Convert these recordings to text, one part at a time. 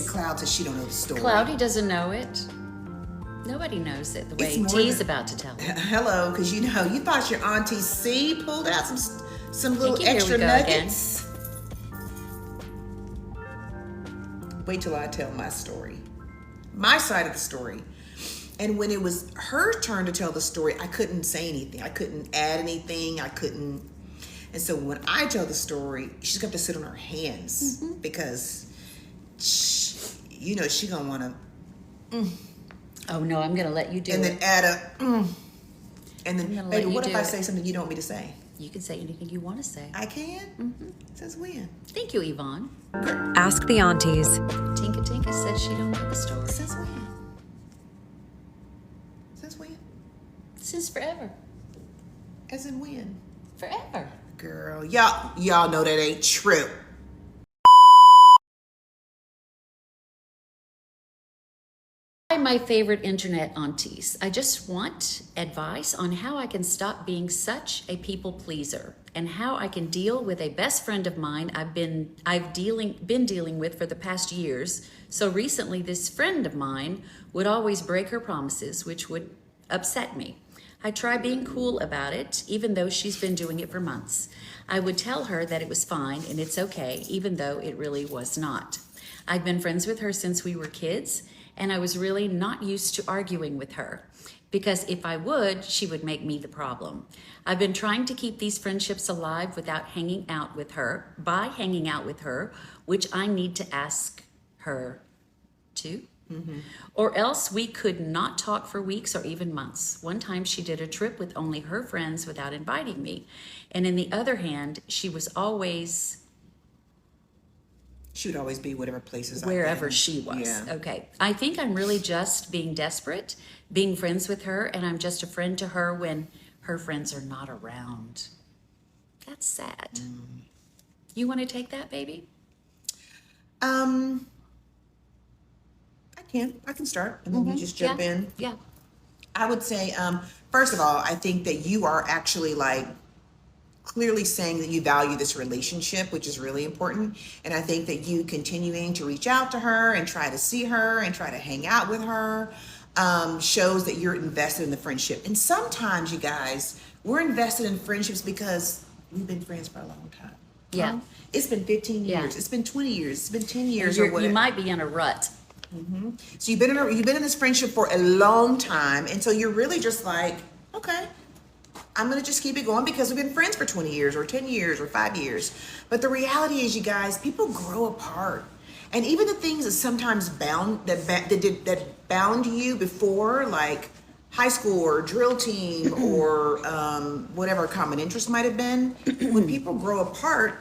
Cloud says she don't know the story. Cloudy doesn't know it. Nobody knows it the way T's about to tell it. Hello, because you know, you thought your Auntie C pulled out some little extra nuggets. Wait till I tell my story. My side of the story. And when it was her turn to tell the story, I couldn't say anything. I couldn't add anything. And so when I tell the story, she's going to sit on her hands because, she going to want to. Oh, no, I'm going to let you do it. And then add a. And then, baby, what if I say something you don't want me to say? You can say anything you want to say. I can? Mm-hmm. Says when? Thank you, Yvonne. Ask the aunties. Tinka Tinka says she don't know the story. Since when? Since when? Since forever. As in when? Forever. Girl, y'all know that ain't true. Hi, my favorite internet aunties. I just want advice on how I can stop being such a people pleaser and how I can deal with a best friend of mine I've been dealing with for the past years. So recently, this friend of mine would always break her promises, which would upset me. I try being cool about it, even though she's been doing it for months. I would tell her that it was fine and it's okay, even though it really was not. I've been friends with her since we were kids, and I was really not used to arguing with her, because if I would, she would make me the problem. I've been trying to keep these friendships alive without hanging out with her, which I need to ask her to. Or else we could not talk for weeks or even months. One time she did a trip with only her friends without inviting me. And in the other hand, she would always be whatever places wherever she was. Yeah. Okay. I think I'm really just being desperate, being friends with her, and I'm just a friend to her when her friends are not around. That's sad. You want to take that, baby? I can start, and then you just jump in. Yeah. I would say, first of all, I think that you are actually clearly saying that you value this relationship, which is really important. And I think that you continuing to reach out to her and try to see her and try to hang out with her shows that you're invested in the friendship. And sometimes, you guys, we're invested in friendships because we've been friends for a long time. Yeah. It's been 15 years. Yeah. It's been 20 years. It's been 10 years or whatever. You might be in a rut. So you've been in this friendship for a long time, and so you're really just like, okay, I'm gonna just keep it going because we've been friends for 20 years or 10 years or 5 years. But the reality is, you guys, people grow apart, and even the things that sometimes bound you before, like high school or drill team or whatever common interest might have been, when people grow apart,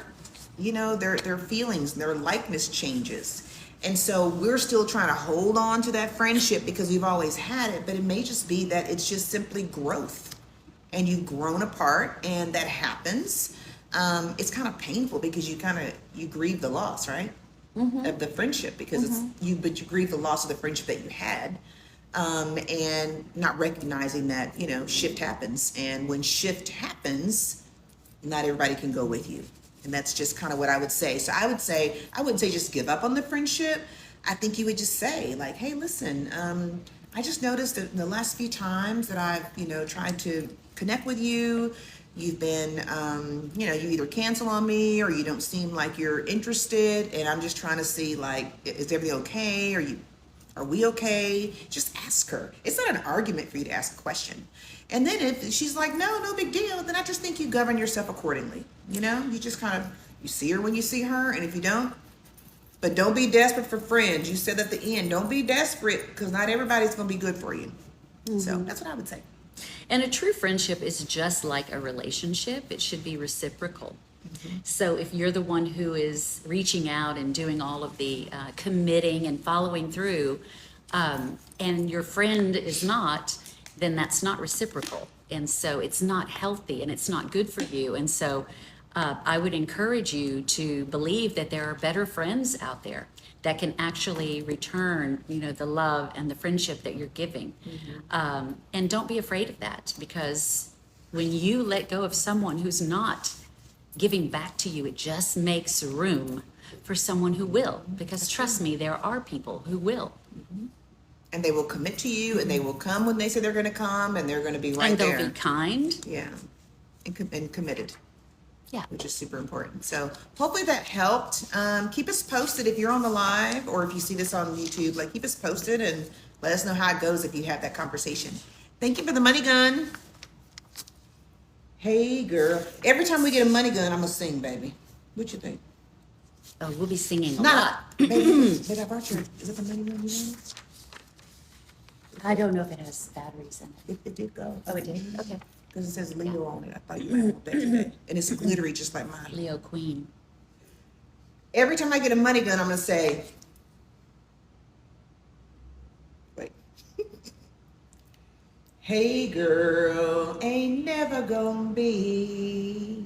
their feelings and their likeness changes. And so we're still trying to hold on to that friendship because we've always had it, but it may just be that it's just simply growth and you've grown apart, and that happens. It's kind of painful because you grieve the loss, right? Of the friendship, because but you grieve the loss of the friendship that you had, and not recognizing that, shift happens. And when shift happens, not everybody can go with you. And that's just kind of what I would say. So I wouldn't say just give up on the friendship. I think you would just say, like, hey, listen, I just noticed that in the last few times that I've, tried to connect with you, you've been, you either cancel on me or you don't seem like you're interested. And I'm just trying to see, like, is everything okay? Are we okay? Just ask her. It's not an argument for you to ask a question. And then if she's like, no big deal, then I just think you govern yourself accordingly. You just you see her when you see her, and if you don't, but don't be desperate for friends. You said at the end, don't be desperate, because not everybody's going to be good for you. So that's what I would say. And a true friendship is just like a relationship. It should be reciprocal. So if you're the one who is reaching out and doing all of the committing and following through, and your friend is not, then that's not reciprocal. And so it's not healthy and it's not good for you. And so I would encourage you to believe that there are better friends out there that can actually return, the love and the friendship that you're giving. And don't be afraid of that, because when you let go of someone who's not giving back to you, it just makes room for someone who will, because trust me, there are people who will. And they will commit to you, and they will come when they say they're going to come, and they're going to be right And they'll there. be kind. Yeah, and committed, Yeah. which is super important. So hopefully that helped. Keep us posted if you're on the live, or if you see this on YouTube. Like, keep us posted and let us know how it goes if you have that conversation. Thank you for the money gun. Hey girl, every time we get a money gun, I'm gonna sing, baby. What you think? Oh, we'll be singing a Nah, lot. baby, I brought your. Is it the money gun you want? I don't know if it has batteries in it. It did go. Oh, it did? Okay. Because it says Leo on it. I thought you might want that today. And it's glittery just like mine. Leo Queen. Every time I get a money gun, I'm going to say, wait. Hey girl, ain't never gonna be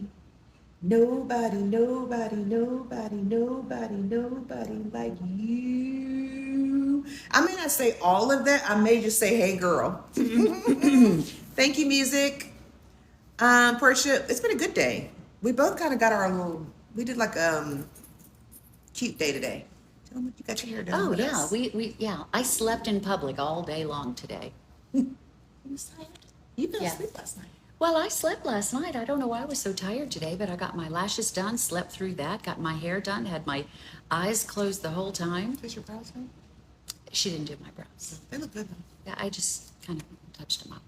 nobody, nobody, nobody, nobody, nobody like you. I may not say all of that. I may just say, hey girl. Thank you, music. Portia, it's been a good day. We both kind of got our little, we did like cute day today. Tell them what you got your hair done. Oh, with yeah. us. Yeah. I slept in public all day long today. You was tired? You fell Yeah. asleep last night. Well, I slept last night. I don't know why I was so tired today, but I got my lashes done, slept through that, got my hair done, had my eyes closed the whole time. Did your brows done? She didn't do my brows. They look good though. Yeah, I just kind of touched them up.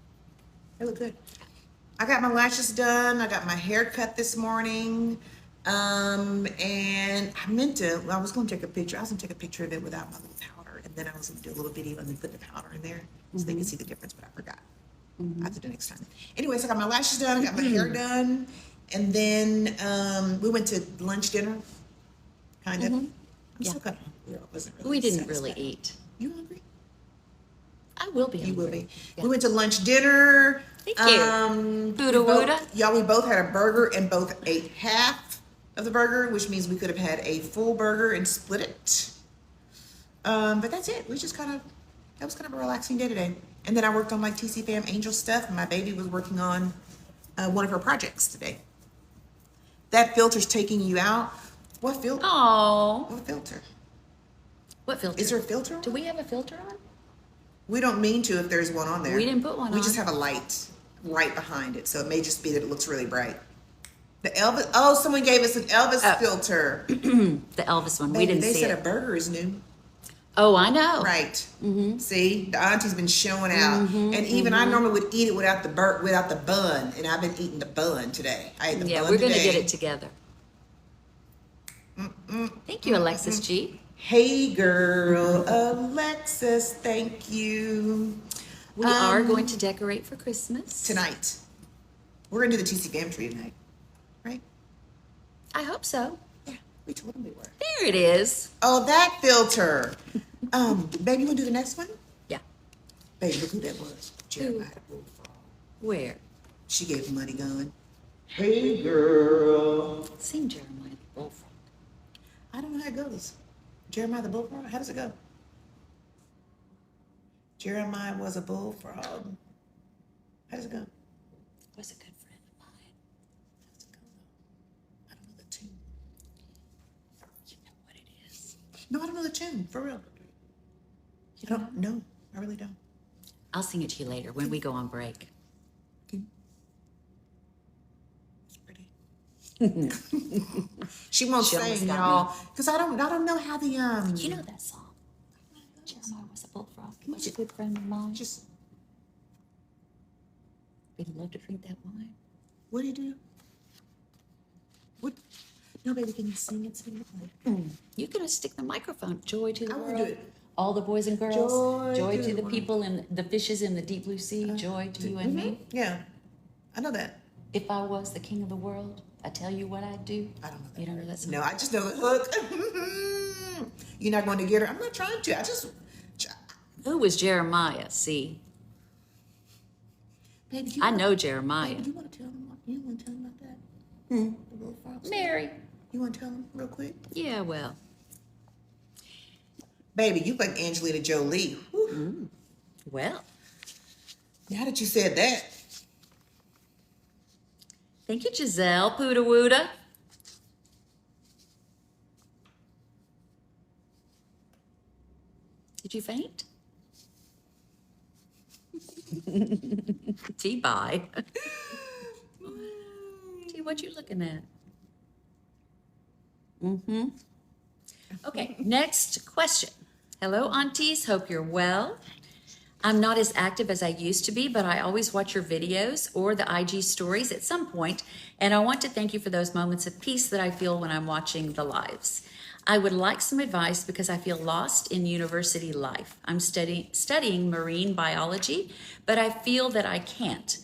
They look good. I got my lashes done. I got my hair cut this morning. And I was going to take a picture. I was going to take a picture of it without my little powder. And then I was going to do a little video and then put the powder in there so they could see the difference, but I forgot. I have to do it next time. Anyways, I got my lashes done. I got my hair done. And then we went to lunch dinner, kind of. I'm Yeah. still kind of hungry. I wasn't really We didn't really satisfied. eat. You hungry? I will be. You will hungry. be. Yeah. We went to lunch dinner. Thank you. Buddha we both- Wooda. Y'all, we both had a burger and both ate half of the burger, which means we could have had a full burger and split it. But that's it. That was kind of a relaxing day today. And then I worked on like TC Fam Angel stuff, and my baby was working on one of her projects today. That filter's taking you out. What filter? Oh, What filter? what filter? Is there a filter? Do we have a filter on? We don't mean to if there's one on there. We didn't put one We on. just have a light right behind it. So it may just be that it looks really bright. The Elvis, oh, someone gave us an Elvis filter. The Elvis one. We Baby, didn't they see said it. a burger is new. Oh, I know. Right. See, the auntie's been showing out. And even I normally would eat it without the bun. And I've been eating the bun today. I ate the Yeah, bun we're going to today. get it together. Thank you, Alexis G. Hey, girl. Alexis, thank you. We are going to decorate for Christmas. Tonight. We're going to do the TC Fam tree tonight. Right? I hope so. Yeah, we told them we were. There it is. Oh, that filter. Baby, you want to do the next one? Yeah. Baby, look who that was. Jeremiah the Bullfrog. Where? She gave the money gun. Hey, girl. Sing Jeremiah the Bullfrog. I don't know how it goes. Jeremiah the Bullfrog? How does it go? Jeremiah was a bullfrog. How does it go? Was a good friend of mine. How does it go, though? I don't know the tune. You know what it is. No, I don't know the tune, for real. I don't know. I really don't. I'll sing it to you later when we go on break. It's pretty. She won't She almost sing, got y'all, because I don't know how the You know that song? Jeremiah was a bullfrog. He was a good friend of mine. just We'd love to drink that wine. what do you do? What? No, baby, can you sing it? Sing it. You can stick the microphone. Joy to the I world. wanna do it. All the boys and girls. Joy to to the the people and the fishes in the deep blue sea. Joy to you and me. Yeah, I know that. If I was the king of the world, I tell you what I'd do. I don't know that. You don't know that song? No, I just know the hook. You're not going to get her. I'm not trying to. Who was Jeremiah? See, Baby, I know Jeremiah. You want to tell them? You want to tell them about that? The little frog. Mary. You want to tell them real quick? Yeah, well, Baby, you like Angelina Jolie. Whew. well. Now that you said that, Thank you, Giselle. Pooda Wooda. Did you faint? T-bye. T, what you looking at? Okay, next question. Hello, aunties. Hope you're well. I'm not as active as I used to be, but I always watch your videos or the IG stories at some point, and I want to thank you for those moments of peace that I feel when I'm watching the lives. I would like some advice because I feel lost in university life. I'm studying marine biology, but I feel that I can't.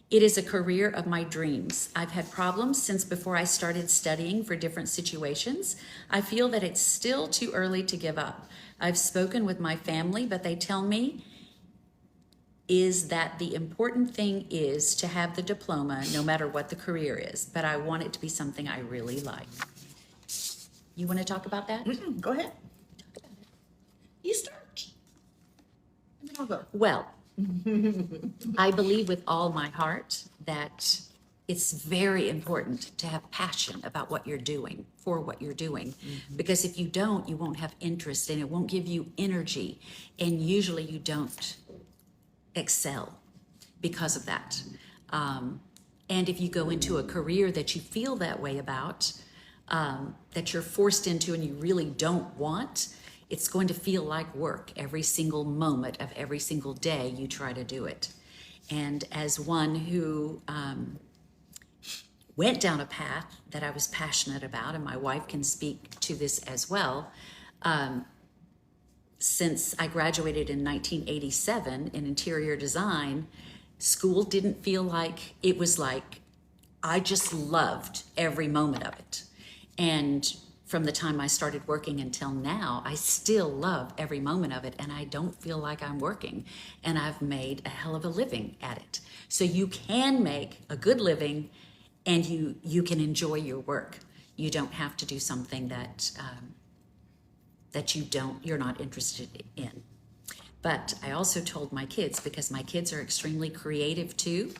It is a career of my dreams. I've had problems since before I started studying for different situations. I feel that it's still too early to give up. I've spoken with my family, but they tell me is that the important thing is to have the diploma no matter what the career is, but I want it to be something I really like. You want to talk about that? Go ahead. You start. And then I'll go. Well, I believe with all my heart that it's very important to have passion about what you're doing, for what you're doing. Because if you don't, you won't have interest and it won't give you energy. And usually you don't excel because of that. And if you go into a career that you feel that way about, that you're forced into and you really don't want, it's going to feel like work every single moment of every single day you try to do it. And as one who went down a path that I was passionate about, and my wife can speak to this as well, since I graduated in 1987 in interior design, school didn't feel like, it was like I just loved every moment of it. And from the time I started working until now, I still love every moment of it, and I don't feel like I'm working, and I've made a hell of a living at it. So you can make a good living and you can enjoy your work. You don't have to do something that you're not interested in. But I also told my kids, because my kids are extremely creative too,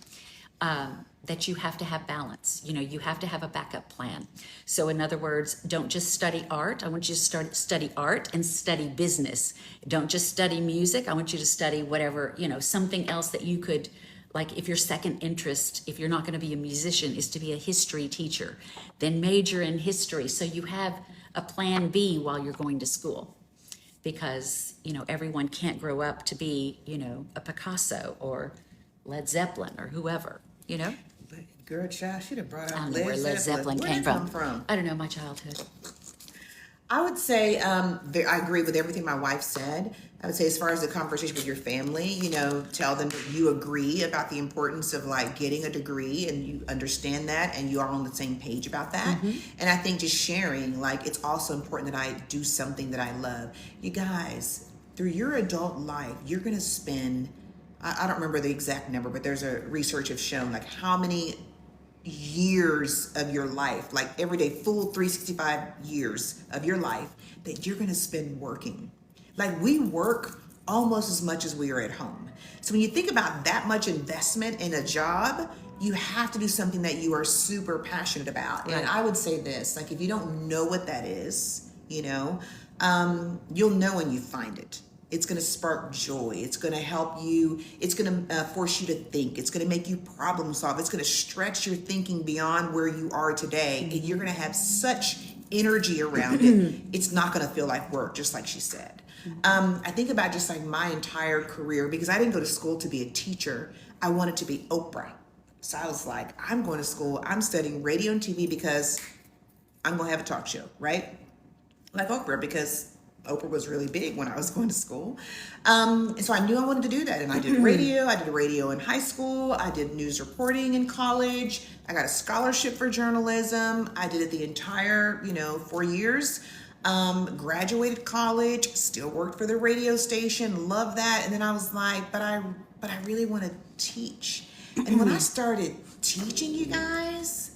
that you have to have balance. You know, you have to have a backup plan. So in other words, don't just study art. I want you to study art and study business. Don't just study music. I want you to study whatever, you know, something else that you could, like if your second interest, if you're not going to be a musician, is to be a history teacher, then major in history. So you have a plan B while you're going to school. Because, you know, everyone can't grow up to be, you know, a Picasso or Led Zeppelin or whoever, you know? But girl, child, she'd have brought I out don't know where Led Zeppelin Where came did it from. come from? I don't know, my childhood. I would say I agree with everything my wife said. I would say as far as the conversation with your family, you know, tell them that you agree about the importance of like getting a degree and you understand that and you are on the same page about that. And I think just sharing, like, it's also important that I do something that I love. You guys, through your adult life, you're going to spend, I don't remember the exact number, but there's a research have shown like how many years of your life, like every day, full 365 years of your life that you're going to spend working. Like we work almost as much as we are at home. So when you think about that much investment in a job, you have to do something that you are super passionate about. And I would say this, like if you don't know what that is, you know, you'll know when you find it. It's going to spark joy. It's going to help you. It's going to force you to think. It's going to make you problem solve. It's going to stretch your thinking beyond where you are today. And you're going to have such energy around it. It's not going to feel like work, just like she said. I think about just like my entire career, because I didn't go to school to be a teacher. I wanted to be Oprah. So I was like, I'm going to school. I'm studying radio and TV because I'm going to have a talk show, right? Like Oprah, because Oprah was really big when I was going to school. And so I knew I wanted to do that. And I did radio. I did radio in high school. I did news reporting in college. I got a scholarship for journalism. I did it the entire, 4 years. Graduated college, still worked for the radio station, loved that. And then I was like, but I really want to teach. And when I started teaching, you guys,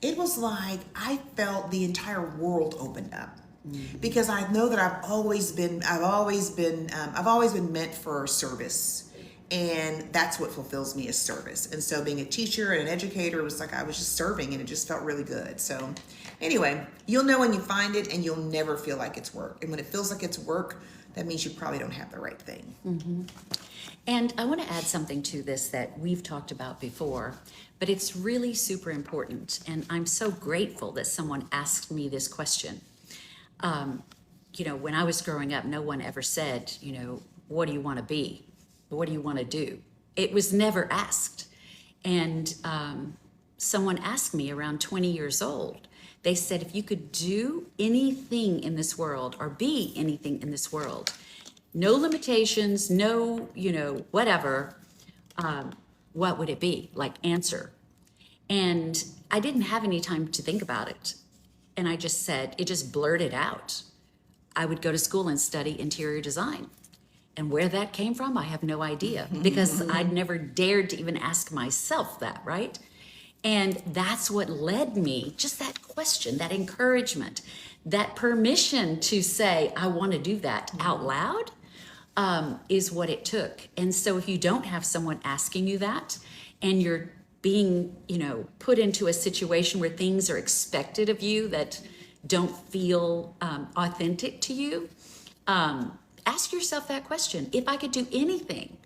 it was like I felt the entire world opened up. Because I know that I've always been meant for service, and that's what fulfills me is service. And so being a teacher and an educator was like I was just serving, and it just felt really good. So Anyway, you'll know when you find it, and you'll never feel like it's work. And when it feels like it's work, that means you probably don't have the right thing. And I want to add something to this that we've talked about before, but it's really super important. And I'm so grateful that someone asked me this question. When I was growing up, no one ever said, what do you want to be? What do you want to do? It was never asked. And someone asked me around 20 years old, they said, if you could do anything in this world or be anything in this world, no limitations, no, whatever, what would it be? Like, answer. And I didn't have any time to think about it. And I just said, it just blurted out. I would go to school and study interior design. And where that came from, I have no idea, because I'd never dared to even ask myself that, right? And that's what led me, just that question, that encouragement, that permission to say, I want to do that out loud, is what it took. And so if you don't have someone asking you that, and you're being, put into a situation where things are expected of you that don't feel authentic to you, ask yourself that question. If I could do anything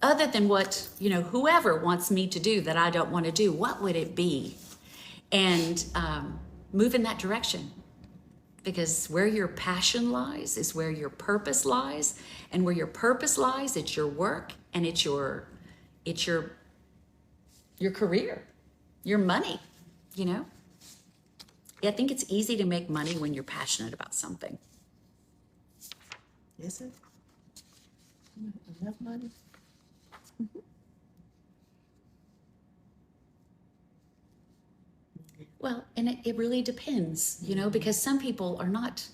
other than what, whoever wants me to do that I don't want to do, what would it be? And move in that direction. Because where your passion lies is where your purpose lies. And where your purpose lies, it's your work, and it's your career, your money, I think it's easy to make money when you're passionate about something. Is it? Enough money? Well, and it really depends, because some people are not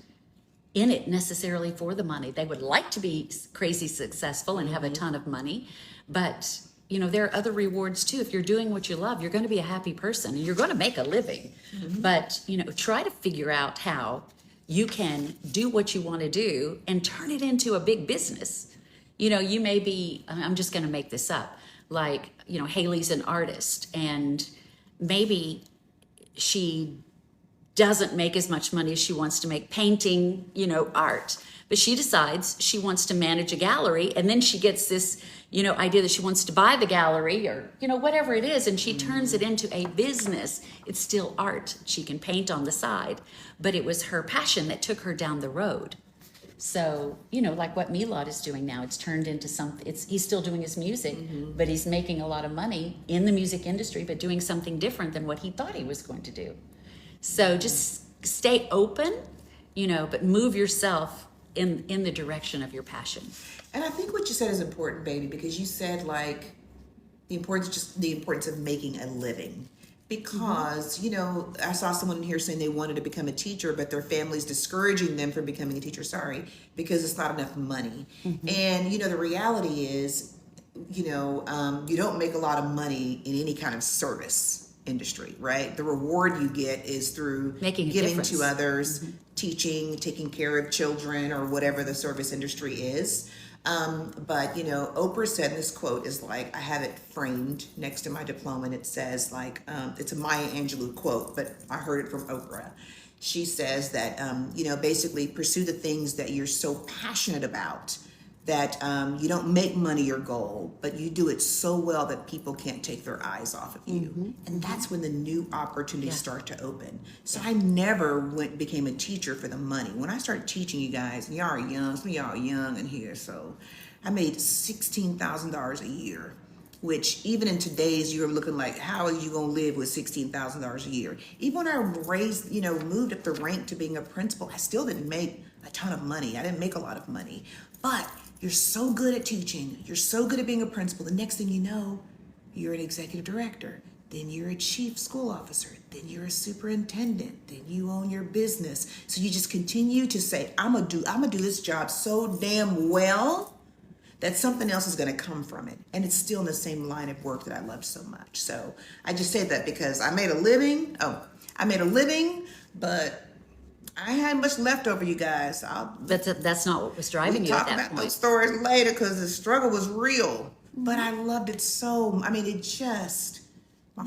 in it necessarily for the money. They would like to be crazy successful and have a ton of money, but there are other rewards too. If you're doing what you love, you're going to be a happy person and you're going to make a living. But, try to figure out how you can do what you want to do and turn it into a big business. You may be, I'm just going to make this up, like, Haley's an artist, and maybe she doesn't make as much money as she wants to make painting, art. But she decides she wants to manage a gallery, and then she gets this, idea that she wants to buy the gallery, or, whatever it is, and she turns it into a business. It's still art. She can paint on the side, but it was her passion that took her down the road. So, like what Milad is doing now, it's turned into something, he's still doing his music, but he's making a lot of money in the music industry, but doing something different than what he thought he was going to do. So just stay open, but move yourself in the direction of your passion. And I think what you said is important, baby, because you said like the importance of making a living. Because, I saw someone in here saying they wanted to become a teacher, but their family's discouraging them from becoming a teacher, because it's not enough money. And, the reality is, you don't make a lot of money in any kind of service industry, right? The reward you get is through giving to others, teaching, taking care of children, or whatever the service industry is. But Oprah said, this quote is like, I have it framed next to my diploma, and it says like, it's a Maya Angelou quote, but I heard it from Oprah. She says that, basically pursue the things that you're so passionate about, that you don't make money your goal, but you do it so well that people can't take their eyes off of you. And that's when the new opportunities start to open. So I never became a teacher for the money. When I started teaching, you guys, and y'all are young, some of y'all are young in here, so I made $16,000 a year, which even in today's, you're looking like, how are you gonna live with $16,000 a year? Even when I moved up the rank to being a principal, I still didn't make a ton of money. I didn't make a lot of money, but you're so good at teaching, you're so good at being a principal, the next thing you know, you're an executive director, then you're a chief school officer, then you're a superintendent, then you own your business. So you just continue to say, I'm gonna do this job so damn well that something else is gonna come from it. And it's still in the same line of work that I love so much. So I just said that because I made a living, but I ain't had much left over, you guys. That's not what was driving you at that point. We'll talk about those stories later, because the struggle was real. But I loved it so. My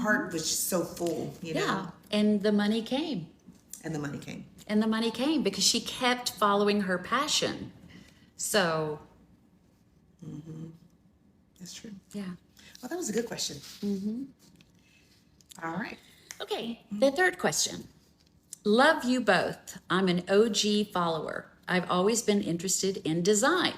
heart was just so full. Yeah, and the money came And the money came. And the money came because she kept following her passion. So. That's true. Yeah. Well, that was a good question. All right. Okay, the third question. Love you both. I'm an OG follower. I've always been interested in design,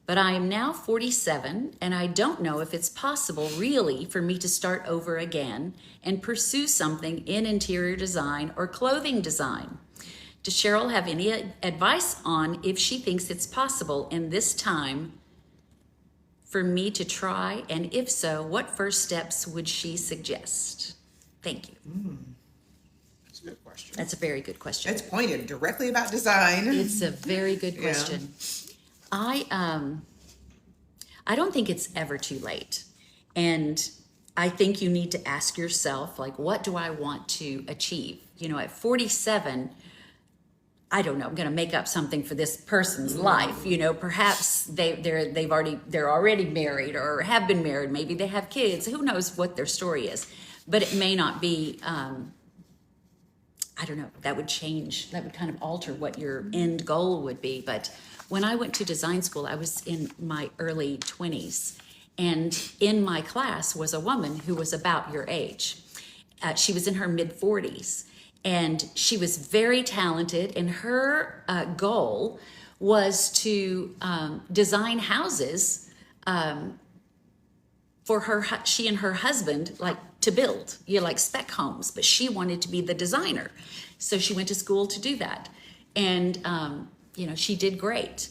but I am now 47 and I don't know if it's possible really for me to start over again and pursue something in interior design or clothing design. Does Cheryl have any advice on if she thinks it's possible in this time for me to try? And if so, what first steps would she suggest? Thank you. That's a good question. That's a very good question. It's pointed directly about design. It's a very good question. I don't think it's ever too late. And I think you need to ask yourself, like, what do I want to achieve? You know, at 47, I don't know, I'm going to make up something for this person's life. You know, perhaps they're already married or have been married. Maybe they have kids. Who knows what their story is? But it may not be, I don't know, that would change. That would kind of alter what your end goal would be. But when I went to design school, I was in my early 20s. And in my class was a woman who was about your age. She was in her mid 40s. And she was very talented, and her goal was to design houses for her. She and her husband, like, to build, you know, like spec homes, but she wanted to be the designer. So she went to school to do that. And, you know, she did great.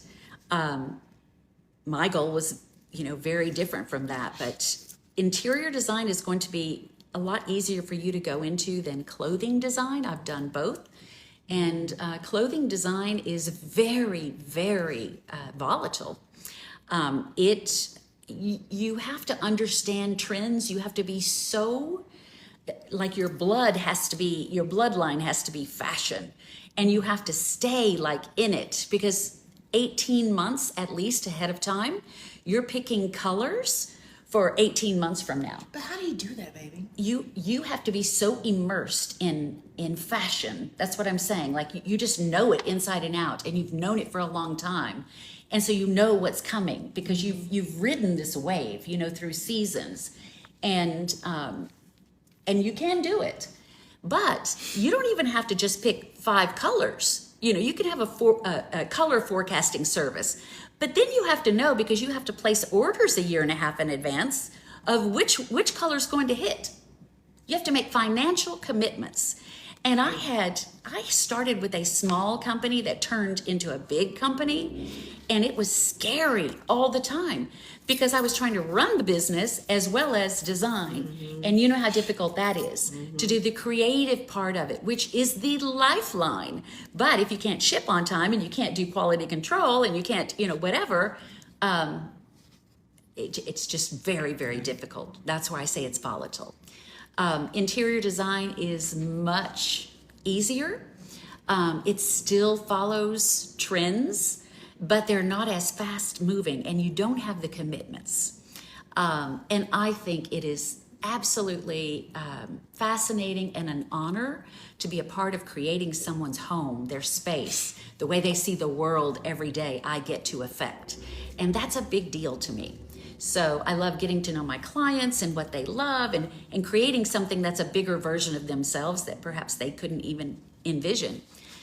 My goal was, you know, very different from that, but interior design is going to be a lot easier for you to go into than clothing design. I've done both. And clothing design is very, very volatile. You have to understand trends. You have to be so, like, your bloodline has to be fashion. And you have to stay, like, in it, because 18 months at least ahead of time, you're picking colors for 18 months from now. But how do you do that, baby? You have to be so immersed in fashion. That's what I'm saying. Like, you just know it inside and out, and you've known it for a long time. And so you know what's coming because you've ridden this wave, you know, through seasons. And you can do it. But you don't even have to just pick 5 colors. You know, you can have a color forecasting service. But then you have to know, because you have to place orders a year and a half in advance of which color is going to hit. You have to make financial commitments. And I started with a small company that turned into a big company, and it was scary all the time because I was trying to run the business as well as design. And you know how difficult that is to do the creative part of it, which is the lifeline. But if you can't ship on time and you can't do quality control and you can't, you know, whatever, it's just very, very difficult. That's why I say it's volatile. Interior design is much easier. It still follows trends, but they're not as fast moving, and you don't have the commitments. And I think it is absolutely fascinating and an honor to be a part of creating someone's home, their space, the way they see the world every day I get to affect. And that's a big deal to me. So I love getting to know my clients and what they love, and creating something that's a bigger version of themselves that perhaps they couldn't even envision.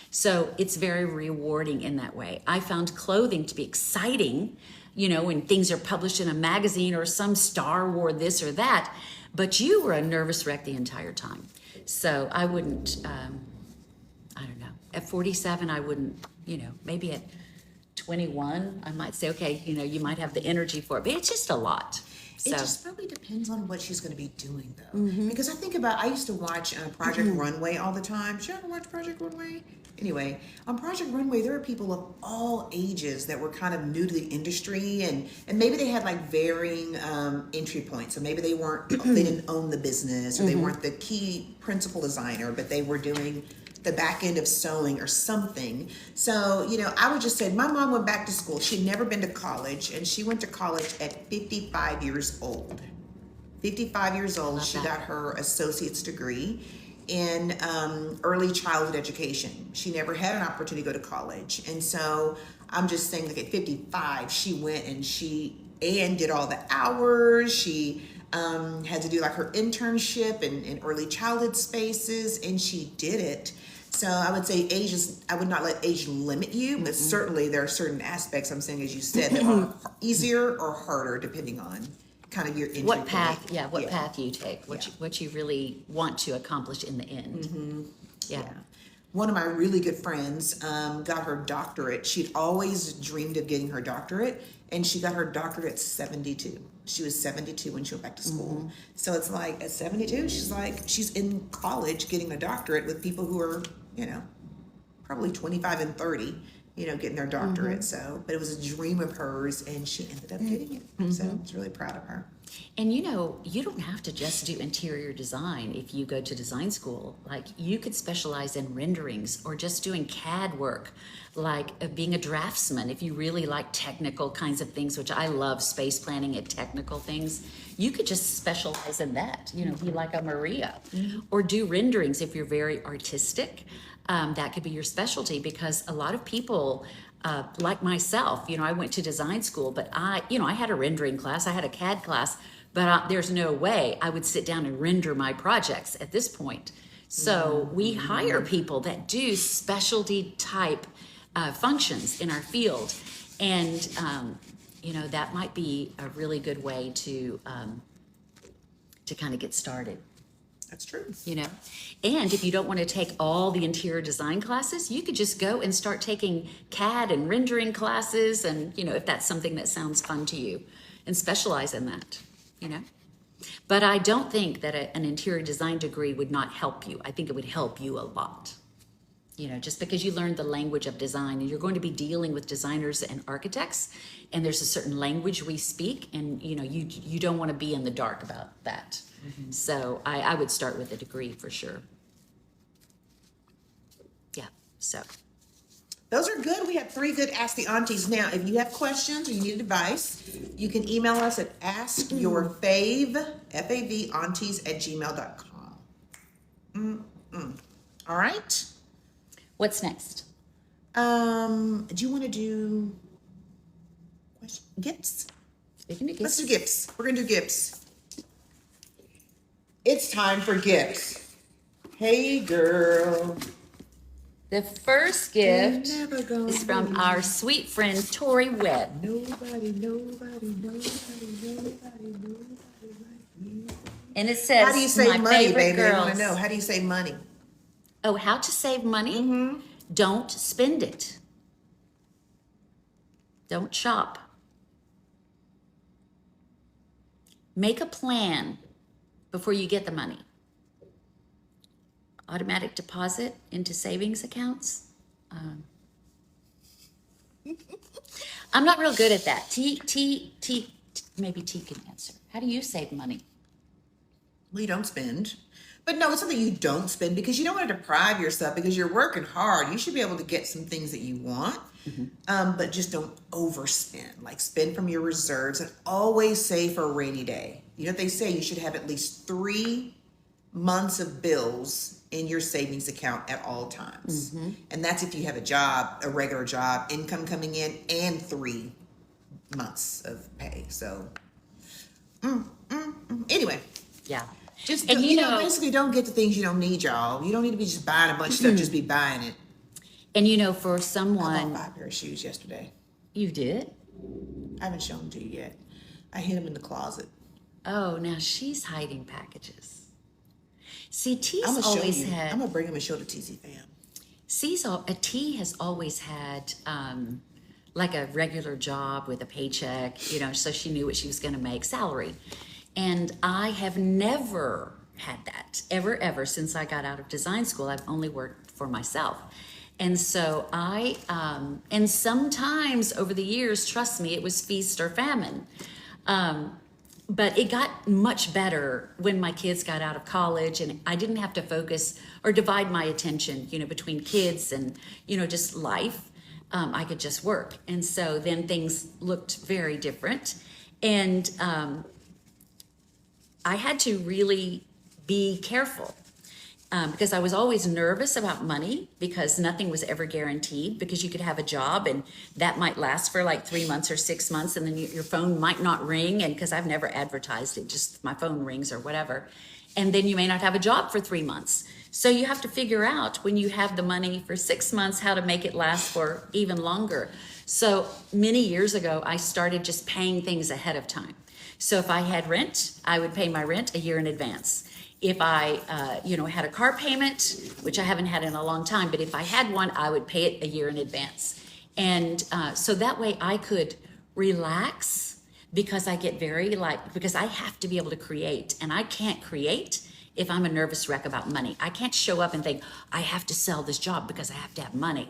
So it's very rewarding in that way. I found clothing to be exciting, you know, when things are published in a magazine or some star wore this or that, but you were a nervous wreck the entire time. So I wouldn't, I don't know, at 47, I wouldn't, you know, maybe at 21, I might say, okay, you know, you might have the energy for it, but it's just a lot. So. It just probably depends on what she's going to be doing, though. Because I used to watch Project Runway all the time. Did you ever watch Project Runway? Anyway, on Project Runway, there are people of all ages that were kind of new to the industry, and maybe they had like varying entry points. So maybe they didn't own the business, or they weren't the key principal designer, but they were doing the back end of sewing or something. So, you know, I would just say my mom went back to school. She'd never been to college, and she went to college at 55 years old. 55 years old, she got her associate's degree. in early childhood education. She never had an opportunity to go to college. And so I'm just saying, like at 55, she went and did all the hours. She had to do like her internship in early childhood spaces, and she did it. So I would say I would not let age limit you, but certainly there are certain aspects, I'm saying, as you said, that are easier or harder depending on kind of your entry What point. path, what path you take, what you really want to accomplish in the end. Yeah. One of my really good friends got her doctorate. She'd always dreamed of getting her doctorate, and she got her doctorate at 72. She was 72 when she went back to school. So it's like at 72, she's in college getting a doctorate with people who are, probably 25 and 30, getting their doctorate. So, but it was a dream of hers, and she ended up getting it. So I was really proud of her. And you don't have to just do interior design if you go to design school. Like, you could specialize in renderings or just doing CAD work, like being a draftsman if you really like technical kinds of things, which I love, space planning and technical things. You could just specialize in that, be like a Maria, or do renderings if you're very artistic. That could be your specialty, because a lot of people, like myself, I went to design school, but I had a rendering class, I had a CAD class, but there's no way I would sit down and render my projects at this point. So we hire people that do specialty type functions in our field. And, that might be a really good way to kind of get started. That's true. And if you don't want to take all the interior design classes, you could just go and start taking CAD and rendering classes, and if that's something that sounds fun to you, and specialize in that. But I don't think that an interior design degree would not help you. I think it would help you a lot. Just because you learned the language of design, and you're going to be dealing with designers and architects, and there's a certain language we speak, and you don't want to be in the dark about that. So I would start with a degree for sure. Yeah, so. Those are good. We have 3 good Ask the Aunties. Now, if you have questions or you need advice, you can email us at askyourfave, F-A-V, aunties@gmail.com. All right. What's next? Do you want to do gifts? We can do Let's gifts. do gifts. We're going to do gifts. It's time for gifts. Hey, girl. The first gift Never gonna is from our sweet friend Tori Webb. Nobody like you. And it says, How do you save my money, favorite baby? I girls. want to know. How do you save money? Oh, how to save money? Don't spend it. Don't shop. Make a plan before you get the money. Automatic deposit into savings accounts. I'm not real good at that. Maybe T can answer. How do you save money? Well, you don't spend. But no, it's something you don't spend because you don't want to deprive yourself because you're working hard. You should be able to get some things that you want, but just don't overspend. Like, spend from your reserves and always save for a rainy day. You know what they say? You should have at least 3 months of bills in your savings account at all times. And that's if you have a job, a regular job, income coming in, and 3 months of pay. So, anyway. Yeah. Just, And basically don't get the things you don't need, y'all. You don't need to be just buying a bunch of stuff, just be buying it. And for I someone, bought 5 pair of shoes yesterday. you did? I haven't shown them to you yet. I hid them in the closet. Oh, now she's hiding packages. See, T's I'm gonna show always you. had. I'm gonna bring them and show the TZ fam. T has always had like a regular job with a paycheck, so she knew what she was going to make, salary. And I have never had that, ever, since I got out of design school. I've only worked for myself. And so and sometimes over the years, trust me, it was feast or famine. But it got much better when my kids got out of college and I didn't have to focus or divide my attention, between kids and, just life. I could just work. And so then things looked very different. And I had to really be careful. because I was always nervous about money because nothing was ever guaranteed, because you could have a job and that might last for like 3 months or 6 months, and then your phone might not ring. And because I've never advertised it, just my phone rings or whatever. And then you may not have a job for 3 months. So you have to figure out when you have the money for 6 months, how to make it last for even longer. So many years ago, I started just paying things ahead of time. So if I had rent, I would pay my rent a year in advance. If I, had a car payment, which I haven't had in a long time, but if I had one, I would pay it a year in advance. And so that way I could relax, because I get because I have to be able to create, and I can't create if I'm a nervous wreck about money. I can't show up and think, I have to sell this job because I have to have money.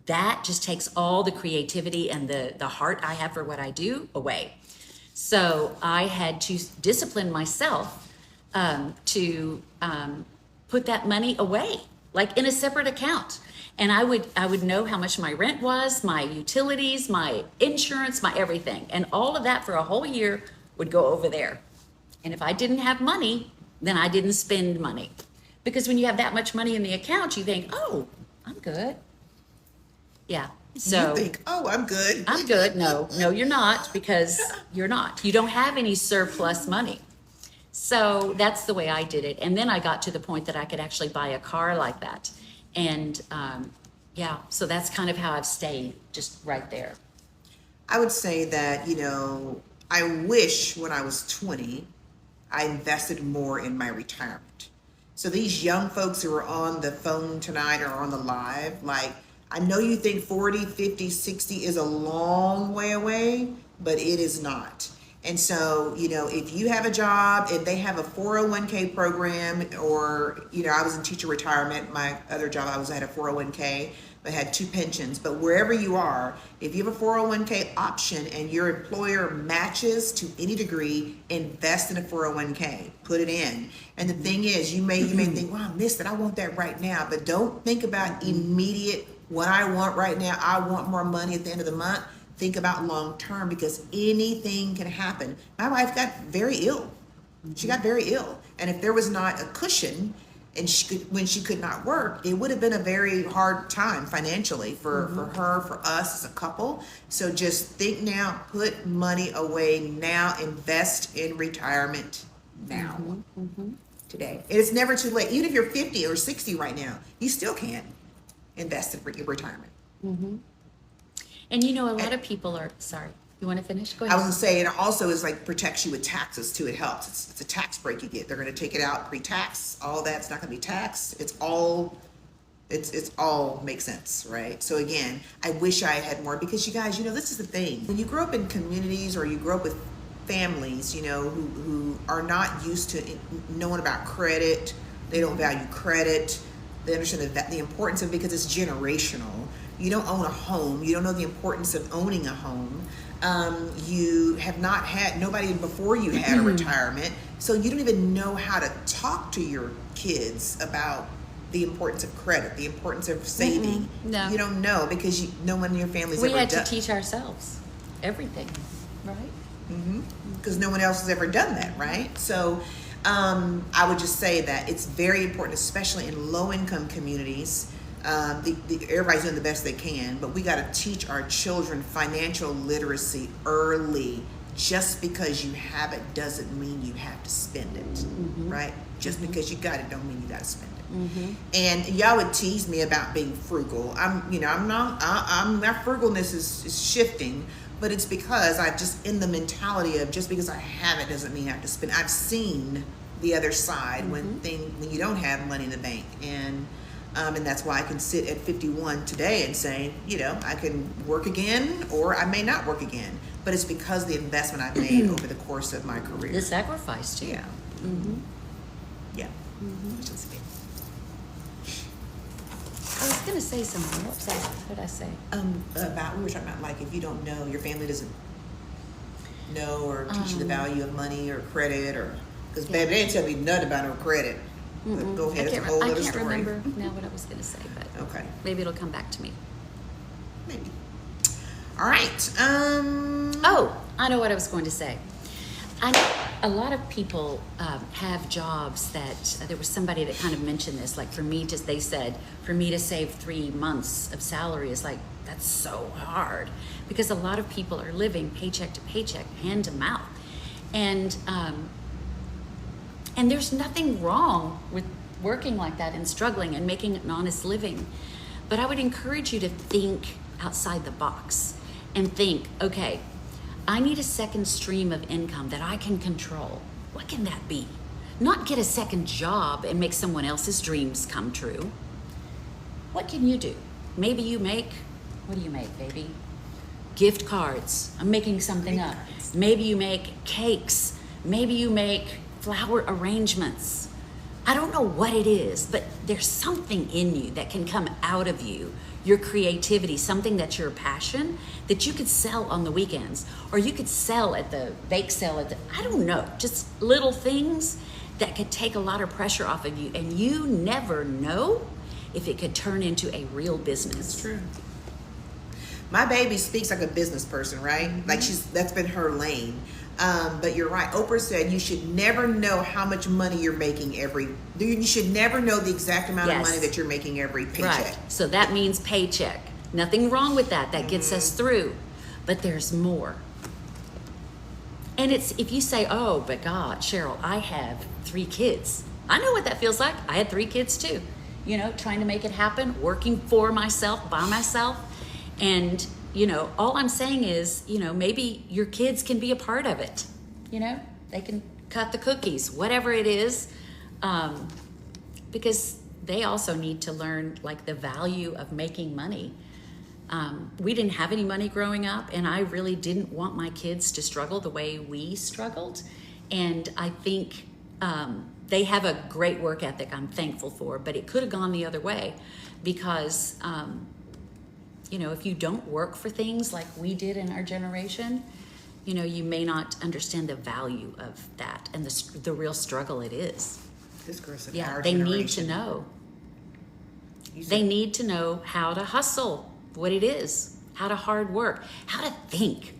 That just takes all the creativity and the heart I have for what I do away. So I had to discipline myself to put that money away, like in a separate account. And I would know how much my rent was, my utilities, my insurance, my everything. And all of that for a whole year would go over there. And if I didn't have money, then I didn't spend money. Because when you have that much money in the account, you think, oh, I'm good. Yeah. So you think, oh, I'm good. I'm good. No, you're not, because you're not. You don't have any surplus money. So that's the way I did it. And then I got to the point that I could actually buy a car like that. And so that's kind of how I've stayed, just right there. I would say that, I wish when I was 20, I invested more in my retirement. So these young folks who are on the phone tonight or on the live, like, I know you think 40, 50, 60 is a long way away, but it is not. And so, if you have a job, if they have a 401k program, or, I was in teacher retirement, my other job, I had a 401k, but had 2 pensions. But wherever you are, if you have a 401k option and your employer matches to any degree, invest in a 401k, put it in. And the thing is, you may think, well, I missed it, I want that right now. But don't think about immediate, what I want right now, I want more money at the end of the month. Think about long term, because anything can happen. My wife got very ill. She got very ill. And if there was not a cushion, and when she could not work, it would have been a very hard time financially for her, for us as a couple. So just think now, put money away now, invest in retirement now, today. And it's never too late. Even if you're 50 or 60 right now, you still can invest in your retirement. And a lot of people are, sorry, you want to finish? Go ahead. I was going to say, and it also is like protects you with taxes too. It helps. It's a tax break you get. They're going to take it out pre-tax. All that's not going to be taxed. It's all makes sense, right? So again, I wish I had more, because you guys, this is the thing. When you grow up in communities, or you grow up with families, who are not used to knowing about credit, they don't value credit. They understand the importance of it, because it's generational. You don't own a home. You don't know the importance of owning a home. You have not had, nobody before you had a retirement. So you don't even know how to talk to your kids about the importance of credit, the importance of saving. No. You don't know, because no one in your family's ever done. We had to teach ourselves everything, right? Because no one else has ever done that, right? So I would just say that it's very important, especially in low-income communities. Everybody's doing the best they can, but we got to teach our children financial literacy early. Just because you have it doesn't mean you have to spend it, right? Just because you got it don't mean you got to spend it. And y'all would tease me about being frugal. My frugalness is shifting, but it's because I'm just in the mentality of, just because I have it doesn't mean I have to spend. I've seen the other side when you don't have money in the bank, and that's why I can sit at 51 today and say, I can work again, or I may not work again. But it's because of the investment I've made over the course of my career. The sacrifice too. Yeah. Yeah. Which is big. I was going to say something. What did I say? We were talking about, like, if you don't know, your family doesn't know or teach you the value of money or credit, or because baby, they didn't tell me nothing about no credit. But go ahead, it's a whole other story. I can't remember now what I was going to say, but okay, maybe it'll come back to me. Maybe. All right. Oh, I know what I was going to say. a lot of people have jobs that there was somebody that kind of mentioned this, like they said, for me to save 3 months of salary is like, that's so hard, because a lot of people are living paycheck to paycheck, hand to mouth. And there's nothing wrong with working like that and struggling and making an honest living. But I would encourage you to think outside the box and think, okay, I need a second stream of income that I can control. What can that be? Not get a second job and make someone else's dreams come true. What can you do? Maybe you make, what do you make, baby? Gift cards. I'm making something up. Maybe you make cakes. Maybe you make flower arrangements. I don't know what it is, but there's something in you that can come out of you, your creativity, something that's your passion that you could sell on the weekends, or you could sell at the bake sale I don't know, just little things that could take a lot of pressure off of you, and you never know if it could turn into a real business. It's true. My baby speaks like a business person, right? Mm-hmm. Like that's been her lane. But you're right. Oprah said you should never know how much money you're making you should never know the exact amount of money that you're making every paycheck. Right. So that means paycheck. Nothing wrong with that. That gets us through. But there's more. And it's, if you say, oh, but God, Cheryl, I have 3 kids. I know what that feels like. I had 3 kids too. You know, trying to make it happen, working for myself, by myself. And you know, all I'm saying is, you know, maybe your kids can be a part of it. You know, they can cut the cookies, whatever it is, because they also need to learn like the value of making money. We didn't have any money growing up, and I really didn't want my kids to struggle the way we struggled. And I think they have a great work ethic I'm thankful for, but it could have gone the other way because you know, if you don't work for things like we did in our generation, you know, you may not understand the value of that and the real struggle it is. This girl said Yeah, our they generation. need to know. They need to know how to hustle, what it is, how to hard work, how to think.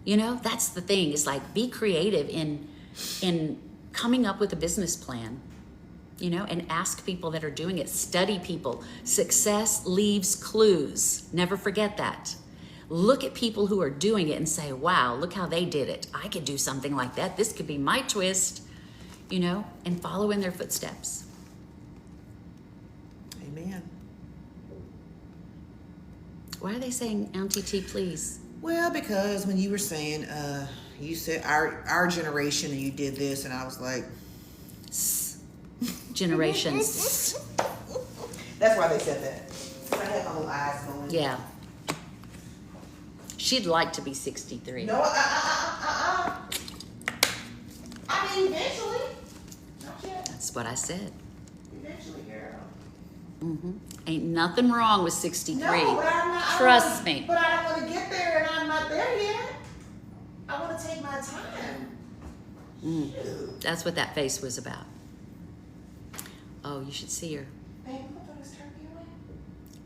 You know, that's the thing. It's like be creative in coming up with a business plan. You know, and ask people that are doing it. Study people. Success leaves clues. Never forget that. Look at people who are doing it and say, wow, look how they did it. I could do something like that. This could be my twist, you know, and follow in their footsteps. Amen. Why are they saying, Auntie T, please? Well, because when you were saying, you said our generation and you did this, and I was like, Generations. That's why they said that. I had my little eyes going. Yeah. She'd like to be 63. No, I mean, eventually. Not yet. That's what I said. Eventually, girl. Mm-hmm. Ain't nothing wrong with 63. No, but I'm not. Trust me. But I don't want to get there, and I'm not there yet. I want to take my time. That's what that face was about. Oh, you should see her. Baby, put those turkey away.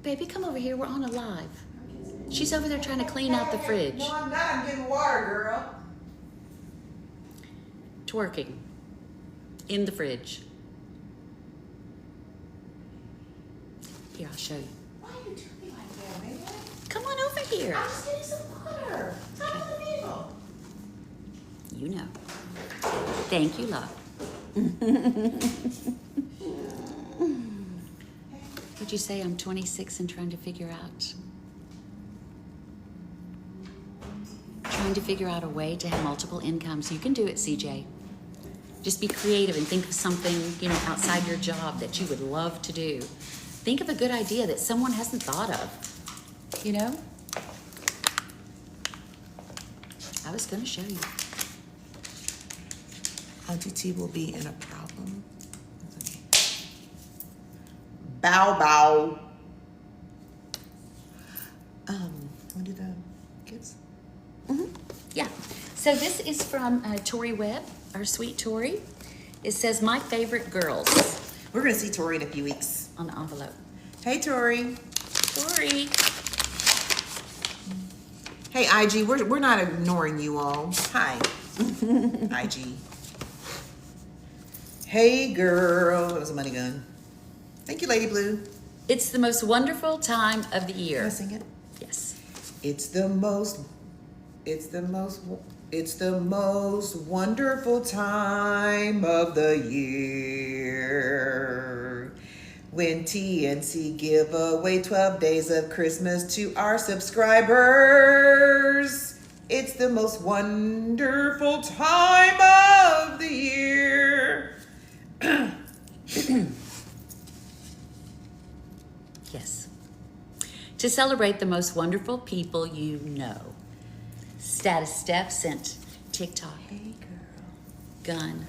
Baby, come over here. We're on a live. She's over there trying to clean out the fridge. No, I'm not. I'm getting water, girl. Twerking. In the fridge. Here, I'll show you. Why are you doing me like that, baby? Come on over here. I'm just getting some water. Talk to the people. You know. Thank you, love. Would you say I'm 26 and trying to figure out a way to have multiple incomes? You can do it, CJ. Just be creative and think of something, you know, outside your job that you would love to do. Think of a good idea that someone hasn't thought of, you know? I was going to show you. Auntie T will be in a problem. Bow bow. What did the kids? Mm-hmm. Yeah. So this is from Tori Webb, our sweet Tori. It says, my favorite girls, We're gonna see Tori in a few weeks. on the envelope. Hey Tori. Tori. Hey IG, we're not ignoring you all. Hi. IG. Hey girl, that was a money gun. Thank you, Lady Blue. It's the most wonderful time of the Can I year. sing it? Yes. It's the most wonderful time of the year. When TNC give away 12 days of Christmas to our subscribers. It's the most wonderful time of the year. Yes. To celebrate the most wonderful people you know. Status Steph sent Tik Tok. Hey girl. Gun.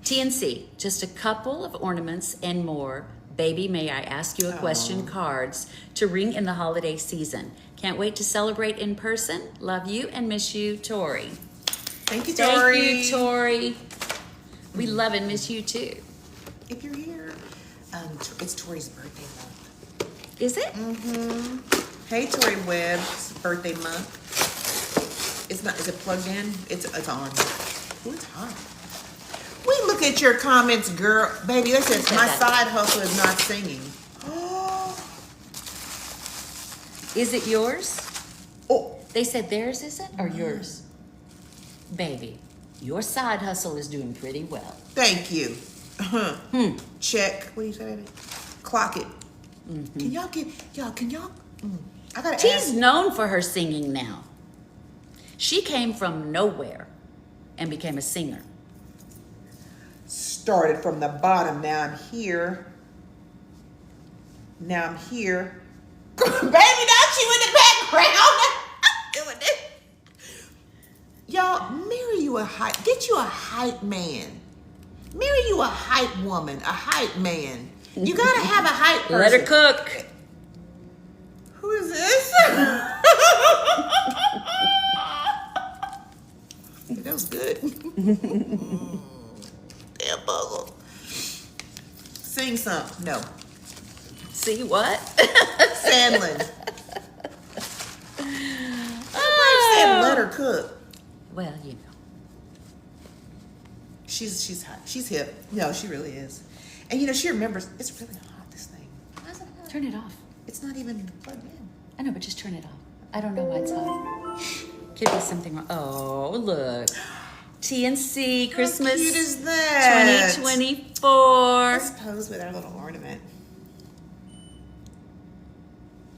TNC, just a couple of ornaments and more. Baby, may I ask you a question? Cards to ring in the holiday season. Can't wait to celebrate in person. Love you and miss you, Tori. Thank you, Tori. Thank you, Tori. We love and miss you too. If you're here, it's Tori's birthday month. Is it? Hey, Tori Webb's birthday month. It's not. Is it plugged in? It's on. Ooh, it's hot. We look at your comments, girl. Baby, that says my side hustle is not singing. Is it yours? Oh, They said theirs isn't or yours? Baby, your side hustle is doing pretty well. thank you. Check. What do you say, baby? Clock it. Can y'all get y'all? Can y'all? I gotta She's ask. known for her singing now. She came from nowhere and became a singer. Started from the bottom. Now I'm here. Now I'm here. Baby, not you in the background. Doing it. Y'all, marry you a hype. Get you a hype man. Marry you a hype woman, a hype man. You gotta have a hype person. Let her cook. Who is this? That was good. Damn puzzle. Sing something. No. See what? Sandlin. I said let her cook. Well, you know. She's hot. She's hip. No, she really is. And you know, she remembers it's really hot, this thing. Why is it hot? Turn it off. It's not even plugged in. I know, but just turn it off. I don't know why it's on. Could be something wrong. Oh, look. TNC Christmas How cute is that? 2024. Let's pose with our little ornament.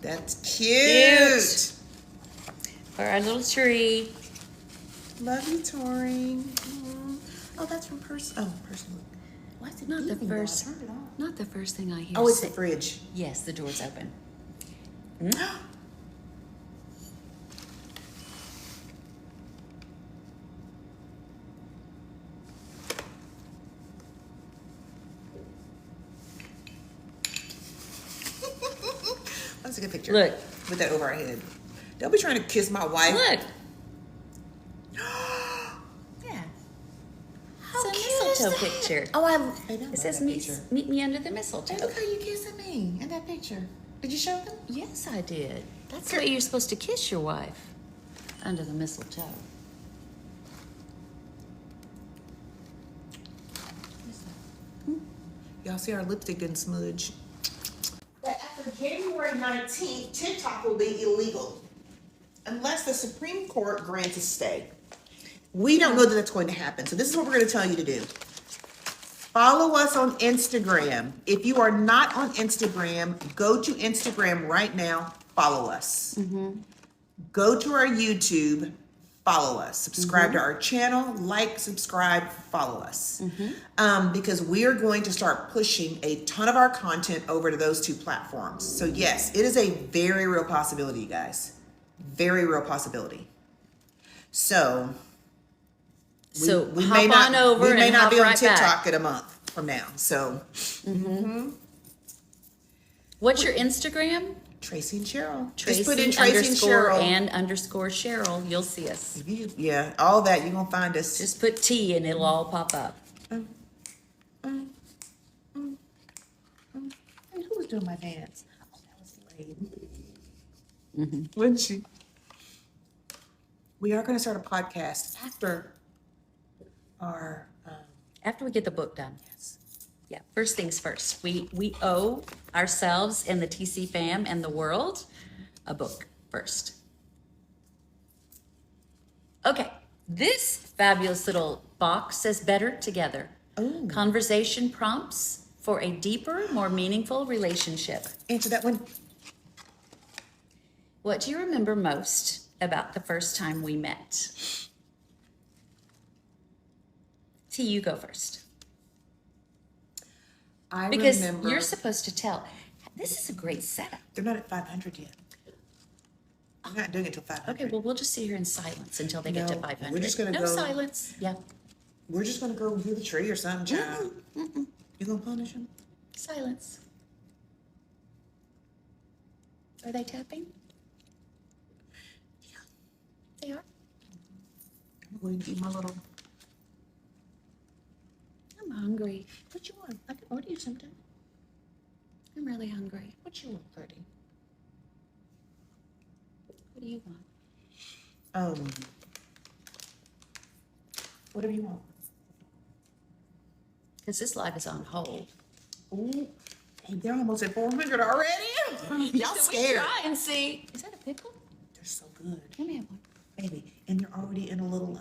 That's cute. For our little tree. Love you, Tori. Oh, that's from person. Oh, person. Why is it Not the beeping, first. though? I turned it off. Not the first thing I hear. Oh, it's the say- fridge. Yes, the door's open. Let's take a picture. Look. With that over our head. Don't be trying to kiss my wife. Look. Yeah. It's a mistletoe picture. Oh, I love It says that meet, picture. meet me under the mistletoe. Hey, look how you kissing me in that picture. Did you show them? Yes, I did. That's the way you're supposed to kiss your wife. Under the mistletoe. Y'all see our lipstick didn't smudge. That after January 19th, TikTok will be illegal unless the Supreme Court grants a stay. We don't know that that's going to happen. So this is what we're going to tell you to do. Follow us on Instagram. If you are not on Instagram, go to Instagram right now. Follow us. Go to our YouTube. Follow us. Subscribe to our channel. Like, subscribe, follow us. Because we are going to start pushing a ton of our content over to those two platforms. So yes, it is a very real possibility, you guys. Very real possibility. So we hop may not, on over we may and not hop be on right TikTok back. in a month from now. So What's your Instagram? Tracy and Cheryl. Tracy Just put in Tracy and underscore Cheryl. and underscore Cheryl. You'll see us. Yeah, all that you're gonna find us. Just put T and it'll all pop up. Hey, who was doing my dance? Oh, that was Lane. Wasn't she? We are going to start a podcast after our After we get the book done. Yes. Yeah, first things first. We owe ourselves and the TC fam and the world a book first. Okay, this fabulous little box says Better Together. Oh. Conversation prompts for a deeper, more meaningful relationship. Answer that one. What do you remember most about the first time we met? T, you go first. I Because remember. you're supposed to tell. This is a great setup. They're not at 500 yet. I'm not doing it till 500. Okay, well, we'll just sit here in silence until they get to No, 500. we're just gonna no go- silence. Yeah, We're just gonna go do the tree or something, child. You gonna punish him? silence. Are they tapping? Yeah. They are. I'm going to eat my little. I'm hungry. What you want? I can order you something. I'm really hungry. What you want, Birdie? What do you want? Whatever you want. Because this live is on hold. Ooh, hey, they're almost at 400 already. Y'all Should we scared? try and see? Is that a pickle? They're so good, Let me have one. baby. And they're already in a little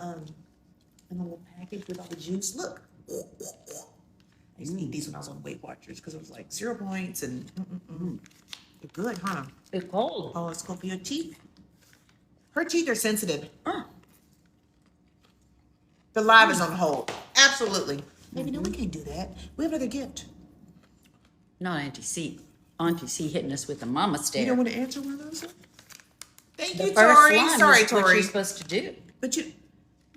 package with all the juice. Look. I used to eat these when I was on Weight Watchers because it was like 0 points and they're good, huh? It's cold. Oh, it's good for your teeth. Her teeth are sensitive. The live is on hold. Absolutely. Baby, no, we can't do that. We have another gift. Not Auntie C. Auntie C hitting us with the mama stare. You don't want to answer one of those? Thank the you, first Tori. one Sorry, was what Tori. you're supposed to do. But you,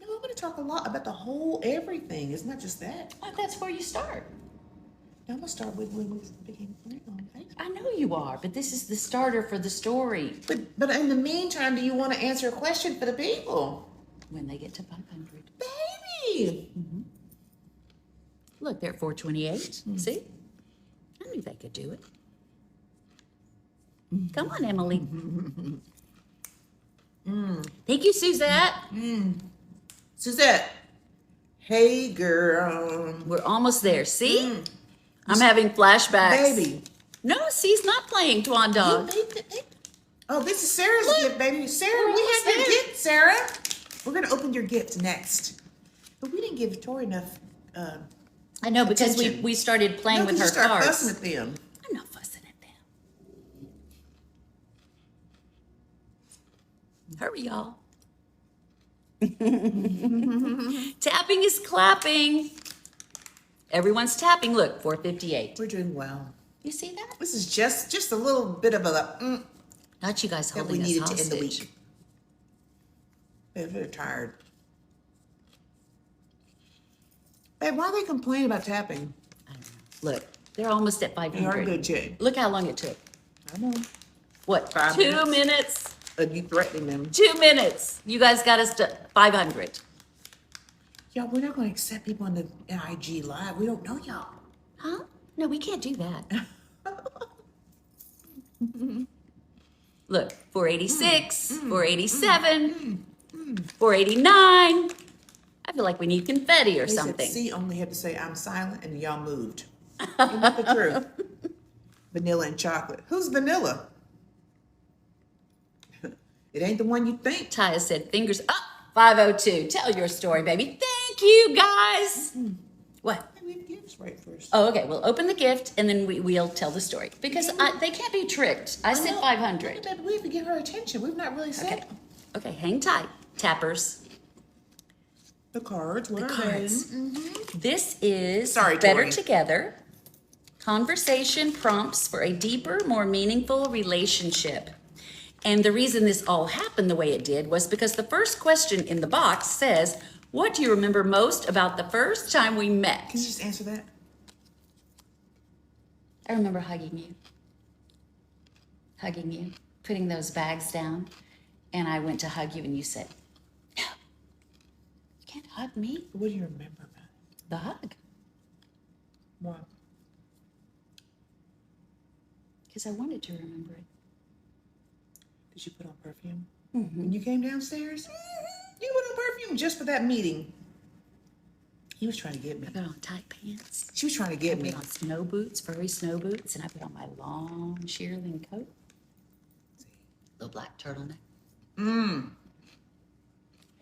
no, I'm going to talk a lot about the whole everything. It's not just that. Well, that's where you start. Now I'm going to start with when we became friends on Facebook. I know you are, but this is the starter for the story. But in the meantime, do you want to answer a question for the people? When they get to 500. Baby! Look, they're at 428. See? I knew they could do it. Come on, Emily. Thank you, Suzette. Suzette. Hey, girl. We're almost there. See? I'm having flashbacks. Baby. No, C's not playing Twan Dog. Oh, this is Sarah's gift, baby. Sarah, We're we almost have your there. gift, Sarah. We're going to open your gift next. But we didn't give Tori enough. I know, because attention. we started playing No, with 'cause her you start cards. fussing at them. I'm not fussing at them. Hurry, y'all. Tapping is clapping. Everyone's tapping. Look, 458. We're doing well. You see that? This is just a little bit of a Not you guys that we holding us needed hostage. to end the week. Babe, they're tired. Babe, why are they complaining about tapping? I don't know. Look, they're almost at 500. They are good, Jay. Look how long it took. I know. What? 5 2 minutes? You threatening them. 2 minutes. You guys got us to 500. Y'all, we're not going to accept people on the IG live. We don't know y'all. Huh? No, we can't do that. Look, 486, 487, 489. I feel like we need confetti or They said something. C only had to say I'm silent and y'all moved. Isn't that the truth? Vanilla and chocolate. Who's vanilla? It ain't the one you think. Taya said, fingers up, 502. Tell your story, baby. Thank you, guys. What? We have gifts right first. Oh, okay. We'll open the gift and then we'll tell the story. Because they can't be tricked. I said know. 500. Baby, we have to give her attention. We've not really said Okay. Okay, hang tight. Tappers. the cards. What The are cards. they? This is Sorry, Better Tori. Together. Conversation prompts for a deeper, more meaningful relationship. And the reason this all happened the way it did was because the first question in the box says, what do you remember most about the first time we met? Can you just answer that? I remember hugging you, putting those bags down. And I went to hug you and you said, no, you can't hug me. What do you remember about it? The hug. What? Because I wanted to remember it. Did you put on perfume? When you came downstairs? You put on perfume just for that meeting. He was trying to get me. I put on tight pants. She was trying to get I me. put on snow boots, furry snow boots, and I put on my long shearling coat. Little black turtleneck.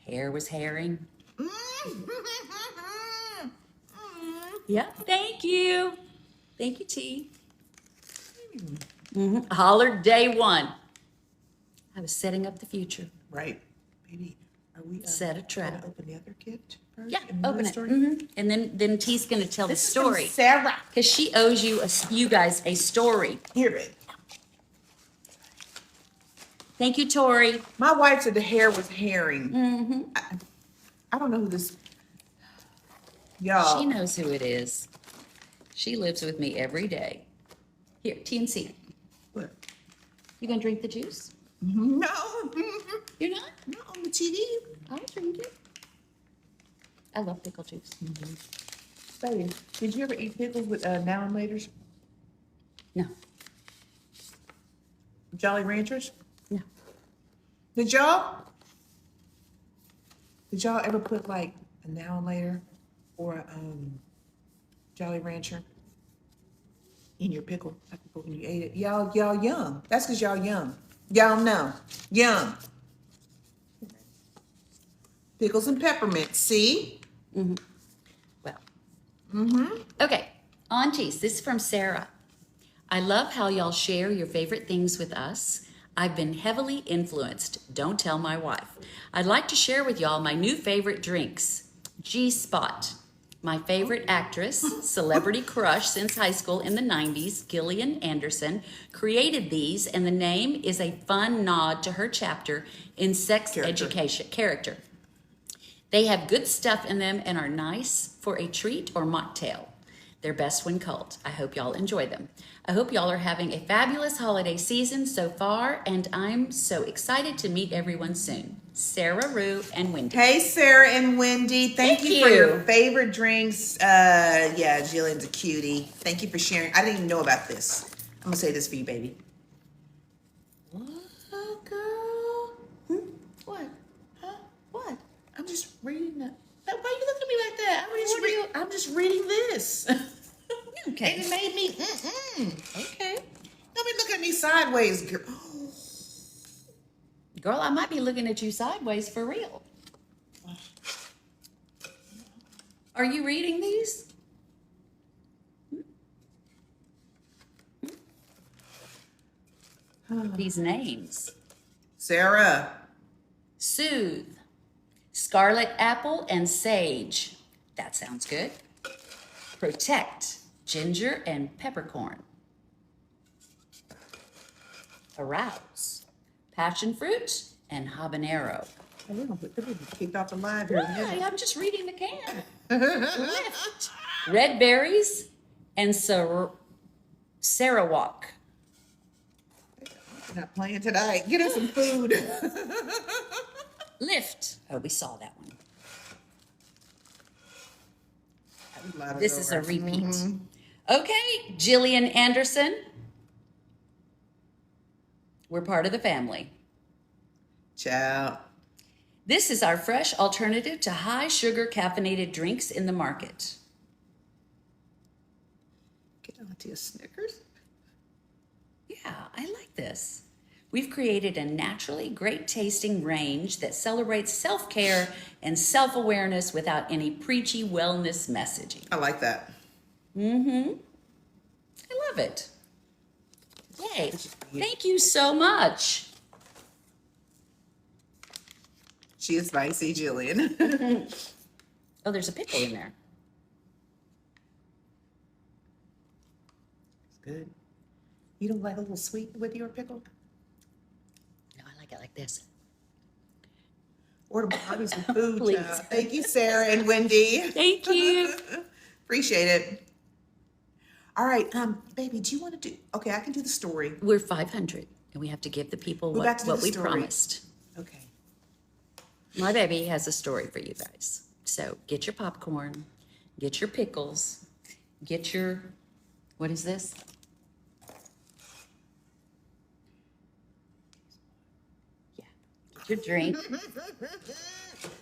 Hair was herring. Yeah, thank you. Thank you, T. Hollered day one. I was setting up the future. Right. Baby, are we Set a trap. gonna open the other gift first? Yeah, and know open the it. story? And then T's gonna tell This the is from story Sarah. because she owes you guys a story. Here, babe. Thank you, Tori. My wife said the hair was herring. I don't know who this. Y'all. She knows who it is. She lives with me every day. Here, TNC. What? You gonna drink the juice? No. You're not? Not on the TV. I'll drink it. I love pickle juice. Baby, did you ever eat pickles with now and laters? No, Jolly Ranchers? no. Did y'all ever put like a now and later or a Jolly Rancher in your pickle like when you ate it? Y'all young. That's because y'all young. Y'all know. Young. Pickles and peppermint. See? Well. Okay, aunties, this is from Sarah. I love how y'all share your favorite things with us. I've been heavily influenced. Don't tell my wife. I'd like to share with y'all my new favorite drinks. G-Spot. My favorite actress, celebrity crush since high school in the 90s, Gillian Anderson, created these, and the name is a fun nod to her chapter in sex education character. They have good stuff in them and are nice for a treat or mocktail. They're best when cold. I hope y'all enjoy them. I hope y'all are having a fabulous holiday season so far, and I'm so excited to meet everyone soon. Sarah, Rue, and Wendy. Hey, Sarah and Wendy. Thank you for your favorite drinks. Yeah, Jillian's a cutie. Thank you for sharing. I didn't even know about this. I'm going to say this for you, baby. What, girl? What? Huh? What? I'm just reading that. Why are you looking at me like that? I'm just reading this. Okay. And it made me, Okay. Don't be looking at me sideways, girl. Girl, I might be looking at you sideways for real. Are you reading these? These names. Sarah. Soothe, Scarlet Apple, and Sage. That sounds good. Protect, Ginger and Peppercorn. Arouse, Passion Fruit, and Habanero. Oh, we're going to get kicked off the line here. Why? I'm just reading the can. Lift, Red Berries, and Sarawak. We're not playing tonight. Get us some food. Lift. Oh, we saw that one. That was This is a over. repeat. Okay, Jillian Anderson. We're part of the family. Ciao. This is our fresh alternative to high sugar caffeinated drinks in the market. Get on to your Snickers. Yeah, I like this. We've created a naturally great tasting range that celebrates self-care and self-awareness without any preachy wellness messaging. I like that. I love it. Yay. Thank you so much. She is spicy, Jillian. Oh, there's a pickle in there. It's good. You don't like a little sweet with your pickle? No, I like it like this. Order Barbie some food, Please. child. Thank you, Sarah and Wendy. Thank you. Appreciate it. All right, baby, do you want to do? Okay, I can do the story. We're 500, and we have to give the people We're about to do what the we story. promised. Okay. My baby has a story for you guys. So get your popcorn, get your pickles, get your, what is this? Yeah, get your drink.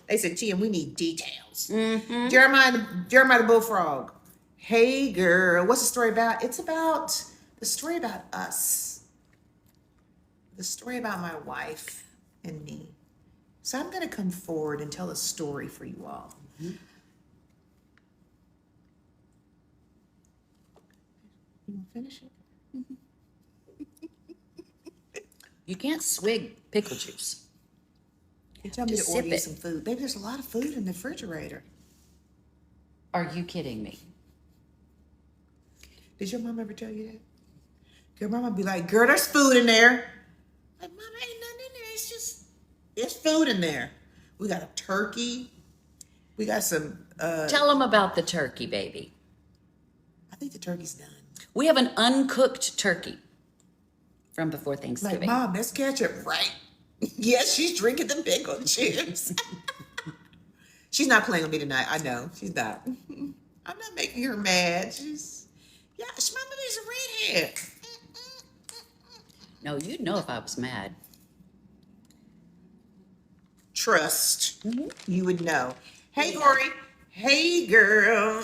They said, Tim, we need details. Jeremiah the Bullfrog. Hey, girl, what's the story about? It's about the story about us. The story about my wife and me. So I'm going to come forward and tell a story for you all. You want to finish it? You can't swig pickle juice. You tell me Just to order sip you it. some food. Baby, there's a lot of food in the refrigerator. Are you kidding me? Did your mom ever tell you that? Your mama be like, girl, there's food in there. Like, mama, ain't nothing in there. It's food in there. We got a turkey. We got some, Tell them about the turkey, baby. I think the turkey's done. We have an uncooked turkey from before Like, Thanksgiving. Mom, that's ketchup, right? Yes, she's drinking the pickle chips. She's not playing with me tonight. I know. She's not. I'm not making her mad. Yeah, my mother's a redhead. No, you'd know if I was mad. Trust. You would know. Hey, Corey. Hey, girl.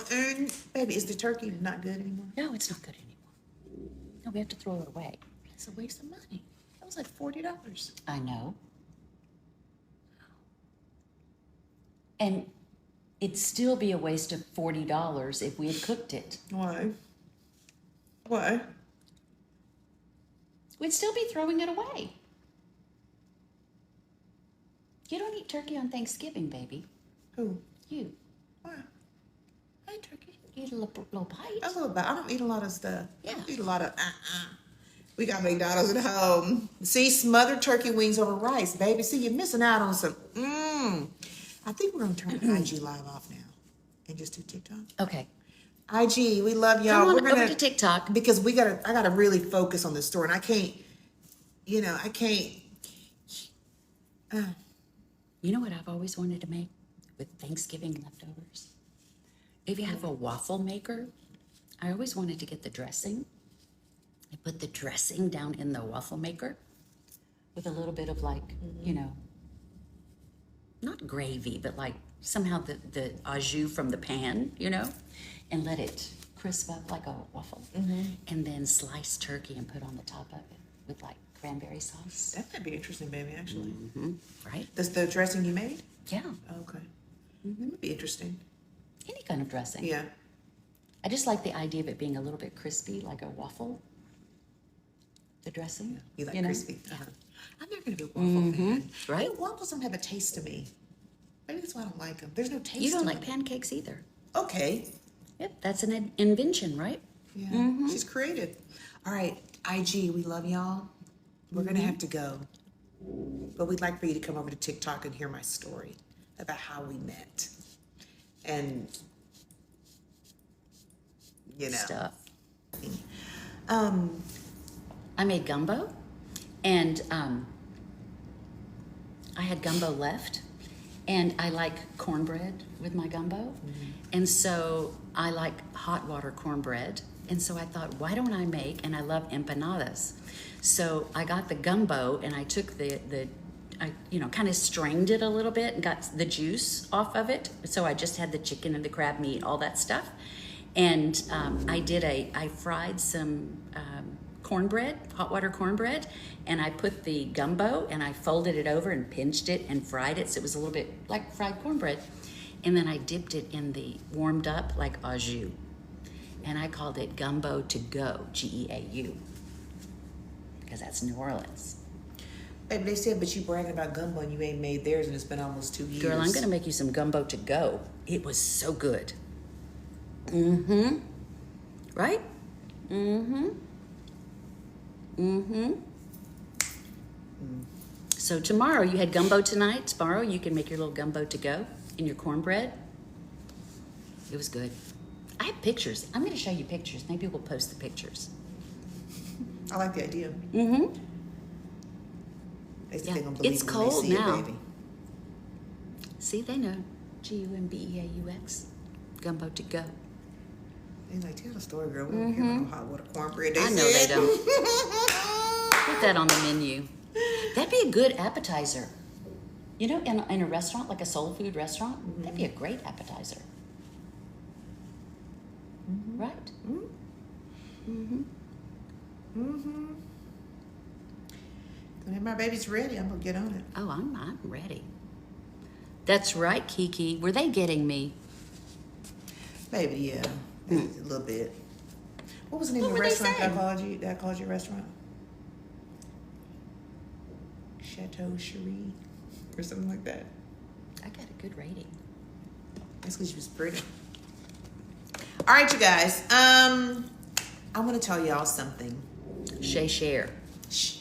Baby, is the turkey not good anymore? No, it's not good anymore. No, we have to throw it away. It's a waste of money. That was like $40. I know. And it'd still be a waste of $40 if we had cooked it. Why? Why? We'd still be throwing it away. You don't eat turkey on Thanksgiving, baby. Who? You. Why? I eat turkey. You eat a little bite. A little bit. I don't eat a lot of stuff. Yeah. I don't eat a lot of We got McDonald's at home. See, smothered turkey wings over rice, baby. See, you're missing out on some. I think we're gonna turn IG live off now and just do TikTok. Okay. IG, we love y'all. Come on We're gonna over to TikTok. because I gotta really focus on this store, and I can't. You know what I've always wanted to make with Thanksgiving leftovers? If you have a waffle maker, I always wanted to get the dressing. I put the dressing down in the waffle maker with a little bit of not gravy, but like somehow the au jus from the pan, and let it crisp up like a waffle. And then slice turkey and put on the top of it with like cranberry sauce. That might be interesting, baby. Actually, Right? that's the dressing you made. Yeah. Okay, that would be interesting. Any kind of dressing. Yeah. I just like the idea of it being a little bit crispy, like a waffle. The dressing. You like know? crispy? Yeah. I'm never gonna be a waffle fan. Right? Waffles don't have a taste to me. Maybe that's why I don't like them. There's no taste. You don't to like them. pancakes either. Okay. Yep, that's an invention, right? Yeah. She's creative. All right, IG, we love y'all. We're gonna have to go, but we'd like for you to come over to TikTok and hear my story about how we met, and Stuff. Um, I made gumbo, and I had gumbo left, and I like cornbread with my gumbo, and so I like hot water cornbread, and so I thought, why don't I make? And I love empanadas, so I got the gumbo, and I took I kind of strained it a little bit and got the juice off of it. So I just had the chicken and the crab meat, all that stuff, and I fried some cornbread, hot water cornbread, and I put the gumbo and I folded it over and pinched it and fried it so it was a little bit like fried cornbread. And then I dipped it in the warmed up like au jus. And I called it gumbo to go, Geau, because that's New Orleans. baby, they said, but you bragging about gumbo and you ain't made theirs, and it's been almost 2 years. Girl, I'm gonna make you some gumbo to go. It was so good. Right? So tomorrow, you had gumbo tonight. Tomorrow, you can make your little gumbo to go in your cornbread. It was good. I have pictures. I'm gonna show you pictures. Maybe we'll post the pictures. I like the idea. They said Yeah. they gonna believe It's it when cold they see now. it, baby. See, they know. Gumbeaux. Gumbo to go. They like, tell the story, girl. We don't care about no hot water cornbread. I know they don't. Put that on the menu. That'd be a good appetizer. You know, in a restaurant, like a soul food restaurant, that'd be a great appetizer. Right? When my baby's ready, I'm gonna get on it. Oh, I'm ready. That's right, Kiki. Were they getting me? Maybe, yeah. A little bit. What was the name What of the were they restaurant saying? that I called you a restaurant? Chateau Cherie or something like that. I got a good rating. That's because she was pretty. All right, you guys. I want to tell y'all something. Share. Shh.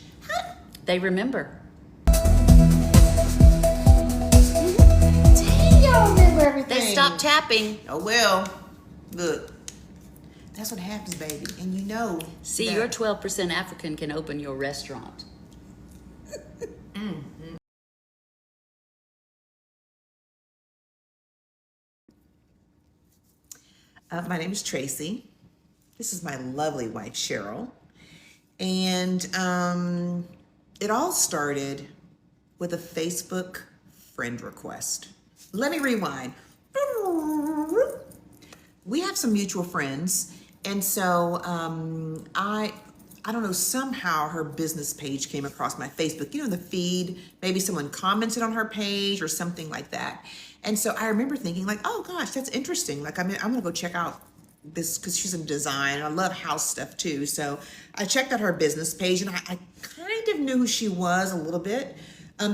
They remember. Dang, y'all remember everything. They stopped tapping. Oh, well. Look. That's what happens, baby. And you know. See, that- your 12% African can open your restaurant. My name is Tracy. This is my lovely wife, Cheryl. And it all started with a Facebook friend request. Let me rewind. We have some mutual friends. And so I don't know, somehow her business page came across my Facebook, you know, the feed, maybe someone commented on her page or something like that. And so I remember thinking like, oh gosh, that's interesting. Like, I'm gonna go check out this, because she's in design and I love house stuff too. So I checked out her business page and I kind of knew who she was a little bit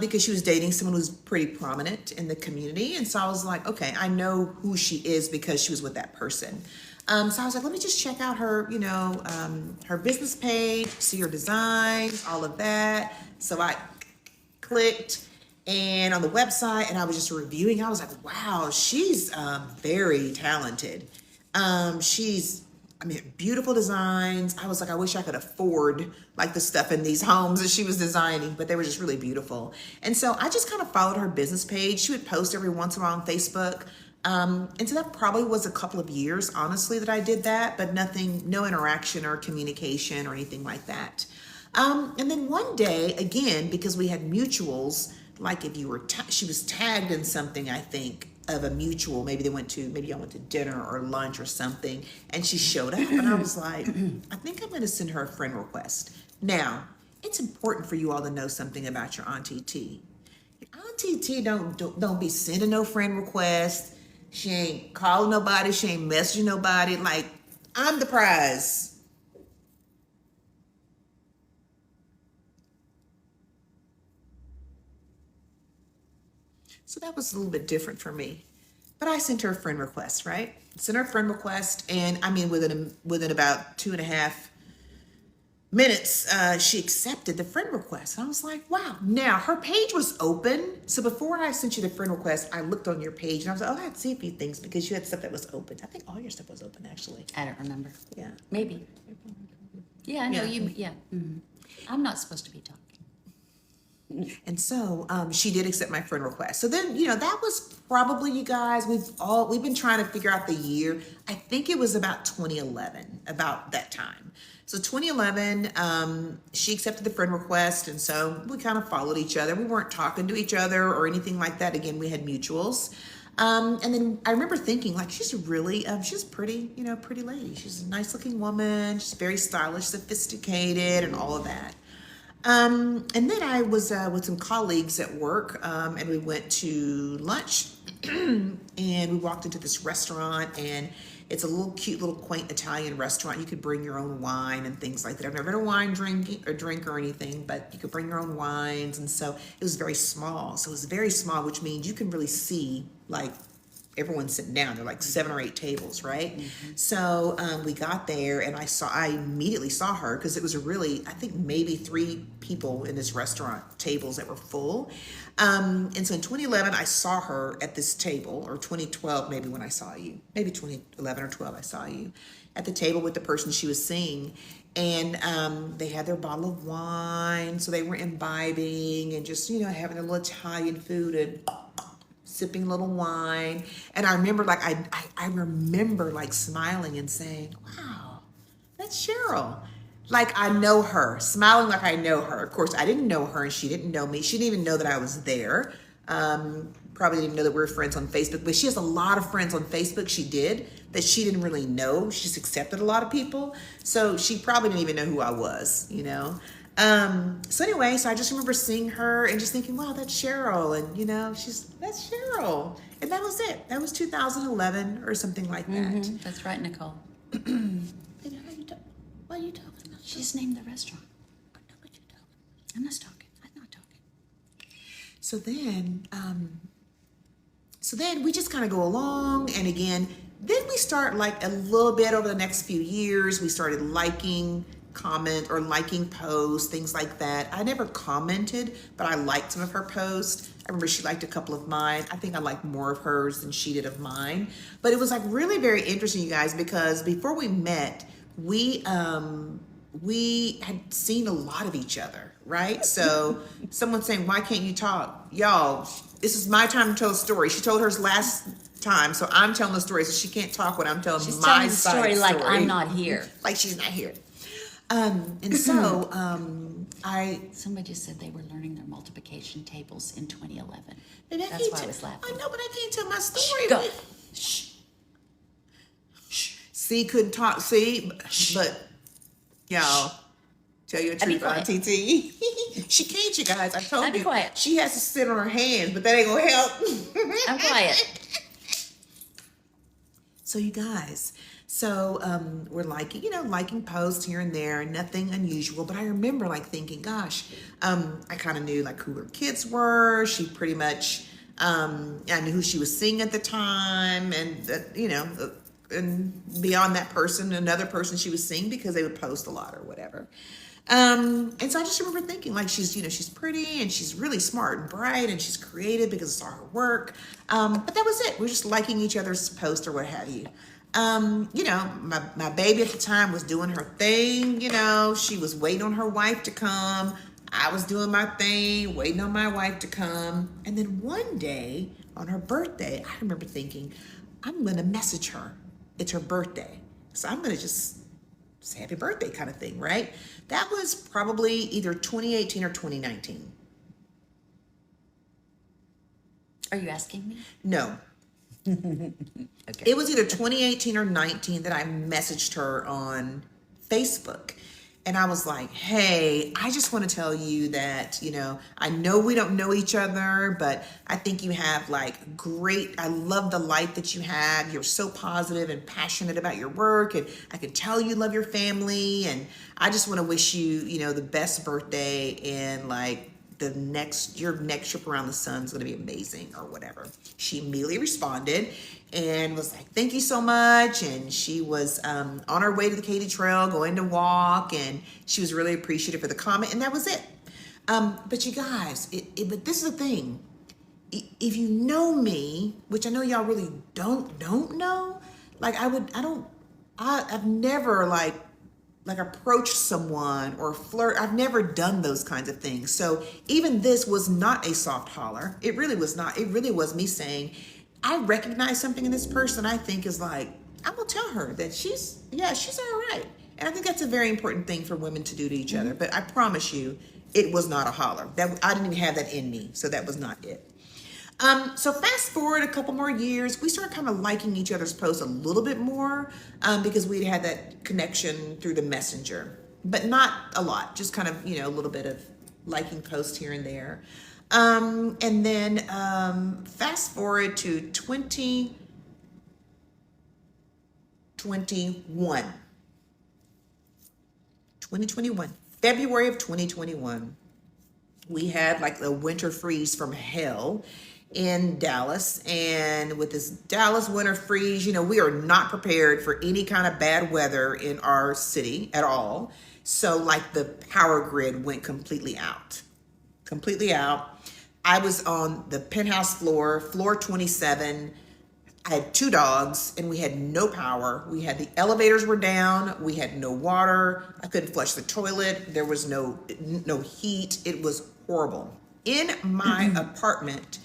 because she was dating someone who's pretty prominent in the community. And so I was like, okay, I know who she is because she was with that person. So I was like, let me just check out her, you know, her business page, see her designs, all of that. So I clicked and on the website and I was just reviewing. I was like, wow, she's very talented. Beautiful designs. I was like, I wish I could afford like the stuff in these homes that she was designing, but they were just really beautiful. And so I just kind of followed her business page. She would post every once in a while on Facebook. And so that probably was a couple of years, honestly, that I did that, but no interaction or communication or anything like that. And then one day, again, because we had mutuals, like if you were, she was tagged in something, I think, of a mutual, maybe y'all went to dinner or lunch or something, and she showed up, and I was like, I think I'm going to send her a friend request. Now, it's important for you all to know something about your Auntie T. Your Auntie T don't be sending no friend request. She ain't calling nobody. She ain't messaging nobody. Like, I'm the prize. So that was a little bit different for me. But I sent her a friend request, right? Sent her a friend request, and I mean, within about 2.5 minutes, she accepted the friend request. And I was like, wow. Now, her page was open. So before I sent you the friend request, I looked on your page, and I was like, oh, I had to see a few things because you had stuff that was open. I think all your stuff was open, actually. I don't remember. Yeah. Maybe. Yeah, I know Yeah. you. Yeah. I'm not supposed to be talking. And so she did accept my friend request. So then, you know, that was probably, you guys, we've been trying to figure out the year. I think it was about 2011, about that time. So 2011, she accepted the friend request. And so we kind of followed each other. We weren't talking to each other or anything like that. Again, we had mutuals. And then I remember thinking, like, she's pretty, you know, pretty lady. She's a nice looking woman. She's very stylish, sophisticated, and all of that. And then I was with some colleagues at work, and we went to lunch, and we walked into this restaurant, and it's a little cute, little quaint Italian restaurant. You could bring your own wine and things like that. I've never had a wine drink or anything, but you could bring your own wines, and so it was very small. So it was very small, which means you can really see like everyone's sitting down. There are like 7 or 8 tables, right? So we got there, and I immediately saw her because it was I think maybe 3 people in this restaurant, tables that were full. And so in 2011, I saw her at this table, or 2012 maybe when I saw you, maybe 2011 or 12 I saw you at the table with the person she was seeing. And they had their bottle of wine, so they were imbibing and just, you know, having a little Italian food and sipping a little wine. And I remember I remember like smiling and saying, wow, that's Cheryl. Like, I know her, smiling like I know her. Of course, I didn't know her and she didn't know me. She didn't even know that I was there. Probably didn't know that we were friends on Facebook, but she has a lot of friends on Facebook. She did that she didn't really know. She just accepted a lot of people. So she probably didn't even know who I was, you know? So anyway, so I just remember seeing her and just thinking, wow, that's Cheryl. And you know, that's Cheryl. And that was it. That was 2011 or something like that. That's right, Nicole. Baby, what are you talking about? She's named the restaurant. What are you talking about? I'm not talking. I'm not talking. So then we just kind of go along, and again, then we start like a little bit over the next few years. We started liking posts, things like that. I never commented, but I liked some of her posts. I remember she liked a couple of mine. I think I liked more of hers than she did of mine. But it was like really very interesting, you guys, because before we met, we had seen a lot of each other, right? So someone saying, why can't you talk? Y'all, this is my time to tell a story. She told hers last time, so I'm telling the story, so she can't talk when I'm telling She's my telling the side story like I'm not here. Like she's not here. And so Somebody just said they were learning their multiplication tables in 2011. Maybe That's why I was laughing. I know, but I can't tell my story. Go. Shh. See, couldn't talk. See, but y'all, tell you the Be truth, quiet. Aunty T. She can't, you guys. I told I'd be you. quiet. She has to sit on her hands, but that ain't gonna help. I'm quiet. So you guys, we're liking, liking posts here and there, nothing unusual. But I remember like thinking, gosh, I kind of knew like who her kids were. She pretty much, I knew who she was seeing at the time, and and beyond that person, another person she was seeing because they would post a lot or whatever. And so I just remember thinking like she's pretty and she's really smart and bright and she's creative because I saw her work. But that was it. We're just liking each other's posts or what have you. My baby at the time was doing her thing, she was waiting on her wife to come. I was doing my thing, waiting on my wife to come. And then one day on her birthday, I remember thinking, I'm going to message her. It's her birthday. So I'm going to just say happy birthday kind of thing, right? That was probably either 2018 or 2019. Are you asking me? No. Okay. It was either 2018 or 19 that I messaged her on Facebook. And I was like, hey, I just want to tell you that, I know we don't know each other, but I think you have I love the light that you have. You're so positive and passionate about your work. And I can tell you love your family. And I just want to wish you, the best birthday, and your next trip around the sun is going to be amazing or whatever. She immediately responded and was like, thank you so much. And she was on her way to the Katy Trail going to walk, and she was really appreciative for the comment, and that was it. But you guys, but this is the thing. If you know me, which I know y'all really don't know, I've never approached someone or flirt. I've never done those kinds of things. So even this was not a soft holler. It really was not. It really was me saying, I recognize something in this person I think is I will tell her that she's all right. And I think that's a very important thing for women to do to each other. But I promise you, it was not a holler. I didn't even have that in me. So that was not it. So fast forward a couple more years, we started kind of liking each other's posts a little bit more because we had that connection through the messenger, but not a lot, just kind of, a little bit of liking posts here and there. And then fast forward to 2021, February of 2021, we had a winter freeze from hell in Dallas. And with this Dallas winter freeze, we are not prepared for any kind of bad weather in our city at all. So the power grid went completely out. I was on the penthouse floor 27. I had 2 dogs and we had no power. The elevators were down. We had no water. I couldn't flush the toilet. There was no heat. It was horrible. In my apartment,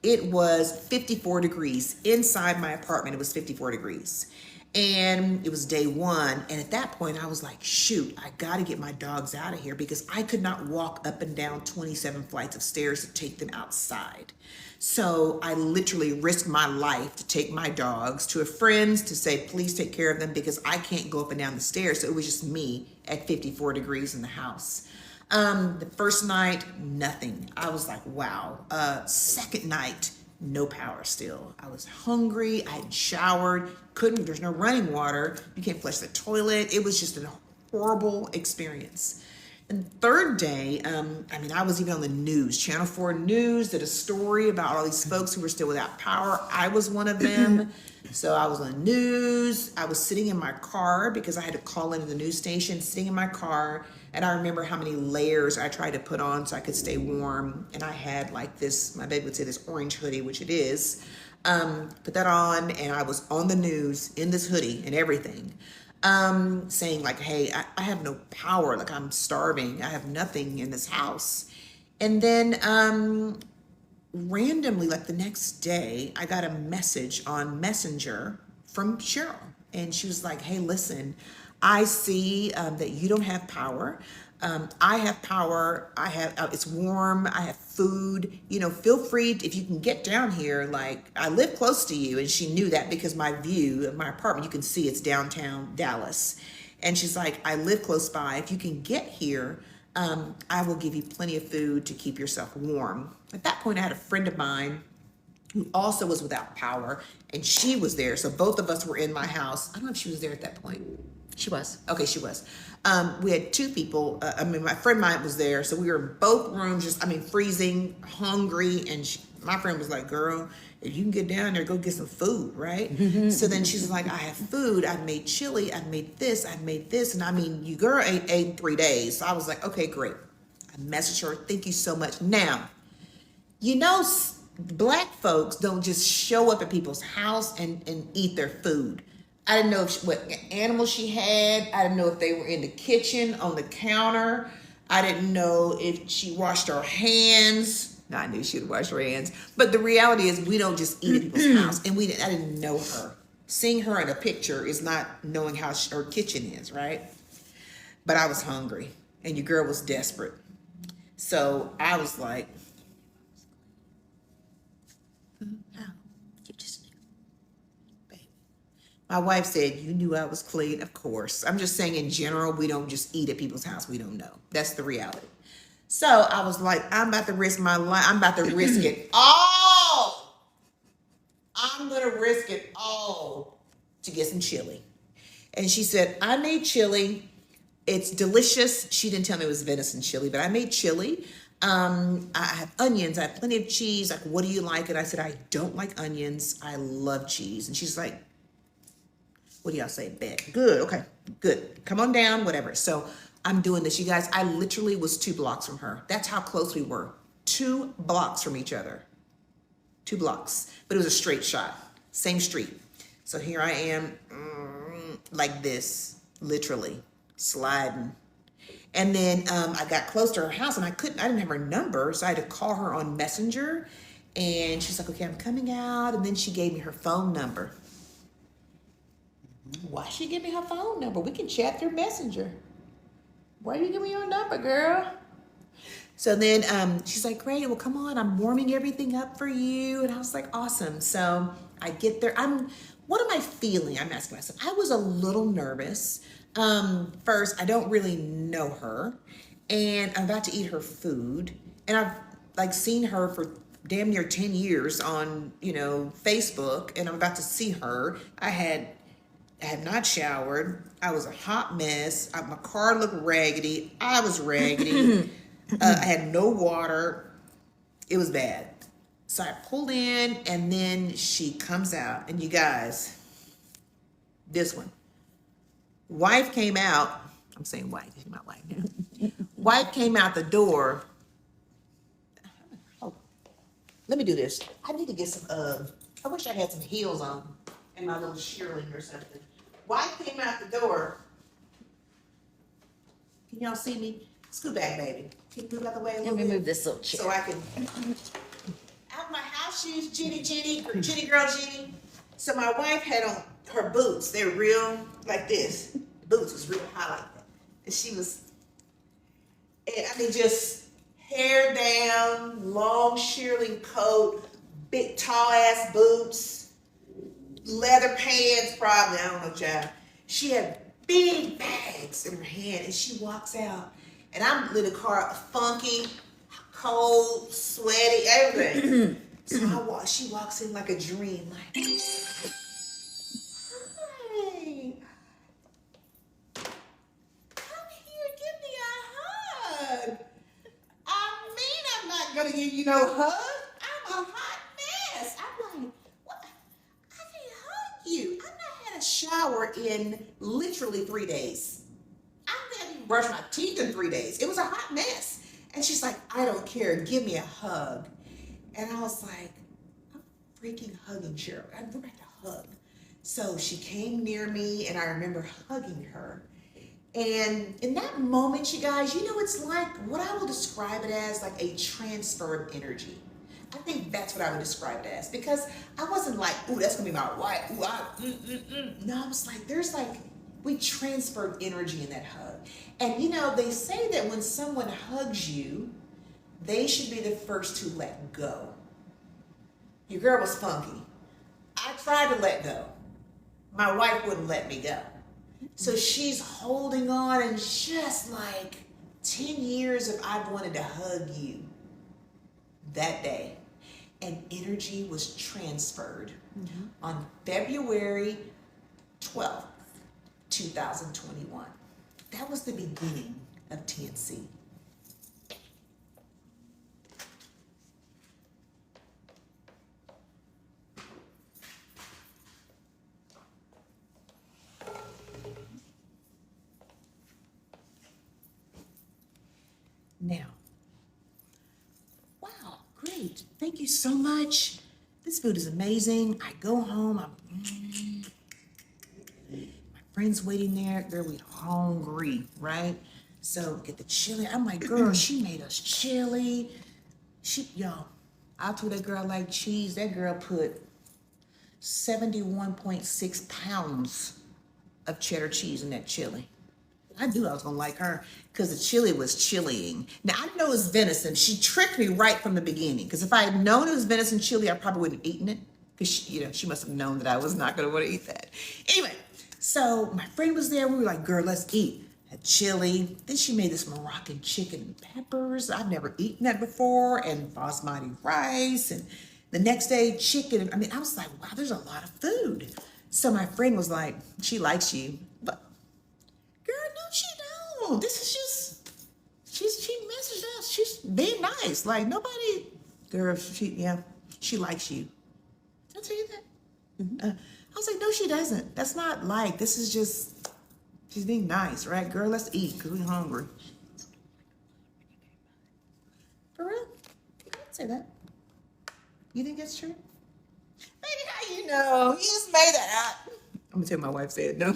it was 54 degrees. Inside my apartment, it was 54 degrees. And it was day one. And at that point, I was like, shoot, I got to get my dogs out of here because I could not walk up and down 27 flights of stairs to take them outside. So I literally risked my life to take my dogs to a friend's to say, please take care of them because I can't go up and down the stairs. So it was just me at 54 degrees in the house. The first night, nothing. I was like, wow. Second night, no power still. I was hungry. I hadn't showered. There's no running water. You can't flush the toilet. It was just a horrible experience. And third day, I was even on the news. Channel 4 News did a story about all these folks who were still without power. I was one of them. So I was on the news. I was sitting in my car because I had to call into the news station, sitting in my car. And I remember how many layers I tried to put on so I could stay warm. And I had like this, my baby would say this orange hoodie, which it is. Put that on and I was on the news in this hoodie and everything. Saying like, hey, I have no power. Like I'm starving. I have nothing in this house. And then randomly, like the next day, I got a message on Messenger from Cheryl. And she was like, hey, listen, I see that you don't have power. I have power. I have, it's warm. I have food, feel free if you can get down here. Like I live close to you. And she knew that because my view of my apartment, you can see it's downtown Dallas. And she's like, I live close by. If you can get here, I will give you plenty of food to keep yourself warm. At that point, I had a friend of mine who also was without power and she was there. So both of us were in my house. I don't know if she was there at that point. She was. Okay, she was. We had two people. My friend mine was there. So we were in both rooms, freezing, hungry. And my friend was like, girl, if you can get down there, go get some food, right? So then she's like, I have food. I made chili. I made this. I made this. And you girl ate 3 days. So I was like, okay, great. I messaged her. Thank you so much. Now, Black folks don't just show up at people's house and eat their food. I didn't know what animals she had. I didn't know if they were in the kitchen, on the counter. I didn't know if she washed her hands. No, I knew she would wash her hands. But the reality is we don't just eat at people's house. And I didn't know her. Seeing her in a picture is not knowing how her kitchen is, right? But I was hungry. And your girl was desperate. So I was like, my wife said, you knew I was clean. Of course. I'm just saying in general, we don't just eat at people's house. We don't know. That's the reality. So I was like, I'm about to risk my life. I'm about to risk it all. I'm going to risk it all to get some chili. And she said, I made chili. It's delicious. She didn't tell me it was venison chili, but I made chili. I have onions. I have plenty of cheese. Like, what do you like? And I said, I don't like onions. I love cheese. And she's like, what do y'all say? Bet. Good. Okay. Good. Come on down. Whatever. So I'm doing this. You guys, I literally was 2 blocks from her. That's how close we were. 2 blocks from each other. 2 blocks. But it was a straight shot. Same street. So here I am like this, literally sliding. And then I got close to her house and I didn't have her number. So I had to call her on Messenger. And she's like, okay, I'm coming out. And then she gave me her phone number. Why she give me her phone number? We can chat through Messenger. Why you give me your number, girl? So then she's like, great, well, come on. I'm warming everything up for you. And I was like, awesome. So I get there. What am I feeling? I'm asking myself. I was a little nervous. First, I don't really know her. And I'm about to eat her food. And I've seen her for damn near 10 years on, Facebook. And I'm about to see her. I had not showered. I was a hot mess. My car looked raggedy. I was raggedy. I had no water. It was bad. So I pulled in and then she comes out. And you guys, this one. Wife came out. I'm saying wife. She's my wife now. Wife came out the door. Oh, let me do this. I need to get some, I wish I had some heels on and my little shearling or something. Wife came out the door. Can y'all see me? Scoot back, baby. Can you move out the way a little bit? Let me move this little chair. So I can. Out my house shoes, Jenny girl, Jenny. So my wife had on her boots, they're real like this. Boots was real high like that. And she was, and I mean, just hair down, long shearling coat, big tall ass boots, leather pants probably, I don't know, child. She had big bags in her hand and she walks out. And I'm in the car, funky, cold, sweaty, everything. So she walks in like a dream, like, hi, come here, give me a hug. I mean, I'm not gonna give you no hug. I'm a hot mess. I'm like, what? I can't hug you. I've not had a shower in literally 3 days. I haven't even brushed my teeth in 3 days. It was a hot mess. And she's like, I don't care. Give me a hug. And I was like, I'm freaking hugging Cheryl. I never had to hug. So she came near me and I remember hugging her. And in that moment, you guys, you know, it's like what I will describe it as like a transfer of energy. I think that's what I would describe it as because I wasn't like, ooh, that's gonna be my wife. Ooh, No, I was like, there's like, we transferred energy in that hug. And you know, they say that when someone hugs you, they should be the first to let go. Your girl was funky. I tried to let go. My wife wouldn't let me go. So she's holding on and just like 10 years of I've wanted to hug you that day. And energy was transferred on February 12th, 2021. That was the beginning of TNC. Now, wow, great. Thank you so much. This food is amazing. I go home, my friend's waiting there. Girl, we hungry, right? So get the chili. I'm like, girl, she made us chili. Y'all, I told that girl I like cheese. That girl put 71.6 pounds of cheddar cheese in that chili. I knew I was gonna like her because the chili was chillying. Now I didn't know it was venison. She tricked me right from the beginning. Because if I had known it was venison chili, I probably wouldn't have eaten it. Because she must have known that I was not gonna want to eat that. Anyway, so my friend was there. We were like, girl, let's eat. Had chili. Then she made this Moroccan chicken and peppers. I've never eaten that before. And basmati rice. And the next day, chicken. I mean, I was like, wow, there's a lot of food. So my friend was like, she likes you. But girl, no, she don't. This is just, she messaged us. She's being nice. Like nobody, girl, she likes you. Did I tell you that? I was like, no, she doesn't. That's not like, this is just, she's being nice, right? Girl, let's eat because we're hungry. For real? I didn't say that. You think that's true? Baby, how you know? You just made that up. I'm gonna tell my wife said no.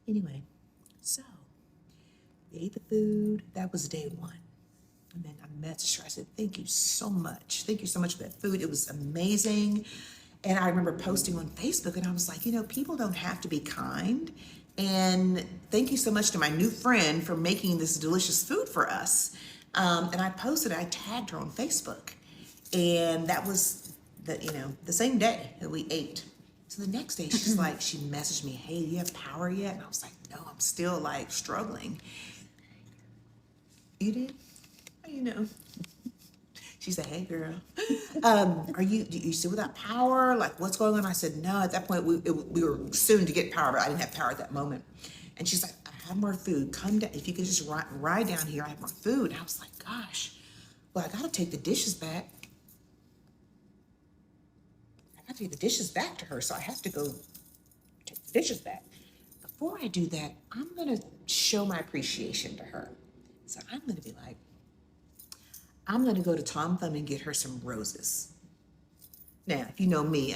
Anyway, so we ate the food. That was day one. And then I messaged her. I said, thank you so much. Thank you so much for that food. It was amazing. And I remember posting on Facebook and I was like, people don't have to be kind. And thank you so much to my new friend for making this delicious food for us. And I posted, I tagged her on Facebook. And that was the same day that we ate. So the next day she's like, she messaged me, hey, do you have power yet? And I was like, no, I'm still like struggling. You did? How you know? She said, hey girl, do you still without power? Like what's going on? I said, no, at that point we were soon to get power, but I didn't have power at that moment. And she's like, I have more food. Come down. If you could just ride down here, I have more food. And I was like, gosh, well, I got to take the dishes back. I got to take the dishes back to her. So I have to go take the dishes back. Before I do that, I'm going to show my appreciation to her. So I'm going to be like, I'm going to go to Tom Thumb and get her some roses. Now, if you know me,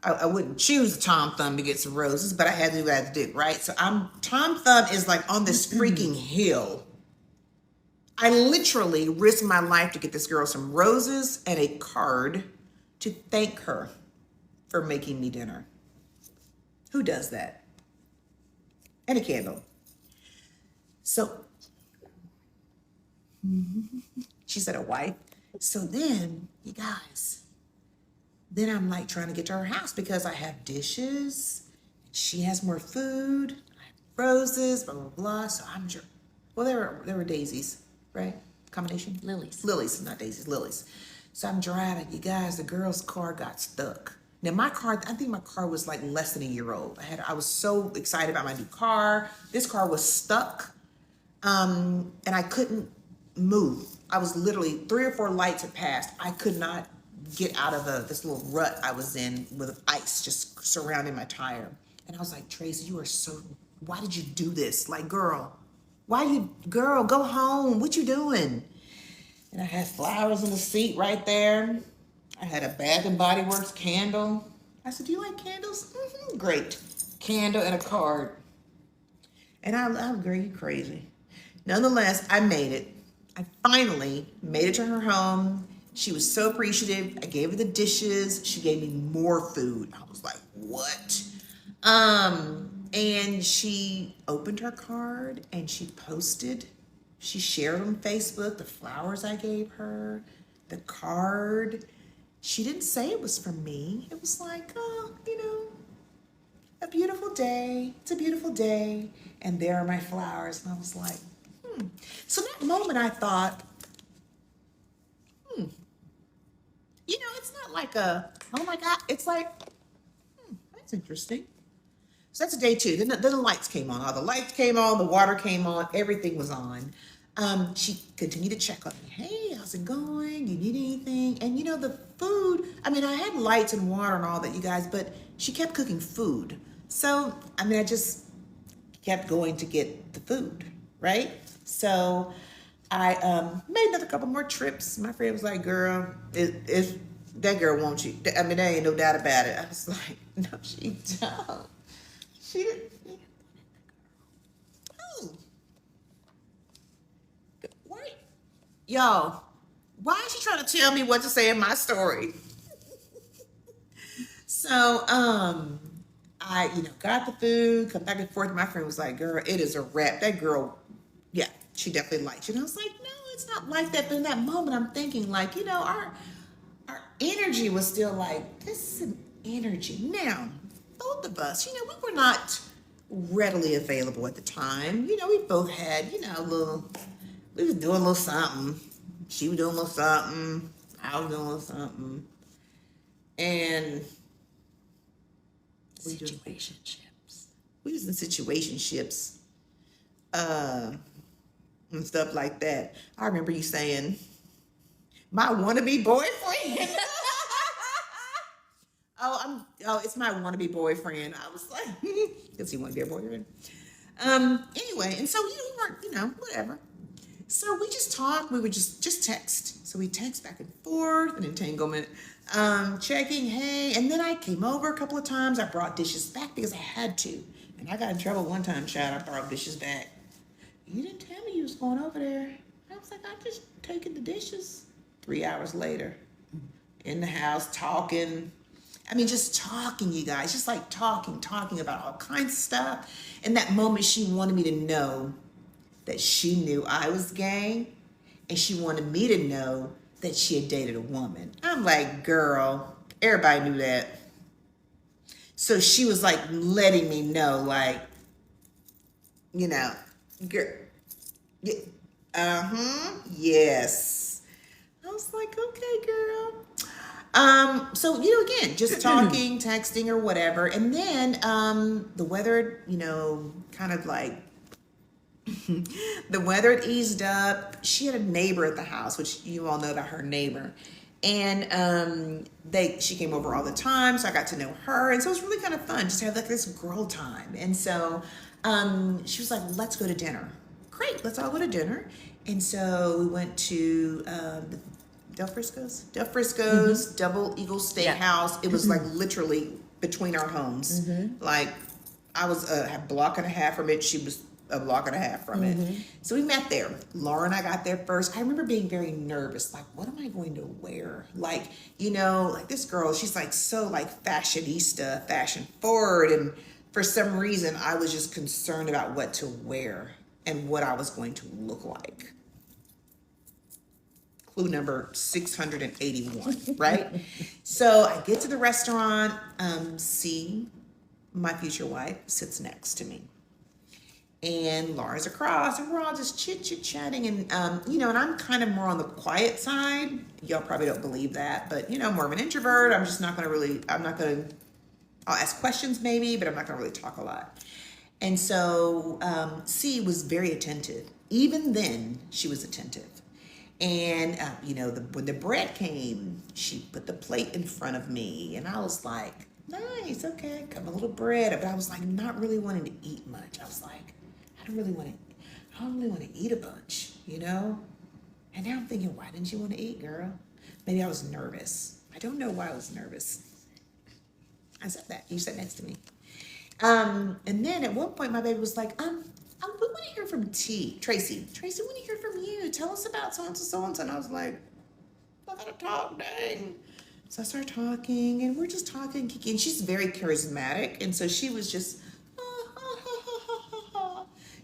I wouldn't choose a Tom Thumb to get some roses, but I had to do what I had to do, right? So Tom Thumb is like on this freaking hill. I literally risked my life to get this girl some roses and a card to thank her for making me dinner. Who does that? And a candle. So, she said a wife. So then, you guys, then I'm like trying to get to her house because I have dishes. She has more food. I have roses, blah, blah, blah. So I'm sure. Well, there were daisies, right? Combination? Lilies. Lilies, not daisies, lilies. So I'm driving. You guys, the girl's car got stuck. Now my car, I think my car was like less than a year old. I was so excited about my new car. This car was stuck. And I couldn't move. I was literally 3 or 4 lights had passed. I could not get out of this little rut I was in with ice just surrounding my tire. And I was like, Tracy, why did you do this? Like, girl, go home. What you doing? And I had flowers in the seat right there. I had a Bath and Body Works candle. I said, do you like candles? Mm-hmm, great. Candle and a card. And I'm crazy. Nonetheless, I made it. I finally made it to her home. She was so appreciative. I gave her the dishes. She gave me more food. I was like, what? And she opened her card and she shared on Facebook the flowers I gave her, the card. She didn't say it was from me. It was like, oh, a beautiful day. It's a beautiful day. And there are my flowers. And I was like, So that moment I thought, it's not like oh my God. It's like, that's interesting. So that's day 2. Then the lights came on. All the lights came on, the water came on, everything was on. She continued to check on me. Hey, how's it going? You need anything? And the food, I had lights and water and all that, you guys, but she kept cooking food. So, I just kept going to get the food, right? So I made another couple more trips. My friend was like, girl, that girl wants you. There ain't no doubt about it. I was like, no, she don't. She didn't. Oh. Wait. Y'all, why is she trying to tell me what to say in my story? So, I, got the food, come back and forth. My friend was like, girl, it is a wrap. That girl, yeah, she definitely liked you. And I was like, no, it's not like that. But in that moment, I'm thinking like, our energy was still like, this is an energy. Now, both of us, we were not readily available at the time. We both had, we was doing a little something. She was doing a little something. I was doing a little something. And situationships. We was in situationships. And stuff like that. I remember you saying, my wannabe boyfriend. It's my wannabe boyfriend. I was like, because he wanted to be a boyfriend. Anyway, and so we weren't, whatever. So we just talked. We would just text. So we text back and forth, an entanglement, checking, hey. And then I came over a couple of times. I brought dishes back because I had to. And I got in trouble one time, child. I brought dishes back. You didn't tell me you was going over there. I was like, I'm just taking the dishes. 3 hours later, in the house, talking. Just talking, you guys. Just like talking about all kinds of stuff. In that moment, she wanted me to know that she knew I was gay. And she wanted me to know that she had dated a woman. I'm like, girl, everybody knew that. So she was like letting me know, like, girl, yes. I was like, okay, girl. So, again, just talking, texting or whatever. And then the weather, kind of like, the weather had eased up. She had a neighbor at the house, which you all know about her neighbor. And she came over all the time, so I got to know her. And so it was really kind of fun just to have like this girl time. And so she was like, let's go to dinner. Great, let's all go to dinner. And so we went to Del Frisco's, Double Eagle Steakhouse. It was like literally between our homes. Like I was a block and a half from it. She was a block and a half from it. So we met there. Laura and I got there first. I remember being very nervous. Like, what am I going to wear? Like, like this girl, she's like so like fashionista, fashion forward. And for some reason, I was just concerned about what to wear and what I was going to look like. Clue number 681, right? So I get to the restaurant, C, my future wife, sits next to me. And Laura's across, and we're all just chit-chatting. And, and I'm kind of more on the quiet side. Y'all probably don't believe that, but, more of an introvert. I'm just not going to I'll ask questions maybe, but I'm not going to really talk a lot. And so C was very attentive. Even then, she was attentive. And, when the bread came, she put the plate in front of me. And I was like, nice, okay, got a little bread. But I was like, not really wanting to eat much. I was like, I don't really want to eat a bunch, And now I'm thinking, why didn't you want to eat, girl? Maybe I was nervous. I don't know why I was nervous. I said that. You sat next to me. And then at one point, my baby was like, we want to hear from Tracy, we want to hear from you. Tell us about so-and-so, so-and-so. And I was like, I gotta talk, dang. So I started talking, and we're just talking, Kiki. And she's very charismatic. And so she was just,